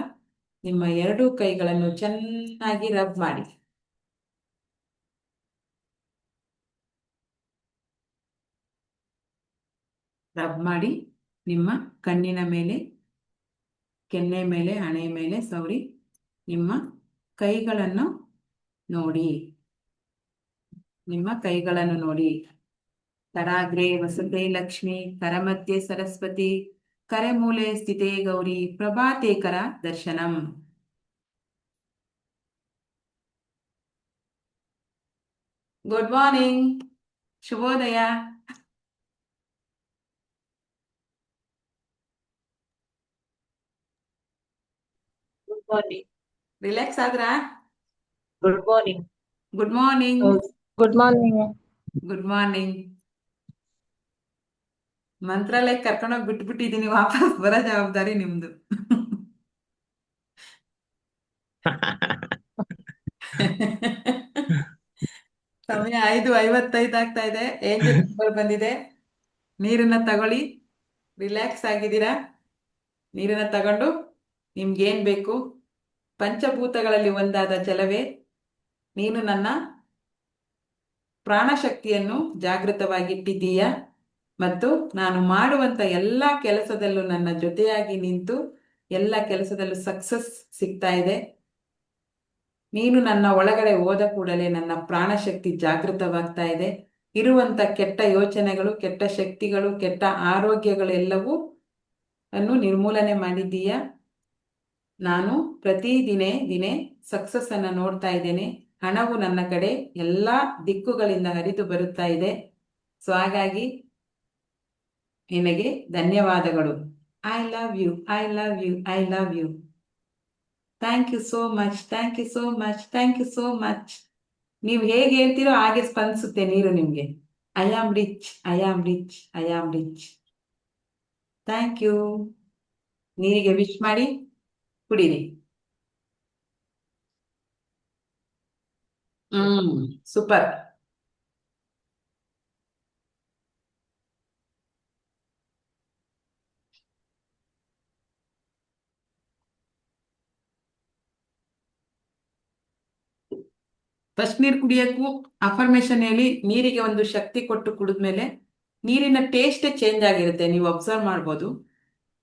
ನಿಮ್ಮ 2 ಕೈಗಳನ್ನು ಚೆನ್ನಾಗಿ ರಬ್ ಮಾಡಿ. ರಬ್ ಮಾಡಿ ನಿಮ್ಮ ಕಣ್ಣಿನ ಮೇಲೆ, ಕೆನ್ನೆ ಮೇಲೆ, ಹಣೆ ಮೇಲೆ ಸವರಿ ನಿಮ್ಮ ಕೈಗಳನ್ನು ನೋಡಿ. ನಿಮ್ಮ ಕೈಗಳನ್ನು ನೋಡಿ. ಕರಾಗ್ರೆ ವಸತೆ ಲಕ್ಷ್ಮಿ, ಕರಮಧ್ಯೆ ಸರಸ್ವತಿ, ಕರೆಮೂಲೆ ಸ್ಥಿತೇ ಗೌರಿ, ಪ್ರಭಾತೇಕರ ದರ್ಶನಂ. ಗುಡ್ ಮಾರ್ನಿಂಗ್, ಶುಭೋದಯ. Good morning. ರಿಲ್ಯಾಕ್ಸ್ ಆದ್ರಾ? Good morning. Good morning. Good morning. Good morning. ಮಂತ್ರಾಲಯಕ್ಕೆ ಕರ್ಕೊಂಡೋಗಿ ಬಿಟ್ಬಿಟ್ಟಿದ್ದೀನಿ, ವಾಪಸ್ ಬರೋ ಜವಾಬ್ದಾರಿ ನಿಮ್ದು. ಸಮಯ 5:55 ಆಗ್ತಾ ಇದೆ. ಏಂಜಲ್ ನಂಬರ್ ಬಂದಿದೆ. ನೀರನ್ನ ತಗೊಳ್ಳಿ. ರಿಲ್ಯಾಕ್ಸ್ ಆಗಿದ್ದೀರಾ? ನೀರನ್ನ ತಗೊಂಡು ನಿಮ್ಗೇನ್ ಬೇಕು, ಪಂಚಭೂತಗಳಲ್ಲಿ ಒಂದಾದ ಜಲವೇ, ನೀನು ನನ್ನ ಪ್ರಾಣಶಕ್ತಿಯನ್ನು ಜಾಗೃತವಾಗಿಟ್ಟಿದ್ದೀಯ ಮತ್ತು ನಾನು ಮಾಡುವಂಥ ಎಲ್ಲ ಕೆಲಸದಲ್ಲೂ ನನ್ನ ಜೊತೆಯಾಗಿ ನಿಂತು ಎಲ್ಲ ಕೆಲಸದಲ್ಲೂ ಸಕ್ಸಸ್ ಸಿಗ್ತಾ ಇದೆ. ನೀನು ನನ್ನ ಒಳಗಡೆ ಹೋದ ಕೂಡಲೇ ನನ್ನ ಪ್ರಾಣಶಕ್ತಿ ಜಾಗೃತವಾಗ್ತಾ ಇದೆ. ಇರುವಂಥ ಕೆಟ್ಟ ಯೋಚನೆಗಳು, ಕೆಟ್ಟ ಶಕ್ತಿಗಳು, ಕೆಟ್ಟ ಆರೋಗ್ಯಗಳೆಲ್ಲವೂ ಅನ್ನು ನಿರ್ಮೂಲನೆ ಮಾಡಿದ್ದೀಯ. ನಾನು ದಿನೇ ಸಕ್ಸಸ್ ಅನ್ನು ನೋಡ್ತಾ ಇದ್ದೇನೆ. ಹಣವು ನನ್ನ ಕಡೆ ಎಲ್ಲ ದಿಕ್ಕುಗಳಿಂದ ಹರಿದು ಬರುತ್ತಾ ಇದೆ. ಸೊ ಹಾಗಾಗಿ ನಿನಗೆ ಧನ್ಯವಾದಗಳು. I love you, I love you, I love you. Thank you so much, thank you so much, thank you so much. ನೀವು ಹೇಗೆ ಹೇಳ್ತೀರೋ ಹಾಗೆ ಸ್ಪಂದಿಸುತ್ತೆ ನೀರು ನಿಮ್ಗೆ. I am rich, I am rich, I am rich. Thank you. ನೀರಿಗೆ wish ಮಾಡಿ ಕುಡೀರಿ. Super. First ನೀರು ಕುಡಿಯೋಕ್ಕೂ affirmation ಹೇಳಿ ನೀರಿಗೆ ಒಂದು ಶಕ್ತಿ ಕೊಟ್ಟು ಕುಡಿದ್ಮೇಲೆ ನೀರಿನ ಟೇಸ್ಟೇ ಚೇಂಜ್ ಆಗಿರುತ್ತೆ. ನೀವು ಅಬ್ಸರ್ವ್ ಮಾಡ್ಬೋದು,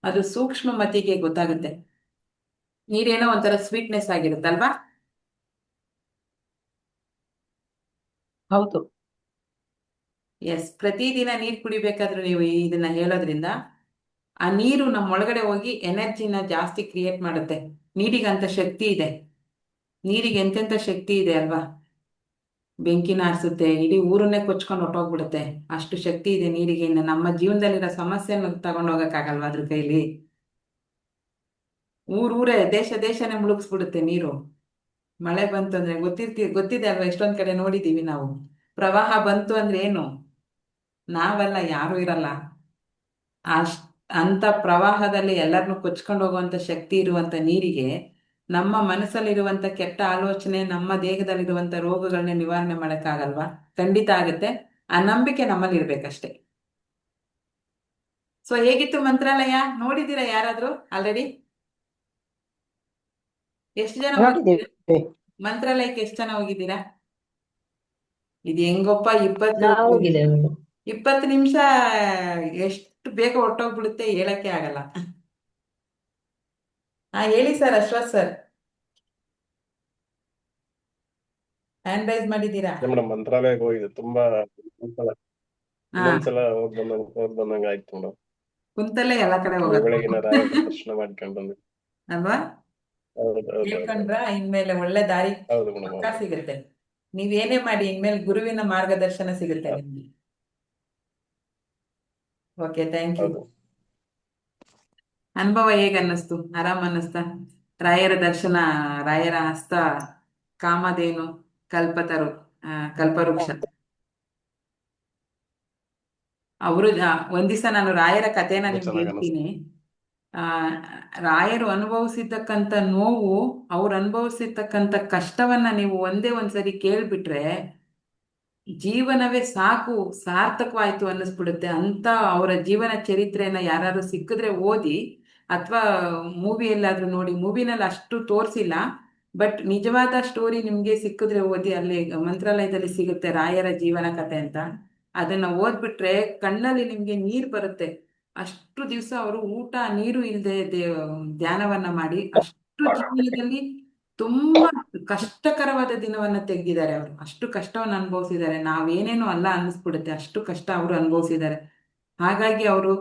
ಅದು ಸೂಕ್ಷ್ಮ ಮತಿಗೆ ಗೊತ್ತಾಗುತ್ತೆ. ನೀರೇನೋ ಒಂಥರ ಸ್ವೀಟ್ನೆಸ್ ಆಗಿರುತ್ತಲ್ವಾ? ಹೌದು. ಎಸ್, ಪ್ರತಿದಿನ ನೀರು ಕುಡಿಬೇಕಾದ್ರೂ ನೀವು ಇದನ್ನ ಹೇಳೋದ್ರಿಂದ ಆ ನೀರು ನಮ್ಮ ಒಳಗಡೆ ಹೋಗಿ ಎನರ್ಜಿನ ಜಾಸ್ತಿ ಕ್ರಿಯೇಟ್ ಮಾಡುತ್ತೆ. ನೀರಿಗಂತ ಶಕ್ತಿ ಇದೆ. ನೀರಿಗೆ ಎಂತೆಂಥ ಶಕ್ತಿ ಇದೆ ಅಲ್ವಾ? ಬೆಂಕಿನ ಆರಿಸುತ್ತೆ, ಇಡೀ ಊರನ್ನೇ ಕೊಚ್ಕೊಂಡು ಹೊಟ್ಟೋಗ್ಬಿಡುತ್ತೆ. ಅಷ್ಟು ಶಕ್ತಿ ಇದೆ ನೀರಿಗೆ. ಇನ್ನು ನಮ್ಮ ಜೀವನದಲ್ಲಿರೋ ಸಮಸ್ಯೆನ ತಗೊಂಡೋಗಕ್ಕಾಗಲ್ವಾ ಅದ್ರ ಕೈಲಿ? ಊರೇ ದೇಶ ದೇಶನೇ ಮುಳುಗಿಸ್ಬಿಡುತ್ತೆ ನೀರು. ಮಳೆ ಬಂತು ಅಂದ್ರೆ ಗೊತ್ತಿದೆ ಅಲ್ವಾ? ಎಷ್ಟೊಂದ್ ಕಡೆ ನೋಡಿದೀವಿ ನಾವು. ಪ್ರವಾಹ ಬಂತು ಅಂದ್ರೆ ಏನು, ನಾವಲ್ಲ, ಯಾರು ಇರಲ್ಲ. ಅಷ್ಟ್ ಅಂತ ಪ್ರವಾಹದಲ್ಲಿ ಎಲ್ಲರನ್ನು ಕೊಚ್ಕೊಂಡು ಹೋಗುವಂತ ಶಕ್ತಿ ಇರುವಂತ ನೀರಿಗೆ ನಮ್ಮ ಮನಸ್ಸಲ್ಲಿರುವಂತ ಕೆಟ್ಟ ಆಲೋಚನೆ, ನಮ್ಮ ದೇಹದಲ್ಲಿರುವಂತ ರೋಗಗಳನ್ನ ನಿವಾರಣೆ ಮಾಡಕ್ಕಾಗಲ್ವಾ? ಖಂಡಿತ ಆಗುತ್ತೆ. ಆ ನಂಬಿಕೆ ನಮ್ಮಲ್ಲಿ ಇರ್ಬೇಕಷ್ಟೇ. ಸೊ ಹೇಗಿತ್ತು ಮಂತ್ರಾಲಯ? ನೋಡಿದ್ದೀರಾ ಯಾರಾದ್ರೂ ಆಲ್ರೆಡಿ? ಎಷ್ಟು ಜನ ಹೋಗಿದ್ದೀರಾ ನೋಡಿದ್ದೀವಿ. ಮಂತ್ರಾಲಯಕ್ಕೆ? ಎಷ್ಟು ಜನ ಹೋಗಿದ್ದೀರಾ? ಇದು ಹೆಂಗೊಪ್ಪ, ನಾವು ಹೋಗಿದ್ದೇವೆ. 20 ನಿಮಿಷ ಎಷ್ಟು ಬೇಗ ಹೊಟ್ಟೋಗ್ಬಿಡುತ್ತೆ, ಹೇಳಕ್ಕೆ ಆಗಲ್ಲ. ಹೇಳಿ sir, Ashwath sir, hand raise ಮಾಡಿದ್ದೀರಾ? ಮೇಡಮ್ ಮಂತ್ರಾಲಯಕ್ಕೆ ಹೋಗಿದೆ ತುಂಬಾ ಒಂದ್ಸಲ ಹಾ, ಇನ್ನೊಂದ್ಸಲ ಹೋಗ್ ಬಂದಂಗ ಆಯ್ತು ಮೇಡಮ್. ಕುಂತಲ್ಲೇ ಎಲ್ಲ ಕಡೆ ಹೋಗೋದು ಬೆಳಗಿನ ರಾಯರ ದರ್ಶನ ಮಾಡ್ಕೊಂಡು ಬಂದ್ವಿ. ಅಲ್ವಾ? ಹೌದು ಹೌದು ಹೌದು ಹೇಳ್ಕೊಂಡ್ರ ಇನ್ಮೇಲೆ ಒಳ್ಳೆ ದಾರಿ ಹೌದು ಮೇಡಮ್ ಪಕ್ಕಾ ಹೌದು ಸಿಗುತ್ತೆ. ನೀವೇನೇ ಮಾಡಿ ಇನ್ಮೇಲೆ ಗುರುವಿನ ಮಾರ್ಗದರ್ಶನ ಸಿಗುತ್ತೆ ನಿಮ್ಗೆ. Okay, thank you. ಹೌದು. ಅನುಭವ ಹೇಗ ಅನ್ನಿಸ್ತು? ಆರಾಮ್ ಅನ್ನಿಸ್ತಾ? ರಾಯರ ದರ್ಶನ, ರಾಯರ ಹಸ್ತ, ಕಾಮಧೇನು, ಕಲ್ಪತರು, ಕಲ್ಪವೃಕ್ಷ. ಅವರು ಒಂದ್ ದಿವಸ ನಾನು ರಾಯರ ಕಥೆನ ತುಂಬಾ ನಿಮ್ಗೆ ಚೆನ್ನಾಗಿ ಅನಿಸ್ತು. ಹೇಳ್ತೀನಿ. ಆ ರಾಯರು ಅನುಭವಿಸಿರ್ತಕ್ಕಂಥ ನೋವು, ಅವ್ರು ಅನುಭವಿಸಿರ್ತಕ್ಕಂಥ ಕಷ್ಟವನ್ನ ನೀವು ಒಂದೇ ಒಂದ್ಸರಿ ಕೇಳ್ಬಿಟ್ರೆ ಜೀವನವೇ ಸಾಕು, ಸಾರ್ಥಕವಾಯ್ತು ಅನ್ನಿಸ್ಬಿಡುತ್ತೆ. ಅಂತ ಅವರ ಜೀವನ ಚರಿತ್ರೆನ ಯಾರಾದ್ರೂ ಸಿಕ್ಕಿದ್ರೆ ಓದಿ, ಅಥವಾ ಮೂವಿಯಲ್ಲಾದ್ರೂ ನೋಡಿ. ಮೂವಿನಲ್ಲಿ ಅಷ್ಟು ತೋರಿಸಿಲ್ಲ, ಬಟ್ ನಿಜವಾದ ಸ್ಟೋರಿ ನಿಮ್ಗೆ ಸಿಕ್ಕಿದ್ರೆ ಓದಿ. ಅಲ್ಲಿ ಮಂತ್ರಾಲಯದಲ್ಲಿ ಸಿಗುತ್ತೆ ರಾಯರ ಜೀವನ ಕಥೆ ಅಂತ. ಅದನ್ನ ಓದ್ಬಿಟ್ರೆ ಕಣ್ಣಲ್ಲಿ ನಿಮ್ಗೆ ನೀರು ಬರುತ್ತೆ. ಅಷ್ಟು ದಿವಸ ಅವರು ಊಟ ನೀರು ಇಲ್ಲದೆ ಧ್ಯಾನವನ್ನ ಮಾಡಿ ಅಷ್ಟು ಜೀವನದಲ್ಲಿ ತುಂಬಾ ಕಷ್ಟಕರವಾದ ದಿನವನ್ನ ತೆಗೆದಿದ್ದಾರೆ. ಅವರು ಅಷ್ಟು ಕಷ್ಟವನ್ನು ಅನುಭವಿಸಿದ್ದಾರೆ. ನಾವೇನೇನೋ ಅಲ್ಲ ಅನ್ನಿಸ್ಬಿಡುತ್ತೆ, ಅಷ್ಟು ಕಷ್ಟ ಅವರು ಅನುಭವಿಸಿದ್ದಾರೆ. ಹಾಗಾಗಿ ಅವರು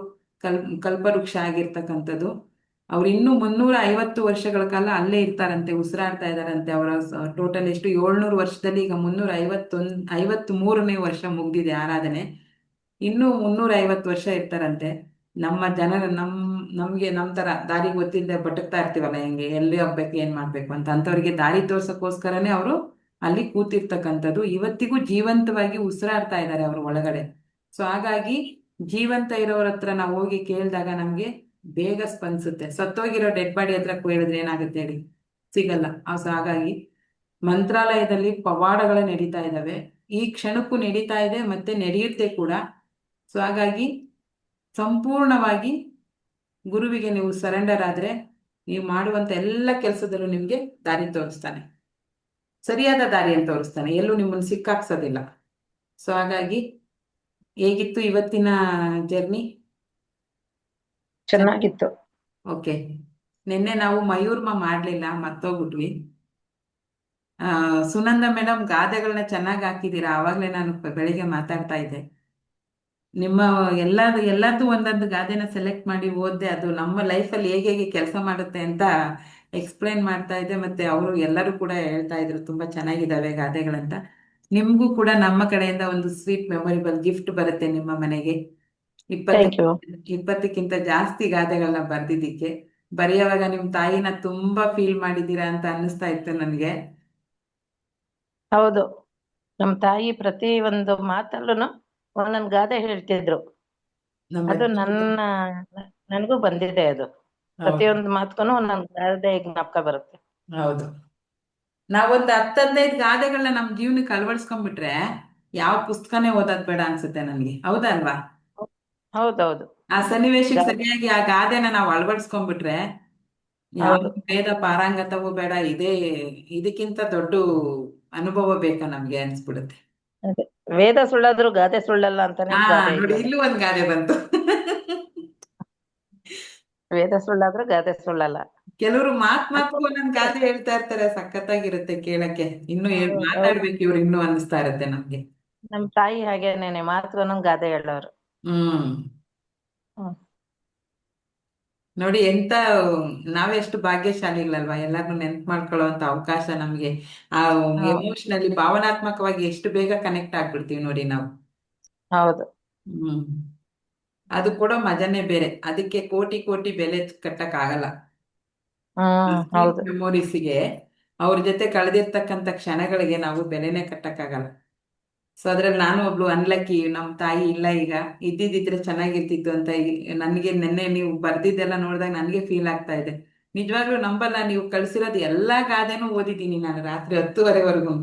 ಕಲ್ಪವೃಕ್ಷ ಆಗಿರ್ತಕ್ಕಂಥದ್ದು. ಅವ್ರು ಇನ್ನೂ 350 ವರ್ಷಗಳ ಕಾಲ ಅಲ್ಲೇ ಇರ್ತಾರಂತೆ, ಉಸಿರಾಡ್ತಾ ಇದಾರಂತೆ. ಅವರ ಟೋಟಲ್ ಎಷ್ಟು, 700 ವರ್ಷದಲ್ಲಿ ಈಗ 53ನೇ ವರ್ಷ ಮುಗ್ದಿದೆ ಆರಾಧನೆ. ಇನ್ನೂ 350 ವರ್ಷ ಇರ್ತಾರಂತೆ. ನಮ್ಮ ಜನರು ನಮ್ಗೆ ನಮ್ ತರ ದಾರಿ ಗೊತ್ತಿಲ್ಲದೆ ಭಟಕ್ತಾ ಇರ್ತೀವಲ್ಲ, ಹೆಂಗೆ ಎಲ್ಲಿ ಹೋಗ್ಬೇಕು ಏನ್ ಮಾಡ್ಬೇಕು ಅಂತ, ಅಂತವ್ರಿಗೆ ದಾರಿ ತೋರ್ಸಕ್ಕೋಸ್ಕರನೇ ಅವರು ಅಲ್ಲಿ ಕೂತಿರ್ತಕ್ಕಂಥದ್ದು. ಇವತ್ತಿಗೂ ಜೀವಂತವಾಗಿ ಉಸಿರಾಡ್ತಾ ಇದ್ದಾರೆ ಅವರು ಒಳಗಡೆ. ಸೊ ಹಾಗಾಗಿ ಜೀವಂತ ಇರೋರ ಹತ್ರ ನಾವು ಹೋಗಿ ಕೇಳಿದಾಗ ನಮ್ಗೆ ಬೇಗ ಸ್ಪಂದಿಸುತ್ತೆ. ಸತ್ತೋಗಿರೋ ಡೆಡ್ ಬಾಡಿ ಹತ್ರ ಕೇಳಿದ್ರೆ ಏನಾಗುತ್ತೆ ಹೇಳಿ? ಸಿಗಲ್ಲ. ಸೊ ಹಾಗಾಗಿ ಮಂತ್ರಾಲಯದಲ್ಲಿ ಪವಾಡಗಳು ನಡೀತಾ ಇದ್ದಾವೆ, ಈ ಕ್ಷಣಕ್ಕೂ ನಡೀತಾ ಇದೆ, ಮತ್ತೆ ನಡೆಯುತ್ತೆ ಕೂಡ. ಸೊ ಹಾಗಾಗಿ ಸಂಪೂರ್ಣವಾಗಿ ಗುರುವಿಗೆ ನೀವು ಸರೆಂಡರ್ ಆದ್ರೆ ನೀವು ಮಾಡುವಂತ ಎಲ್ಲ ಕೆಲಸದಲ್ಲೂ ನಿಮ್ಗೆ ದಾರಿ ತೋರಿಸ್ತಾನೆ, ಸರಿಯಾದ ದಾರಿಯನ್ನು ತೋರಿಸ್ತಾನೆ, ಎಲ್ಲೂ ನಿಮ್ಮನ್ನು ಸಿಕ್ಕಾಕ್ಸೋದಿಲ್ಲ. ಸೊ ಹಾಗಾಗಿ ಹೇಗಿತ್ತು ಇವತ್ತಿನ ಜರ್ನಿ? ಚೆನ್ನಾಗಿತ್ತು. ಓಕೆ. ನಿನ್ನೆ ನಾವು ಮಯೂರ್ಮ ಮಾಡ್ಲಿಲ್ಲ, ಮರ್ತೋಗ್ಬಿಟ್ವಿ. ಸುನಂದ ಮೇಡಮ್ ಗಾದೆಗಳನ್ನ ಚೆನ್ನಾಗಿ ಹಾಕಿದ್ದೀರಾ. ಆವಾಗಲೇ ನಾನು ಬೆಳಿಗ್ಗೆ ಮಾತಾಡ್ತಾ ಇದ್ದೆ. ನಿಮ್ಮ ಎಲ್ಲದೂ ಒಂದೊಂದು ಗಾದೆನ ಸೆಲೆಕ್ಟ್ ಮಾಡಿ ಓದ್ದೆ. ಅದು ನಮ್ಮ ಲೈಫಲ್ಲಿ ಹೇಗೆ ಹೇಗೆ ಕೆಲಸ ಮಾಡುತ್ತೆ ಅಂತ ಎಕ್ಸ್ಪ್ಲೈನ್ ಮಾಡ್ತಾ ಇದ್ದೆ. ಮತ್ತೆ ಅವರು ಎಲ್ಲರೂ ಕೂಡ ಹೇಳ್ತಾ ಇದ್ರು ತುಂಬಾ ಚೆನ್ನಾಗಿದ್ದಾವೆ ಗಾದೆಗಳಂತ. ನಿಮ್ಗೂ ಕೂಡ ನಮ್ಮ ಕಡೆಯಿಂದ ಒಂದು ಸ್ವೀಟ್ ಮೆಮೊರೇಬಲ್ ಗಿಫ್ಟ್ ಬರುತ್ತೆ ನಿಮ್ಮ ಮನೆಗೆ. Thank you. 20ಕ್ಕಿಂತ ಜಾಸ್ತಿ ಗಾದೆಗಳನ್ನ ಬರ್ದಿದ್ದಕ್ಕೆ. ಬರೆಯುವಾಗ ನಿಮ್ ತಾಯಿನ ತುಂಬಾ ಫೀಲ್ ಮಾಡಿದ್ದೀರಾ ಅಂತ ಅನ್ನಿಸ್ತಾ ಇತ್ತು ನನಗೆ. ಹೌದು. ನಮ್ಮ ತಾಯಿ ಪ್ರತಿ ಒಂದು ಮಾತಲ್ಲೂ ಒಂದೊಂದು ಗಾದೆ ಹೇಳ್ತಿದ್ರು. ನಮ್ಮ ಅದು ಅಜ್ಜಿ ನನಗೂ ಬಂದಿದೆ ಅದು. ಹೌದು ಪ್ರತಿಯೊಂದು ಮಾತ್ಗೂ ಒಂದೊಂದು ಗಾದೆ ಜ್ಞಾಪಕ ಬರುತ್ತೆ. ಹೌದು. ನಾವೊಂದು 10-15 ಗಾದೆಗಳನ್ನ ನಮ್ಮ ಜೀವನಕ್ಕೆ ಅಳವಡಿಸ್ಕೊಂಡ್ಬಿಟ್ರೆ ಯಾವ ಪುಸ್ತಕನೇ ಓದೋದ್ ಬೇಡ ಅನ್ಸುತ್ತೆ ನನಗೆ. ಹೌದಾ ಅಲ್ವಾ? ಹೌದೌದು. ಆ ಸನ್ನಿವೇಶಕ್ಕೆ ಗಾದೆ ಸರಿಯಾಗಿ ಆ ಗಾದೆನ ನಾವು ಅಳವಡಿಸ್ಕೊಂಡ್ಬಿಟ್ರೆ ಯಾವ ಹೌದು. ವೇದ ಪಾರಂಗತವೂ ಬೇಡ, ಇದಕ್ಕಿಂತ ದೊಡ್ಡ ಅನುಭವ ಬೇಕಾ ನಮ್ಗೆ ಅನ್ಸ್ಬಿಡುತ್ತೆ. ಅದೇ. ವೇದ ಸುಳ್ಳಾದ್ರೂ ಗಾದೆ ಸುಳ್ಳಲ್ಲ ಅಂತಾನೆ ಹಾ, ಗಾದೆ ನೋಡಿ ಇದೆಯಲ್ಲ. ಇಲ್ಲೂ ಒಂದ್ ಗಾದೆ ಬಂತು. ವೇದ ಸುಳ್ಳಾದ್ರೂ ಗಾದೆ ಸುಳ್ಳಲ್ಲ. ಕೆಲವರು ಮಾತ್ಗೂ ಒಂದೊಂದ್ ಗಾದೆ ಹೇಳ್ತಾ ಇರ್ತಾರೆ, ಸಖತ್ತಾಗಿರುತ್ತೆ ಕೇಳಕ್ಕೆ. ಇನ್ನು ಹೌದು. ಮಾತಾಡ್ಬೇಕು ಇವ್ರು ಇನ್ನು ಅನಿಸ್ತಾ ಇರುತ್ತೆ ನಮ್ಗೆ. ನಮ್ಮ ತಾಯಿ ಹಾಗೇನೇನೆ ಮಾತ್ಗೂ ಗಾದೆ ಹೇಳೋರು. ಹ್ಮ್ ಹ್ಮ್. ನೋಡಿ ನಾವೆಷ್ಟು ಭಾಗ್ಯಶಾಲಿಗಳಲ್ವಾ, ಎಲ್ಲಾರ್ನು ನೆನ್ಪು ಮಾಡ್ಕೊಳ್ಳೋ ಅಂತ ಅವಕಾಶ ನಮ್ಗೆ. ಆ ಹೌದು. ಎಮೋಷನಲಿ ಭಾವನಾತ್ಮಕವಾಗಿ ಎಷ್ಟು ಬೇಗ ಕನೆಕ್ಟ್ ಆಗ್ಬಿಡ್ತೀವಿ ನೋಡಿ ನಾವು. ಹೌದು. ಹ್ಮ್ ಅದು ಕೊಡೋ ಮಜಾನೇ ಬೇರೆ. ಅದಕ್ಕೆ ಕೋಟಿ ಕೋಟಿ ಬೆಲೆ ಕಟ್ಟಕ್ ಆಗಲ್ಲ. ಸ್ವೀಟ್ ಹೌದು. ಮೆಮೊರೀಸ್ಗೆ, ಅವ್ರ ಜೊತೆ ಕಳೆದಿರ್ತಕ್ಕಂಥ ಕ್ಷಣಗಳಿಗೆ ನಾವು ಬೆಲೆನೇ ಕಟ್ಟಕ್ಕಾಗಲ್ಲ. ಸೊ ಅದ್ರಲ್ಲಿ ನಾನು ಒಬ್ಳು ಅನ್ಲಕ್ಕಿ, ನಮ್ಮ ತಾಯಿ ಇಲ್ಲ ಈಗ, ಇದ್ದಿದ್ರೆ ಚೆನ್ನಾಗಿರ್ತಿತ್ತು ಅಂತ ನನಗೆ ನಿನ್ನೆ ನೀವು ಬರ್ದಿದ್ದೆಲ್ಲ ನೋಡಿದಾಗ ನನಗೆ ಫೀಲ್ ಆಗ್ತಾ ಇದೆ. ನಿಜವಾಗ್ಲೂ ನಂಬಲ್ಲ, ನೀವು ಕಳ್ಸಿರೋದು ಎಲ್ಲಾ ಗಾದೆನೂ ಓದಿದ್ದೀನಿ ನಾನು ರಾತ್ರಿ 10:30ವರೆಗೂ.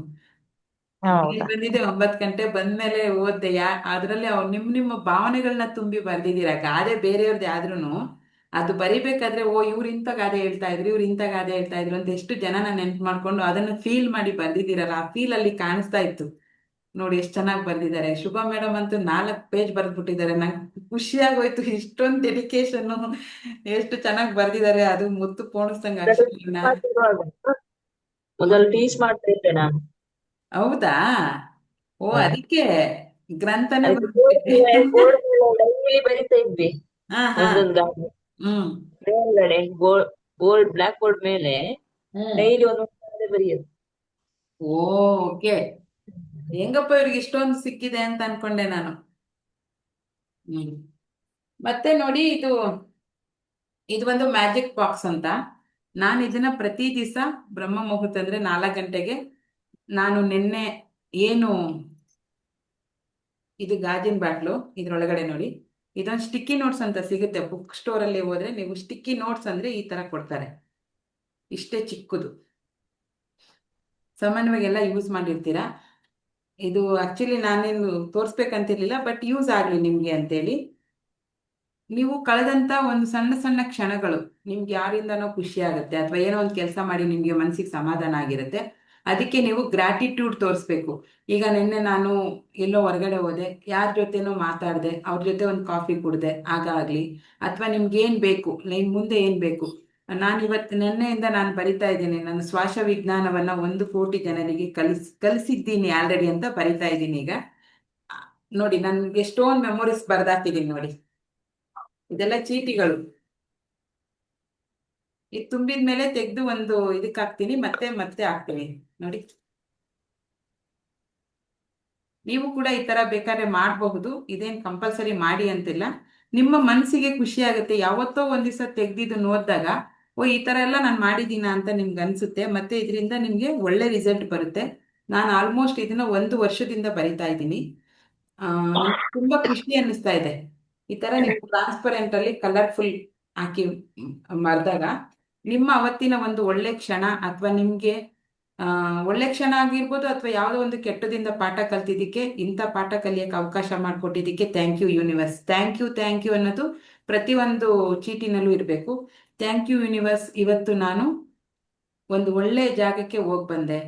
ಮನೆಗೆ ಹೌದಾ. ಬಂದಿದ್ದೆ 9 ಗಂಟೆ, ಬಂದ್ಮೇಲೆ ಓದ್ದೆ. ಅದ್ರಲ್ಲಿ ಅವ್ರು ನಿಮ್ಮ ಭಾವನೆಗಳನ್ನ ತುಂಬಿ ಬರ್ದಿದ್ದೀರಾ. ಗಾದೆ ಬೇರೆಯವ್ರದ್ದು ಆದ್ರೂನು ಅದು ಬರಿಬೇಕಾದ್ರೆ, ಇವ್ರು ಇಂಥ ಗಾದೆ ಹೇಳ್ತಾ ಇದ್ರು, ಇವ್ರು ಇಂಥ ಗಾದೆ ಹೇಳ್ತಾ ಇದ್ರು ಅಂತ ಎಷ್ಟು ಜನನ ನೆನ್ಪು ಮಾಡ್ಕೊಂಡು ಅದನ್ನ ಫೀಲ್ ಮಾಡಿ ಬರ್ದಿದ್ದೀರಲ್ಲ, ಆ ಫೀಲ್ ಅಲ್ಲಿ ಕಾಣಿಸ್ತಾ ಇತ್ತು. ನೋಡಿ ಎಷ್ಟು ಚೆನ್ನಾಗಿ ಬರ್ದಿದ್ದಾರೆ. ಶುಭ ಮೇಡಮ್ ಅಂತೂ 4 ಪೇಜ್ ಬರ್ದ್ಬಿಟ್ಟಿದ್ದಾರೆ. ನಂಗೆ ಖುಷಿ ಆಗೋಯ್ತು, ಇಷ್ಟೊಂದು ಡೆಡಿಕೇಶನ್, ಎಷ್ಟು ಚೆನ್ನಾಗಿ ಬರ್ದಿದ್ದಾರೆ. ಅದು ಮುತ್ತು ಪೋಣಿಸ್ದಂಗ ಅಕ್ಷರನ. ಮೊದಲು ಟೀಚ್ ಮಾಡ್ತಾ ಇದ್ದೆ ನಾನು. ಹೌದಾ? ಓ, ಹಾ. ಅದಕ್ಕೆ ಗ್ರಂಥನೇ ಅಲ್ಲಿ ಬರ್ದ್ಬಿಟ್ಟಿದೆ. ಬೋರ್ಡ್ ಮೇಲೆ ಡೈಲಿ ಬರಿತಾ ಇದ್ವಿ ಹಾ ಹಾ. ಒಂದೊಂದು ಗಾದೆ. ಹ್ಮ್ ಮೇಲ್ಗಡೆ ಬೋರ್ಡ್ ಬ್ಲಾಕ್ ಬೋರ್ಡ್ ಮೇಲೆ ಹ್ಮ್ ಡೈಲಿ ಒಂದೊಂದು ಗಾದೆ ಬರೆಯೋದು. ಓಕೆ. ಹೆಂಗಪ್ಪ ಇವ್ರಿಗೆ ಇಷ್ಟೊಂದು ಸಿಕ್ಕಿದೆ ಅಂತ ಅನ್ಕೊಂಡೆ ನಾನು. ಹ್ಮ್ ಮತ್ತೆ ನೋಡಿ, ಇದು ಒಂದು ಮ್ಯಾಜಿಕ್ ಬಾಕ್ಸ್ ಅಂತ. ನಾನು ಇದನ್ನ ಪ್ರತಿ ದಿವಸ ಬ್ರಹ್ಮ ಮುಹೂರ್ತ ಅಂದ್ರೆ 4 ಗಂಟೆಗೆ, ನಾನು ನಿನ್ನೆ ಏನು, ಇದು ಗಾಜಿನ ಬಾಟ್ಲು, ಇದ್ರೊಳಗಡೆ ನೋಡಿ ಇದೊಂದು ಸ್ಟಿಕ್ಕಿ ನೋಟ್ಸ್ ಅಂತ ಸಿಗುತ್ತೆ. ಬುಕ್ ಸ್ಟೋರ್ ಅಲ್ಲಿ ಹೋದ್ರೆ ನೀವು ಸ್ಟಿಕ್ಕಿ ನೋಟ್ಸ್ ಅಂದ್ರೆ ಈ ತರ ಕೊಡ್ತಾರೆ, ಇಷ್ಟೇ ಚಿಕ್ಕದು. ಸಾಮಾನ್ಯವಾಗಿ ಎಲ್ಲ ಯೂಸ್ ಮಾಡಿರ್ತೀರಾ. ಇದು ಆಕ್ಚುಲಿ ನಾನೇನು ತೋರಿಸ್ಬೇಕಂತಿರ್ಲಿಲ್ಲ, ಬಟ್ ಯೂಸ್ ಆಗ್ಲಿ ನಿಮ್ಗೆ ಅಂತೇಳಿ. ನೀವು ಕಳೆದಂತ ಒಂದು ಸಣ್ಣ ಸಣ್ಣ ಕ್ಷಣಗಳು ನಿಮ್ಗೆ ಯಾರಿಂದನೋ ಖುಷಿ ಆಗುತ್ತೆ, ಅಥವಾ ಏನೋ ಒಂದು ಕೆಲಸ ಮಾಡಿ ನಿಮ್ಗೆ ಮನಸ್ಸಿಗೆ ಸಮಾಧಾನ ಆಗಿರುತ್ತೆ. ಅದಕ್ಕೆ ನೀವು ಗ್ರಾಟಿಟ್ಯೂಡ್ ತೋರಿಸ್ಬೇಕು. ಈಗ ನಿನ್ನೆ ನಾನು ಎಲ್ಲೋ ಹೊರಗಡೆ ಹೋದೆ, ಯಾರ ಜೊತೆನೋ ಮಾತಾಡಿದೆ, ಅವ್ರ ಜೊತೆ ಒಂದು ಕಾಫಿ ಕುಡ್ದೆ, ಆಗ್ಲಿ, ಅಥವಾ ನಿಮ್ಗೆ ಏನ್ ಬೇಕು, ಮುಂದೆ ಏನ್ ಬೇಕು. ನಿನ್ನೆಯಿಂದ ನಾನು ಬರಿತಾ ಇದ್ದೀನಿ, ನನ್ನ ಶ್ವಾಸ ವಿಜ್ಞಾನವನ್ನ 1 ಕೋಟಿ ಜನರಿಗೆ ಕಲಿಸಿದ್ದೀನಿ ಆಲ್ರೆಡಿ ಅಂತ ಬರಿತಾ ಇದ್ದೀನಿ ಈಗ. ನೋಡಿ, ನನ್ಗೆ ಎಷ್ಟೊಂದು ಮೆಮೊರೀಸ್ ಬರ್ದಾಕಿದ್ದೀನಿ ನೋಡಿ. ಇದೆಲ್ಲ ಚೀಟಿಗಳು. ಇದು ತುಂಬಿದ ಮೇಲೆ ತೆಗೆದು ಒಂದು ಇದಕ್ಕೆ ಹಾಕ್ತೀನಿ, ಮತ್ತೆ ಹಾಕ್ತೀನಿ ನೋಡಿ. ನೀವು ಕೂಡ ಈ ತರ ಬೇಕಾದ್ರೆ ಮಾಡಬಹುದು, ಇದೇನ್ ಕಂಪಲ್ಸರಿ ಮಾಡಿ ಅಂತಿಲ್ಲ. ನಿಮ್ಮ ಮನಸ್ಸಿಗೆ ಖುಷಿ ಆಗುತ್ತೆ, ಯಾವತ್ತೋ ಒಂದ್ ದಿವಸ ತೆಗ್ದಿದ್ದು ನೋಡಿದಾಗ, ಈ ತರ ಎಲ್ಲ ನಾನು ಮಾಡಿದೀನ ಅಂತ ನಿಮ್ಗೆ ಅನ್ಸುತ್ತೆ. ಮತ್ತೆ ಇದರಿಂದ ನಿಮ್ಗೆ ಒಳ್ಳೆ ರಿಸಲ್ಟ್ ಬರುತ್ತೆ. ನಾನು ಆಲ್ಮೋಸ್ಟ್ ಇದನ್ನ 1 ವರ್ಷದಿಂದ ಬರಿತಾ ಇದ್ದೀನಿ. ನಂಗೆ ತುಂಬಾ ಖುಷಿ ಅನ್ನಿಸ್ತಾ ಇದೆ. ಈ ತರ ನೀವು ಟ್ರಾನ್ಸ್ಪರೆಂಟ್ ಅಲ್ಲಿ ಕಲರ್ಫುಲ್ ಹಾಕಿ ಮರ್ದಾಗ ನಿಮ್ಮ ಅವತ್ತಿನ ಒಂದು ಒಳ್ಳೆ ಕ್ಷಣ, ಅಥವಾ ನಿಮ್ಗೆ ಒಳ್ಳೆ ಕ್ಷಣ ಆಗಿರ್ಬೋದು, ಅಥವಾ ಯಾವುದೋ ಒಂದು ಕೆಟ್ಟದಿಂದ ಪಾಠ ಕಲ್ತಿದ್ದಕ್ಕೆ, ಇಂಥ ಪಾಠ ಕಲಿಯಕ್ಕೆ ಅವಕಾಶ ಮಾಡಿಕೊಟ್ಟಿದ್ದಕ್ಕೆ thank you universe. Thank you ಅನ್ನೋದು ಪ್ರತಿಯೊಂದು ಚೀಟಿನಲ್ಲೂ ಇರಬೇಕು. ಥ್ಯಾಂಕ್ ಯು ಯೂನಿವರ್ಸ್, ಇವತ್ತು ನಾನು ಒಂದು ಒಳ್ಳೆ ಜಾಗಕ್ಕೆ ಹೋಗಿ ಬಂದೆ.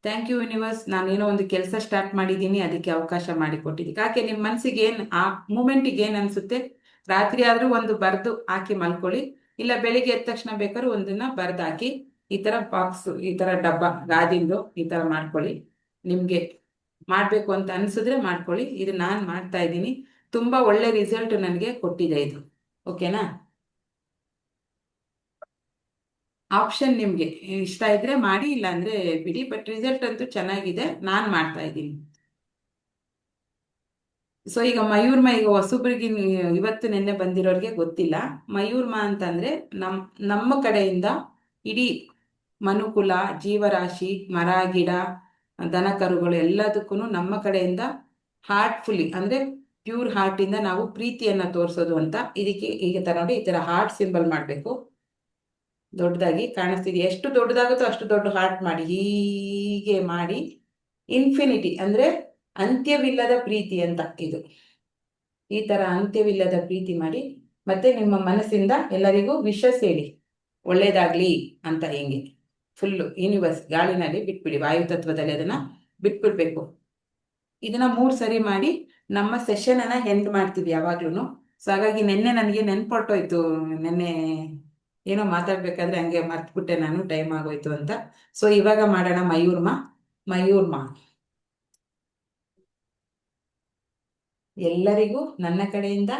ಥ್ಯಾಂಕ್ ಯು ಯೂನಿವರ್ಸ್, ನಾನೇನೋ ಒಂದು ಕೆಲಸ ಸ್ಟಾರ್ಟ್ ಮಾಡಿದ್ದೀನಿ, ಅದಕ್ಕೆ ಅವಕಾಶ ಮಾಡಿಕೊಟ್ಟಿದ್ದಕ್ಕೆ. ಯಾಕೆ ನಿಮ್ಮ ಮನಸ್ಸಿಗೆ ಆ ಮೂಮೆಂಟಿಗೆ ಏನ್ ಅನ್ಸುತ್ತೆ, ರಾತ್ರಿ ಆದ್ರೂ ಒಂದು ಬರ್ದು ಹಾಕಿ ಮಲ್ಕೊಳ್ಳಿ, ಇಲ್ಲ ಬೆಳಿಗ್ಗೆ ಎದ್ದ ತಕ್ಷಣ ಬೇಕಾದ್ರೂ ಒಂದನ್ನ ಬರ್ದು ಹಾಕಿ, ಈ ತರ ಬಾಕ್ಸ್, ಈ ತರ ಡಬ್ಬ ಗಾಜಿಂದು ಈ ತರ ಮಾಡ್ಕೊಳ್ಳಿ. ನಿಮ್ಗೆ ಮಾಡ್ಬೇಕು ಅಂತ ಅನ್ಸಿದ್ರೆ ಮಾಡ್ಕೊಳ್ಳಿ. ಇದು ನಾನ್ ಮಾಡ್ತಾ ಇದ್ದೀನಿ, ತುಂಬಾ ಒಳ್ಳೆ ರಿಸಲ್ಟ್ ನನಗೆ ಕೊಟ್ಟಿದೆ ಇದು. ಓಕೆನಾ? ಆಪ್ಷನ್ ನಿಮ್ಗೆ ಇಷ್ಟ ಇದ್ರೆ ಮಾಡಿ, ಇಲ್ಲ ಅಂದ್ರೆ ಬಿಡಿ. ಬಟ್ ರಿಸಲ್ಟ್ ಅಂತೂ ಚೆನ್ನಾಗಿದೆ, ನಾನ್ ಮಾಡ್ತಾ ಇದ್ದೀನಿ. ಸೊ ಈಗ ಮಯೂರ್ಮ, ಈಗ ಹೊಸಬ್ರಿಗೆ ಇವತ್ತು ನಿನ್ನೆ ಬಂದಿರೋರಿಗೆ ಗೊತ್ತಿಲ್ಲ, ಮಯೂರ್ಮ ಅಂತಂದ್ರೆ ನಮ್ಮ ಕಡೆಯಿಂದ ಇಡೀ ಮನುಕುಲ, ಜೀವರಾಶಿ, ಮರ ಗಿಡ, ದನ ಕರುಗಳು ಎಲ್ಲದಕ್ಕೂ ನಮ್ಮ ಕಡೆಯಿಂದ ಹಾರ್ಟ್ಫುಲ್ಲಿ ಅಂದ್ರೆ ಪ್ಯೂರ್ ಹಾರ್ಟಿಂದ ನಾವು ಪ್ರೀತಿಯನ್ನ ತೋರಿಸೋದು ಅಂತ. ಇದಕ್ಕೆ ಈಗ ತರ ನೋಡಿ, ಈ ತರ ಹಾರ್ಟ್ ಸಿಂಬಲ್ ಮಾಡಬೇಕು. ದೊಡ್ಡದಾಗಿ ಕಾಣಿಸ್ತಿದೆ, ಎಷ್ಟು ದೊಡ್ಡದಾಗುತ್ತೋ ಅಷ್ಟು ದೊಡ್ಡ ಹಾರ್ಟ್ ಮಾಡಿ, ಹೀಗೆ ಮಾಡಿ ಇನ್ಫಿನಿಟಿ ಅಂದ್ರೆ ಅಂತ್ಯವಿಲ್ಲದ ಪ್ರೀತಿ ಅಂತ. ಇದು ಈ ತರ ಅಂತ್ಯವಿಲ್ಲದ ಪ್ರೀತಿ ಮಾಡಿ, ಮತ್ತೆ ನಿಮ್ಮ ಮನಸ್ಸಿಂದ ಎಲ್ಲರಿಗೂ ವಿಶಸ್ ಹೇಳಿ, ಒಳ್ಳೇದಾಗ್ಲಿ ಅಂತ. ಹಿಂಗೆ ಫುಲ್ಲು ಯೂನಿವರ್ಸ್ ಗಾಳಿನಲ್ಲಿ ಬಿಟ್ಬಿಡಿ, ವಾಯುತತ್ವದಲ್ಲಿ ಅದನ್ನ ಬಿಟ್ಬಿಡ್ಬೇಕು. ಇದನ್ನ 3 ಸರಿ ಮಾಡಿ ನಮ್ಮ ಸೆಷನ್ ಅನ್ನ ಎಂಡ್ ಮಾಡ್ತೀವಿ ಯಾವಾಗ್ಲೂ. ಸೊ ಹಾಗಾಗಿ ನಿನ್ನೆ ನನಗೆ ನೆನ್ಪೊಟ್ಟೋಯ್ತು, ನಿನ್ನೆ ಏನೋ ಮಾತಾಡ್ಬೇಕಾದ್ರೆ ಹಂಗೆ ಮರ್ತ್ಬಿಟ್ಟೆ ನಾನು, ಟೈಮ್ ಆಗೋಯ್ತು ಅಂತ. ಸೊ ಇವಾಗ ಮಾಡೋಣ ಮಯೂರ್ಮ. ಎಲ್ಲರಿಗೂ ನನ್ನ ಕಡೆಯಿಂದ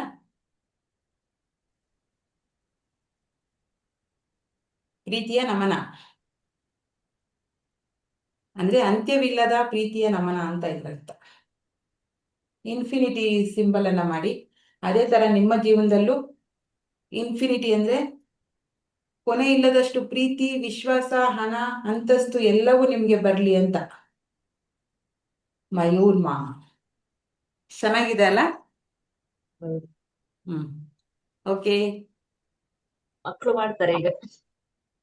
ಪ್ರೀತಿಯ ನಮನ. ಅಂದ್ರೆ ಅಂತ್ಯವಿಲ್ಲದ ಪ್ರೀತಿಯ ನಮನ ಅಂತ ಇದರರ್ಥ. ಇನ್ಫಿನಿಟಿ ಸಿಂಬಲ್ ಅನ್ನ ಮಾಡಿ. ಅದೇ ತರ ನಿಮ್ಮ ಜೀವನದಲ್ಲೂ ಇನ್ಫಿನಿಟಿ ಅಂದ್ರೆ ಕೊನೆ ಇಲ್ಲದಷ್ಟು ಪ್ರೀತಿ, ವಿಶ್ವಾಸ, ಹಣ, ಅಂತಸ್ತು ಎಲ್ಲವೂ ನಿಮ್ಗೆ ಬರ್ಲಿ ಅಂತ. ಮಯೂರ್ಮ ಚೆನ್ನಾಗಿದೆ ಅಲ್ಲ? ಓಕೆ. ಮಕ್ಕಳು ಮಾಡ್ತಾರೆ ಈಗ.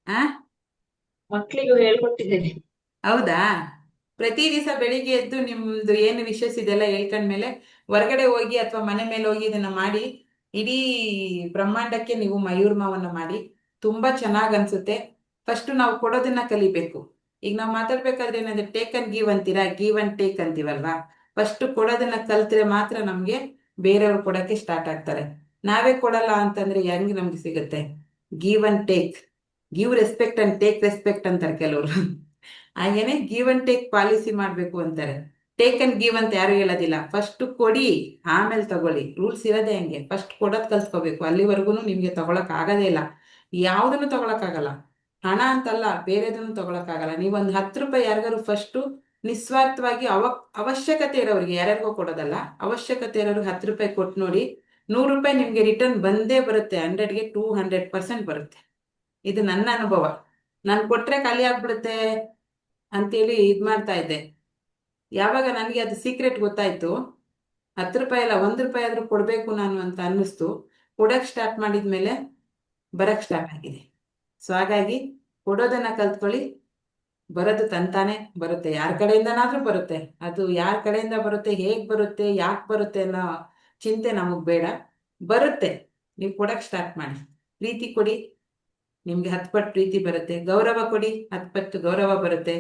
ಆ ಮಕ್ಕಳಿಗೂ ಹೇಳ್ಕೊಟ್ಟಿದ್ದೇನೆ. ಹೌದಾ? ಪ್ರತಿ ದಿವಸ ಬೆಳಿಗ್ಗೆ ಎದ್ದು ನಿಮ್ದು ಏನು ವಿಶೇಷ ಇದೆಲ್ಲ ಹೇಳ್ಕೊಂಡ್ಮೇಲೆ ಹೊರಗಡೆ ಹೋಗಿ ಅಥವಾ ಮನೆ ಮೇಲೆ ಹೋಗಿ ಇದನ್ನ ಮಾಡಿ, ಇಡೀ ಬ್ರಹ್ಮಾಂಡಕ್ಕೆ ನೀವು ಮಯೂರ್ಮವನ್ನ ಮಾಡಿ. ತುಂಬಾ ಚೆನ್ನಾಗ್ ಅನ್ಸುತ್ತೆ. ಫಸ್ಟ್ ನಾವು ಕೊಡೋದನ್ನ ಕಲಿಬೇಕು. ಈಗ ನಾವು ಮಾತಾಡ್ಬೇಕಾದ್ರೆ ಏನಂದ್ರೆ ಟೇಕ್ ಅಂಡ್ ಗಿವ್ ಅಂತೀರಾ, ಗಿವ್ ಅಂಡ್ ಟೇಕ್ ಅಂತೀವಲ್ವಾ? ಫಸ್ಟ್ ಕೊಡೋದನ್ನ ಕಲ್ತ್ರೆ ಮಾತ್ರ ನಮ್ಗೆ ಬೇರೆಯವ್ರು ಕೊಡಕ್ಕೆ ಸ್ಟಾರ್ಟ್ ಆಗ್ತಾರೆ. ನಾವೇ ಕೊಡಲ್ಲ ಅಂತಂದ್ರೆ ಹೆಂಗ್ ನಮ್ಗೆ ಸಿಗುತ್ತೆ? Give and take, give respect and take respect ಅಂತಾರೆ ಕೆಲವರು. ಹಾಗೇನೆ ಗಿವ್ ಅಂಡ್ ಟೇಕ್ ಪಾಲಿಸಿ ಮಾಡ್ಬೇಕು ಅಂತಾರೆ. ಟೇಕ್ ಅಂಡ್ ಗಿವ್ ಅಂತ ಯಾರು ಹೇಳೋದಿಲ್ಲ. ಫಸ್ಟ್ ಕೊಡಿ, ಆಮೇಲೆ ತಗೊಳ್ಳಿ. ರೂಲ್ಸ್ ಇರೋದೇ ಹಂಗೆ. ಫಸ್ಟ್ ಕೊಡೋದ್ ಕಲ್ತ್ಕೋಬೇಕು. ಅಲ್ಲಿವರೆಗೂ ನಿಮ್ಗೆ ತಗೊಳಕ್ ಆಗದೇ ಇಲ್ಲ. ಯಾವ್ದನ್ನು ತಗೊಳಕ್ ಆಗಲ್ಲ. ಹಣ ಅಂತಲ್ಲ, ಬೇರೆದನ್ನು ತಗೊಳಕ್ ಆಗಲ್ಲ. ನೀವೊಂದು 10 ರೂಪಾಯಿ ಯಾರಿಗಾರು ಫಸ್ಟ್ ನಿಸ್ವಾರ್ಥವಾಗಿ ಅವಶ್ಯಕತೆ ಇರೋರಿಗೆ, ಯಾರ್ಯಾರಿಗೋ ಕೊಡೋದಲ್ಲ, ಅವಶ್ಯಕತೆ ಇರೋರು 10 ರೂಪಾಯಿ ಕೊಟ್ಟು ನೋಡಿ, 100 ರೂಪಾಯಿ ನಿಮ್ಗೆ ರಿಟರ್ನ್ ಬಂದೇ ಬರುತ್ತೆ. 100ಗೆ 200% ಬರುತ್ತೆ. ಇದು ನನ್ನ ಅನುಭವ. ನಾನು ಕೊಟ್ರೆ ಖಾಲಿ ಆಗ್ಬಿಡುತ್ತೆ ಅಂತೇಳಿ ಮಾಡ್ತಾ ಇದ್ದೆ. ಯಾವಾಗ ನನಗೆ ಅದು ಸೀಕ್ರೆಟ್ ಗೊತ್ತಾಯ್ತು, 10 ರೂಪಾಯಿ ಅಲ್ಲ 1 ರೂಪಾಯಿ ಆದ್ರೂ ಕೊಡ್ಬೇಕು ನಾನು ಅಂತ ಅನ್ನಿಸ್ತು, ಕೊಡಕ್ ಸ್ಟಾರ್ಟ್ ಮಾಡಿದ್ಮೇಲೆ ಬರಕ್ ಸ್ಟಾರ್ಟ್ ಆಗಿದೆ. ಸೊ ಹಾಗಾಗಿ ಕೊಡೋದನ್ನ ಕಲ್ತ್ಕೊಳ್ಳಿ. ಬರೋದು ತಂತಾನೆ ಬರುತ್ತೆ, ಯಾರ ಕಡೆಯಿಂದನಾದ್ರೂ ಬರುತ್ತೆ. ಅದು ಯಾರ ಕಡೆಯಿಂದ ಬರುತ್ತೆ, ಹೇಗ್ ಬರುತ್ತೆ, ಯಾಕೆ ಬರುತ್ತೆ ಅನ್ನೋ ಚಿಂತೆ ನಮಗ್ ಬೇಡ. ಬರುತ್ತೆ, ನೀವು ಕೊಡಕ್ ಸ್ಟಾರ್ಟ್ ಮಾಡಿ. ಪ್ರೀತಿ ಕೊಡಿ, ನಿಮ್ಗೆ 10 ಪಟ್ಟು ಪ್ರೀತಿ ಬರುತ್ತೆ. ಗೌರವ ಕೊಡಿ, 10 ಪಟ್ಟು ಗೌರವ ಬರುತ್ತೆ.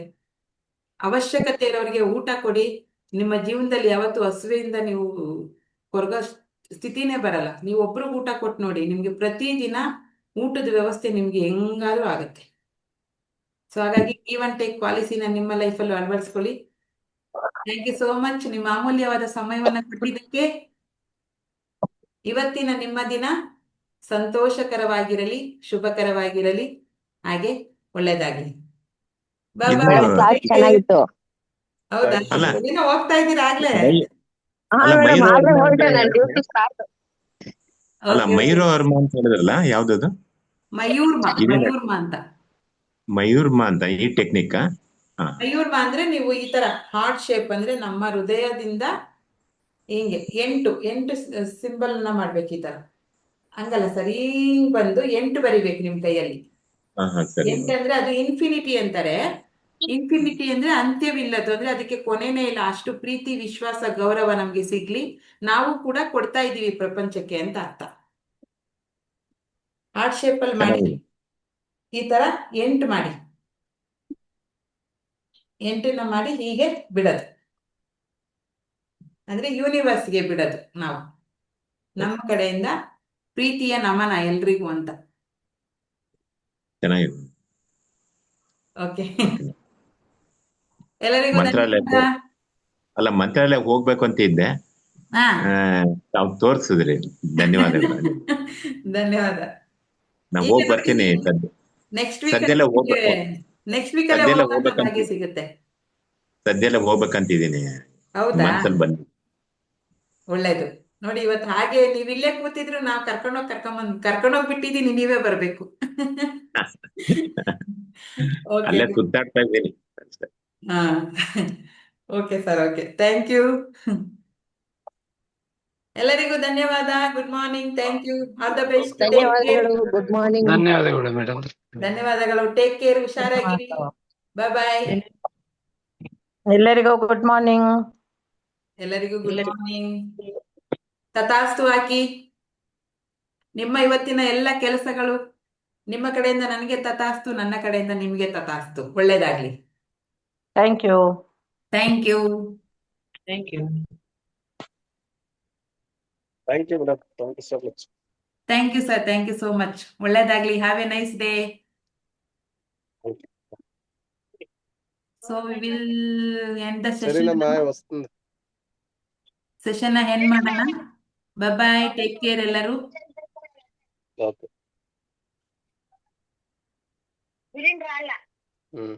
ಅವಶ್ಯಕತೆ ಇರೋರಿಗೆ ಊಟ ಕೊಡಿ. ನಿಮ್ಮ ಜೀವನದಲ್ಲಿ ಯಾವತ್ತು ಹಸುವೆಯಿಂದ ನೀವು ಕೊರಗೋ ಸ್ಥಿತಿನೇ ಬರಲ್ಲ. ನೀವು ಒಬ್ರಿಗೆ ಊಟ ಕೊಟ್ಟು ನೋಡಿ, ನಿಮ್ಗೆ ಪ್ರತಿದಿನ ಊಟದ ವ್ಯವಸ್ಥೆ ನಿಮ್ಗೆ ಹೆಂಗಾದ್ರೂ ಆಗುತ್ತೆ. ಸೊ ಹಾಗಾಗಿ ಗಿವ್ ಅಂಡ್ ಟೇಕ್ ಪಾಲಿಸಿನ ನಿಮ್ಮ ಲೈಫಲ್ಲೂ ಅಳವಡಿಸ್ಕೊಳ್ಳಿ. ಥ್ಯಾಂಕ್ ಯು ಸೋ ಮಚ್ ನಿಮ್ಮ ಅಮೂಲ್ಯವಾದ ಸಮಯವನ್ನ ಕೊಟ್ಟಿದ್ದಕ್ಕೆ. ಇವತ್ತಿನ ನಿಮ್ಮ ದಿನ ಸಂತೋಷಕರವಾಗಿರಲಿ, ಶುಭಕರವಾಗಿರಲಿ, ಹಾಗೆ ಒಳ್ಳೇದಾಗಲಿ. ಬಾಯ್ ಇನ್ನು ಬಾಯ್. ಕ್ಲಾಸ್ ಚೆನ್ನಾಗಿತ್ತು. ಹೌದಾ? ಅಲ್ಲ. ಏನೋ ಹೋಗ್ತಾ ಇದ್ದೀರಾ ಆಗ್ಲೇ? ಹಾ ಅಲ್ಲ, ಮೇಡಮ್, ಮಯೂರ ಆಗ್ಲೇ ವರ್ಮ ಹೊರಟೆ, ಅಂದ್ರೆ ನನ್ನ ಡ್ಯೂಟಿ ಸ್ಟಾರ್ಟ್. ಅಲ್ಲ, Okay, okay. ಮಯೂರ ವರ್ಮ ಅಂತ ಹೇಳಿದ್ರಲ್ಲ, ಯಾವ್ದದು? ಮಯೂರ್ಮ ಇದೇನ? ಮಯೂರ್ಮ ಅಂತ. ಮಯೂರ್ಮ ಅಂತ ಈ ಟೆಕ್ನಿಕ್? ಹಾ, ಮಯೂರ್ಮ ಅಂದ್ರೆ ನೀವು ಈ ತರ ಹಾರ್ಟ್ ಶೇಪ್ ಅಂದ್ರೆ ನಮ್ಮ ಹೃದಯದಿಂದ ಹಿಂಗೆ 8 ಸಿಂಬಲ್ ನ ಮಾಡ್ಬೇಕು. ಈ ತರ ಹಂಗಲ್ಲ ಸರ್, ಹಿಂಗ್ ಬಂದು 8 ಬರಿಬೇಕು ನಿಮ್ ಕೈಯಲ್ಲಿ. ಹಾ, ಹಾ, ಸರಿ. 8 ಅಂದ್ರೆ ಅದು ಇನ್ಫಿನಿಟಿ ಅಂತಾರೆ. ಇನ್ಫಿನಿಟಿ ಅಂದ್ರೆ ಅಂತ್ಯವಿಲ್ಲದು, ಅಂದ್ರೆ ಅದಕ್ಕೆ ಕೊನೆನೇ ಇಲ್ಲ. ಅಷ್ಟು ಪ್ರೀತಿ, ವಿಶ್ವಾಸ, ಗೌರವ ನಮ್ಗೆ ಸಿಗ್ಲಿ, ನಾವು ಕೂಡ ಕೊಡ್ತಾ ಇದೀವಿ ಪ್ರಪಂಚಕ್ಕೆ ಅಂತ ಅರ್ಥ. ಹಾರ್ಟ್ ಶೇಪ್ ಅಲ್ಲಿ ಮಾಡಿ, ಚೆನ್ನಾಗಿದೆ. ಈ ತರ 8 ಮಾಡಿ. 8ನ್ನ ಮಾಡಿ ಹೀಗೆ ಬಿಡೋದು, ಅಂದ್ರೆ ಯೂನಿವರ್ಸ್ಗೆ ಬಿಡೋದು. ನಾವು ನಮ್ಮ ಕಡೆಯಿಂದ ಪ್ರೀತಿಯ ನಮನ ಎಲ್ರಿಗೂ ಅಂತ. ಚೆನ್ನಾಗಿದೆ. ಓಕೆ, ಎಲ್ಲರಿಗೂ ಮಂತ್ರಾಲಯ ಧನ್ಯವಾದ. ಅಲ್ಲ, ಮಂತ್ರಾಲಯ ಹೋಗ್ಬೇಕು ಅಂತ ಇದ್ದೆ, ಹಾ, ತಾವು ತೋರ್ಸಿದ್ರಿ. ಧನ್ಯವಾದಗಳು. ಧನ್ಯವಾದ. ನಾ ಈಗ ಹೋಗ್ ಬರ್ತೀನಿ. ನೆಕ್ಸ್ಟ್ ವೀಕ್ ಸದ್ಯಲ್ಲ ನೆಕ್ಸ್ಟ್ ವೀಕಲ್ಲೇ ಸದ್ಯಲ್ಲ ಹೋಗುವಂತ ಹೋಗ್ಬೇಕಂತ ಭಾಗ್ಯ ಸಿಗುತ್ತೆ. ಸದ್ಯಲ್ಲ ಹೋಗ್ಬೇಕಂತಿದ್ದೀನಿ. ಹೌದಾ? ಮನ್ಸಲ್ಲಿ ಬಂದು ಒಳ್ಳೇದು. ನೋಡಿ, ಇವತ್ತು ಹಾಗೆ ನೀವ್ ಇಲ್ಲೇ ಕೂತಿದ್ರು ನಾವು ಕರ್ಕೊಂಡೋಗ್ ಬಿಟ್ಟಿದೀನಿ, ನೀವೇ ಬರ್ಬೇಕು. ಓಕೆ, ಅಲ್ಲೇ ಸುತ್ತಾಡ್ತಾ ಇದ್ದೀನಿ. ಹಾ okay sir, okay, thank you. ಎಲ್ಲರಿಗೂ ಧನ್ಯವಾದ. Good morning. Thank you. All the best. Take care. ಧನ್ಯವಾದಗಳು. Good morning. ಧನ್ಯವಾದಗಳು ಮೇಡಮ್. ಧನ್ಯವಾದಗಳು. Take care. ಹುಷಾರಾಗಿರಿ. Bye bye. ಎಲ್ಲರಿಗೂ ಗುಡ್ ಮಾರ್ನಿಂಗ್. ಎಲ್ಲರಿಗೂ ಗುಡ್ ಮಾರ್ನಿಂಗ್. ತಥಾಸ್ತು ಹಾಕಿ. ನಿಮ್ಮ ಇವತ್ತಿನ ಎಲ್ಲ ಕೆಲಸಗಳು ನಿಮ್ಮ ಕಡೆಯಿಂದ ನನಗೆ ತಥಾಸ್ತು, ನನ್ನ ಕಡೆಯಿಂದ ನಿಮಗೆ ತಥಾಸ್ತು. ಒಳ್ಳೇದಾಗ್ಲಿ. Thank you. Thank you. Thank you. Thank you madam, thank you so much. Thank you sir, thank you so much. ಒಳ್ಳೇದಾಗ್ಲಿ. Have a nice day. So we will end the ಸರಿನಮ್ಮ, ಸೆಷನ್. ವಸ್ತು ಸೆಷನ್ ಎಂಡ್ ಮಾಡೋಣ. Bye. Take care ಎಲ್ಲರೂ. Okay. ಹ್ಮ್